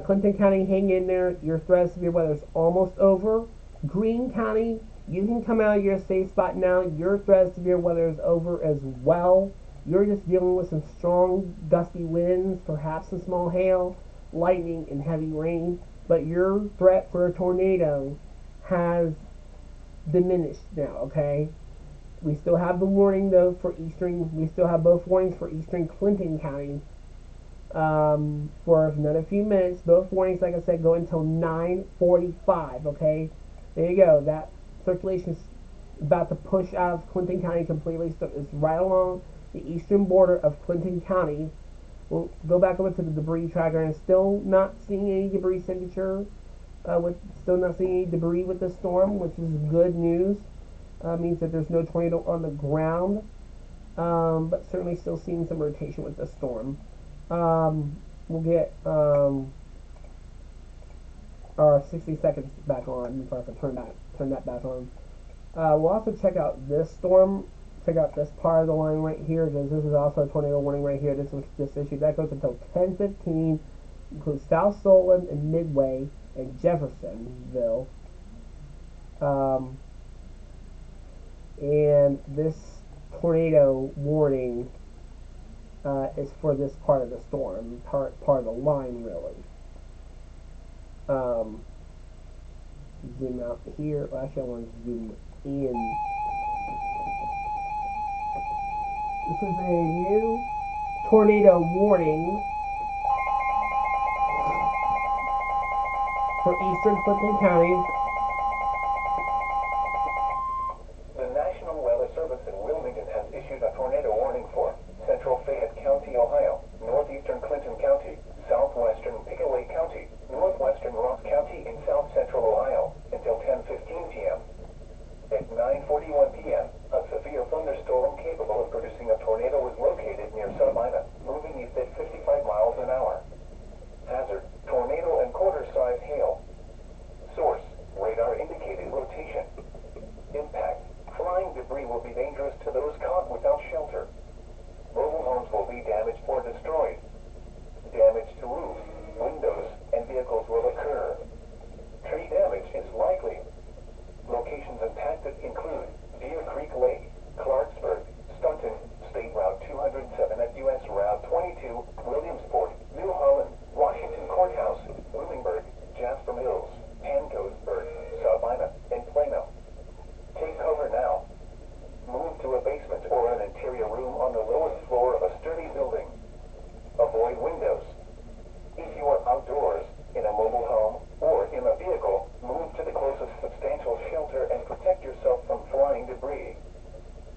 Clinton County, hang in there. Your threat of severe weather is almost over. Greene County, you can come out of your safe spot now. Your threat of severe weather is over as well. You're just dealing with some strong gusty winds, perhaps some small hail, lightning, and heavy rain. But your threat for a tornado has diminished now, okay? We still have the warning though for eastern. We still have both warnings for eastern Clinton County for another few minutes. Both warnings, like I said, go until 9:45. Okay, there you go. That circulation is about to push out of Clinton County completely. So it's right along the eastern border of Clinton County. We'll go back over to the debris tracker and still not seeing any debris signature. With still not seeing any debris with the storm, which is good news. Means that there's no tornado on the ground, but certainly still seeing some rotation with the storm. We'll get our 60 seconds back on before I can turn that back on. We'll also check out this storm. Check out this part of the line right here, because this is also a tornado warning right here. This was just issued. That goes until 10:15. Includes South Solon and Midway and Jeffersonville. And this tornado warning is for this part of the storm, part of the line, really. Zoom out here. Well, actually, I want to zoom in. This is a new tornado warning for eastern Clinton County. The National Weather Service in Wilmington has issued a tornado warning for central Fayette County, Ohio, northeastern Clinton County, southwestern Pickaway County, northwestern Ross County, and south central Ohio until 10:15 p.m. At 9:41 p.m., a severe thunderstorm capable of producing a tornado was located near Sabina, moving east at 55 miles an hour. Hazard: tornado and quarter-size hail. Source: radar indicating rotation. Impact: flying debris will be dangerous to those caught without shelter. Mobile homes will be damaged or destroyed. Damage to roofs, windows, and vehicles will occur. Tree damage is likely. Locations impacted include Deer Creek Lake, Clarksburg, Staunton, State Route 207 at U.S. Route 22, Williamsport, New Holland, Washington Courthouse, Bloomingburg, Jasper Mills, Pancosburg, Sabina, and Plano. Take cover now. Move to a basement or an interior room on the lowest floor of a sturdy building. Avoid windows. If you are outdoors, in a mobile home, or in a vehicle, move to the closest substantial shelter and protect yourself from flying debris.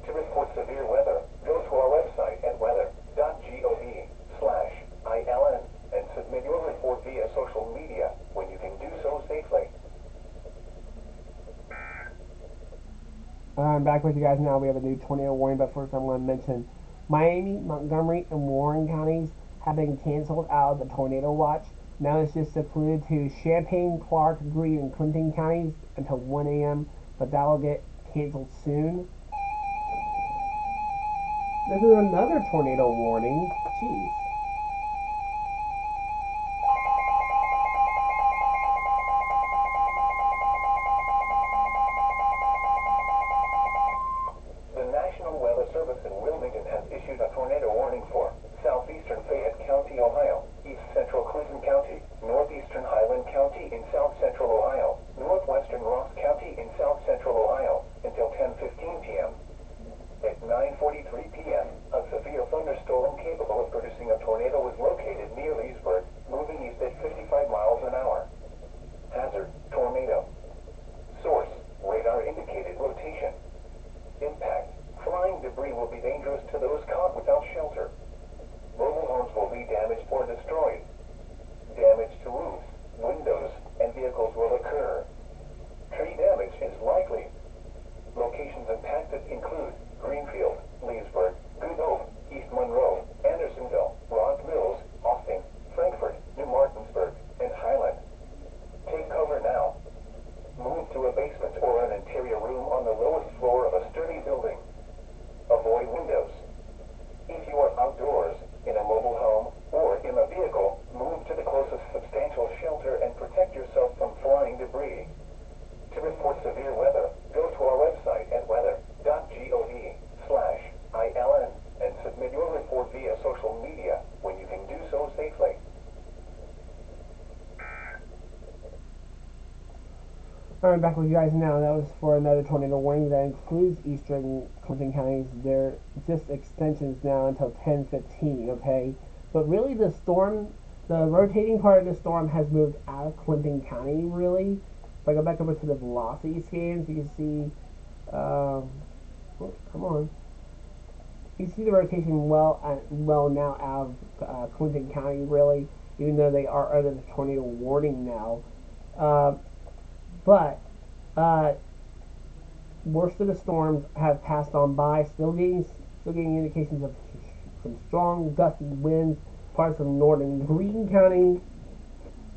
To report severe weather, go to our website at weather.gov/ILN and submit your report via social media when you can do so safely. I'm back with you guys now. We have a new tornado warning, but first I'm going to mention Miami, Montgomery, and Warren counties have been canceled out of the tornado watch. Now it's just secluded to Champaign, Clark, Greene, and Clinton counties until 1 a.m., but that will get canceled soon. This is another tornado warning. Jeez. The National Weather Service in Wilmington has issued a tornado warning for southeastern Fayette County, Ohio, east central Clinton County, northeastern Highland County in south central Ohio, northwestern Ross County in south central Ohio until 10:15 p.m. At 9:43 p.m., a severe thunderstorm capable of producing a Alright, back with you guys now. That was for another tornado warning that includes eastern Clinton counties. They're just extensions now until 10:15. Okay, but really the rotating part of the storm has moved out of Clinton County. Really, if I go back over to the velocity scans, you can see. Oh, come on. You see the rotation well now out of Clinton County. Really, even though they are under the tornado warning now. Uh, but uh, worst of the storms have passed on by. Still getting indications of some strong gusty winds, parts of northern Greene County,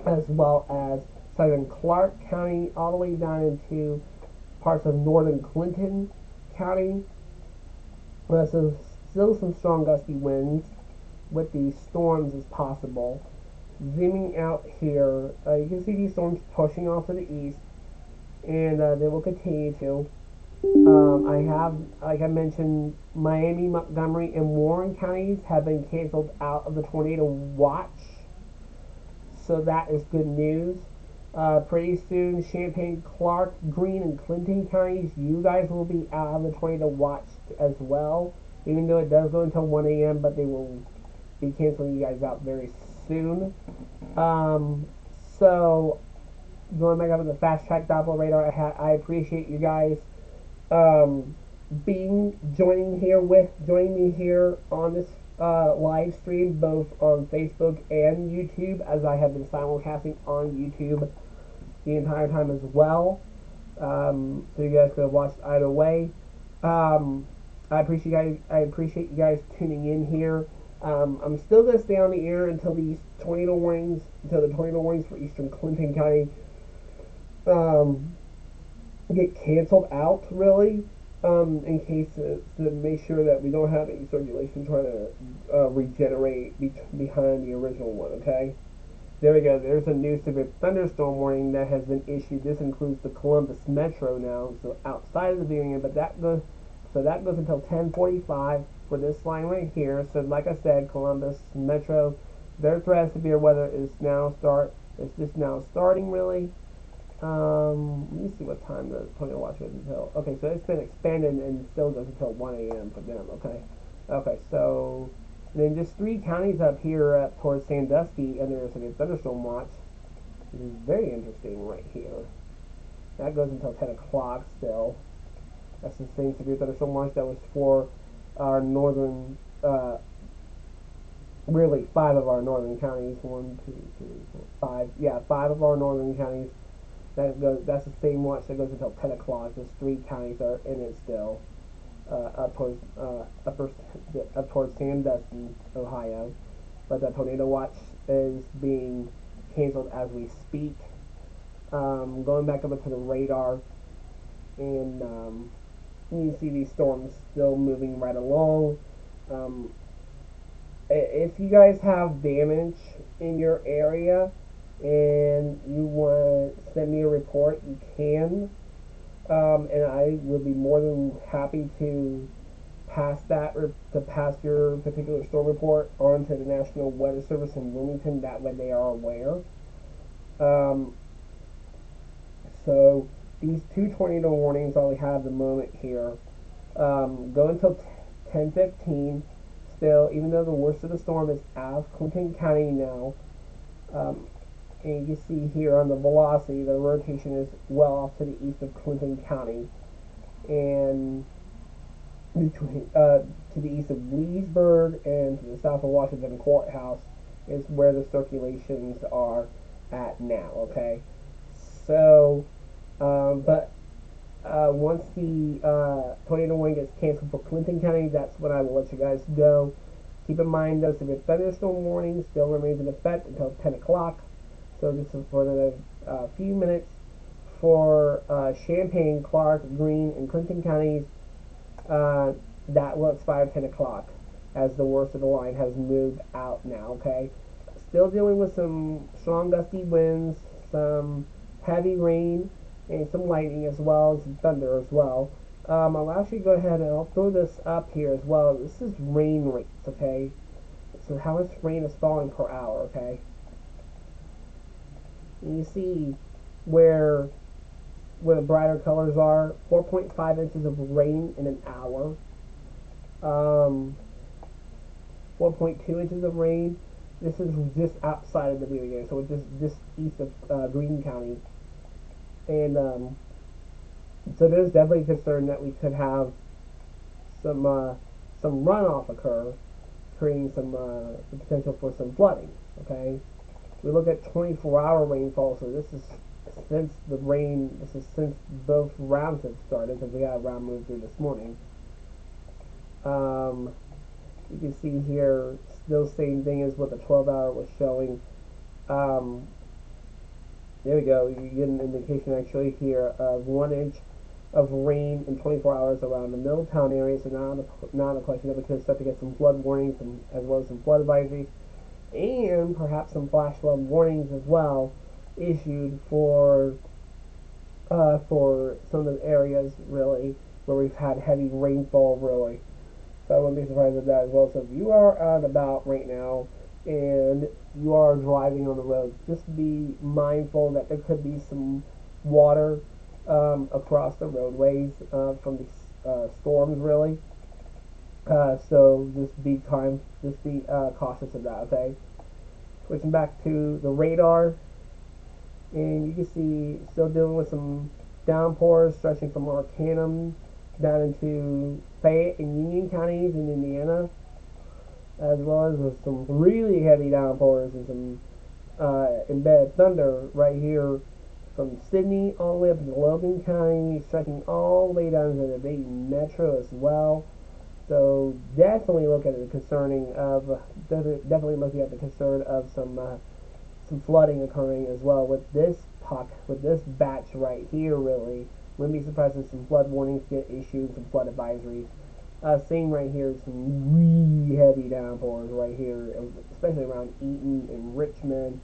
as well as southern Clark County, all the way down into parts of northern Clinton County. So still some strong gusty winds with these storms as possible. Zooming out here, you can see these storms pushing off to the east, and they will continue to. I have, like I mentioned, Miami, Montgomery, and Warren counties have been canceled out of the tornado watch. So that is good news. Pretty soon, Champaign, Clark, Greene, and Clinton counties, you guys will be out of the tornado watch as well. Even though it does go until 1 a.m., but they will be canceling you guys out very soon. Um, so, going back up to the fast track Doppler radar, I appreciate you guys um, joining me here on this live stream, both on Facebook and YouTube, as I have been simulcasting on YouTube the entire time as well. So you guys could have watched either way. Um, I appreciate you guys tuning in here. I'm still gonna stay on the air until the tornado warnings for Eastern Clinton County um, get canceled out, really, in case to make sure that we don't have any circulation trying to regenerate behind the original one. Okay, there we go. There's a new severe thunderstorm warning that has been issued. This includes the Columbus Metro now, so outside of the variant, but that goes until 10:45 for this line right here. So, like I said, Columbus Metro, their threat of severe weather is just now starting, really. Let me see what time the tornado watch goes until. Okay, so it's been expanded and still goes until 1 a.m. for them. Okay, so and then just three counties up here up towards Sandusky under a severe thunderstorm watch. This is very interesting right here. That goes until 10 o'clock still. That's the same severe thunderstorm watch that was for our northern, really five of our northern counties. One, two, three, four, five. Yeah, five of our northern counties. That's the same watch that goes until 10 o'clock. There's three counties that are in it still, up towards Sandusky, Ohio. But that tornado watch is being canceled as we speak. Going back over to the radar, and you see these storms still moving right along. Um, if you guys have damage in your area and you want to send me a report, you can. And I would be more than happy to pass your particular storm report on to the National Weather Service in Wilmington. That way they are aware. Um, so these two tornado warnings all we have at the moment here go until 10:15. Still, even though the worst of the storm is out of Clinton County now, um, and you can see here on the velocity, the rotation is well off to the east of Clinton County, and between to the east of Leesburg and to the south of Washington Courthouse is where the circulations are at now. Okay, so but once the tornado warning gets canceled for Clinton County, that's when I will let you guys go. Keep in mind, though, severe thunderstorm warning still remains in effect until 10 o'clock. So this is for another few minutes for Champaign, Clark, Greene, and Clinton counties. Uh, that will expire 10 o'clock as the worst of the line has moved out now. Okay, still dealing with some strong gusty winds, some heavy rain, and some lightning as well as some thunder as well. I'll actually go ahead and I'll throw this up here as well. This is rain rates, okay? So how much rain is falling per hour, okay? And you see where where the brighter colors are. 4.5 inches of rain in an hour. Um, 4.2 inches of rain. This is just outside of the area, so it's just east of Greene County, and so there's definitely concern that we could have some uh, some runoff occur, creating some potential for some flooding. Okay, we look at 24-hour rainfall. So this is since the rain. This is since both rounds have started because we had a round move through this morning. Um, you can see here still same thing as what the 12-hour was showing. Um, there we go. You get an indication actually here of 1 inch of rain in 24 hours around the Middletown area. So now the question that we could start to get some flood warnings and as well as some flood advisories and perhaps some flash flood warnings as well issued for some of the areas really where we've had heavy rainfall really. So I wouldn't be surprised at that as well. So if you are out and about right now and you are driving on the road, just be mindful that there could be some water across the roadways from these storms really. So just be cautious of that. Okay. Switching back to the radar, and you can see still dealing with some downpours stretching from Arcanum down into Fayette and Union counties in Indiana, as well as with some really heavy downpours and some embedded thunder right here from Sydney all the way up into Logan County, stretching all the way down to the Dayton Metro as well. So definitely look at the concerning of definitely looking at the concern of some flooding occurring as well with this batch right here. Really, wouldn't be surprised if some flood warnings get issued, some flood advisories. Seeing right here some really heavy downpours right here, especially around Eaton and Richmond,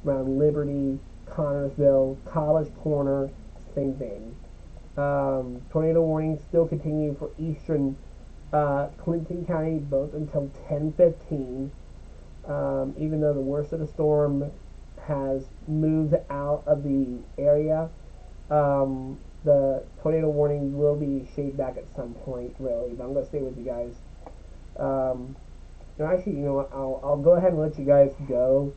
around Liberty, Connorsville, College Corner, same thing. Tornado warnings still continue for eastern Clinton County both until 10:15. Even though the worst of the storm has moved out of the area, the tornado warning will be shaved back at some point, really. But I'm going to stay with you guys. Um, no, actually, you know what? I'll go ahead and let you guys go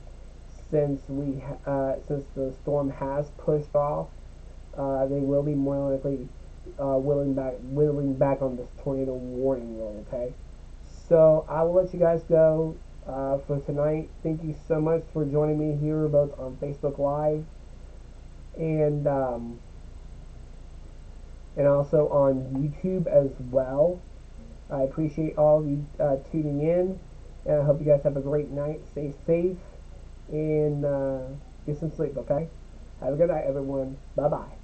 since the storm has pushed off. They will be more likely whittling back on this tornado warning, really. Okay. So I will let you guys go for tonight. Thank you so much for joining me here, both on Facebook Live and um, and also on YouTube as well. I appreciate all of you tuning in, and I hope you guys have a great night. Stay safe and get some sleep. Okay. Have a good night, everyone. Bye bye.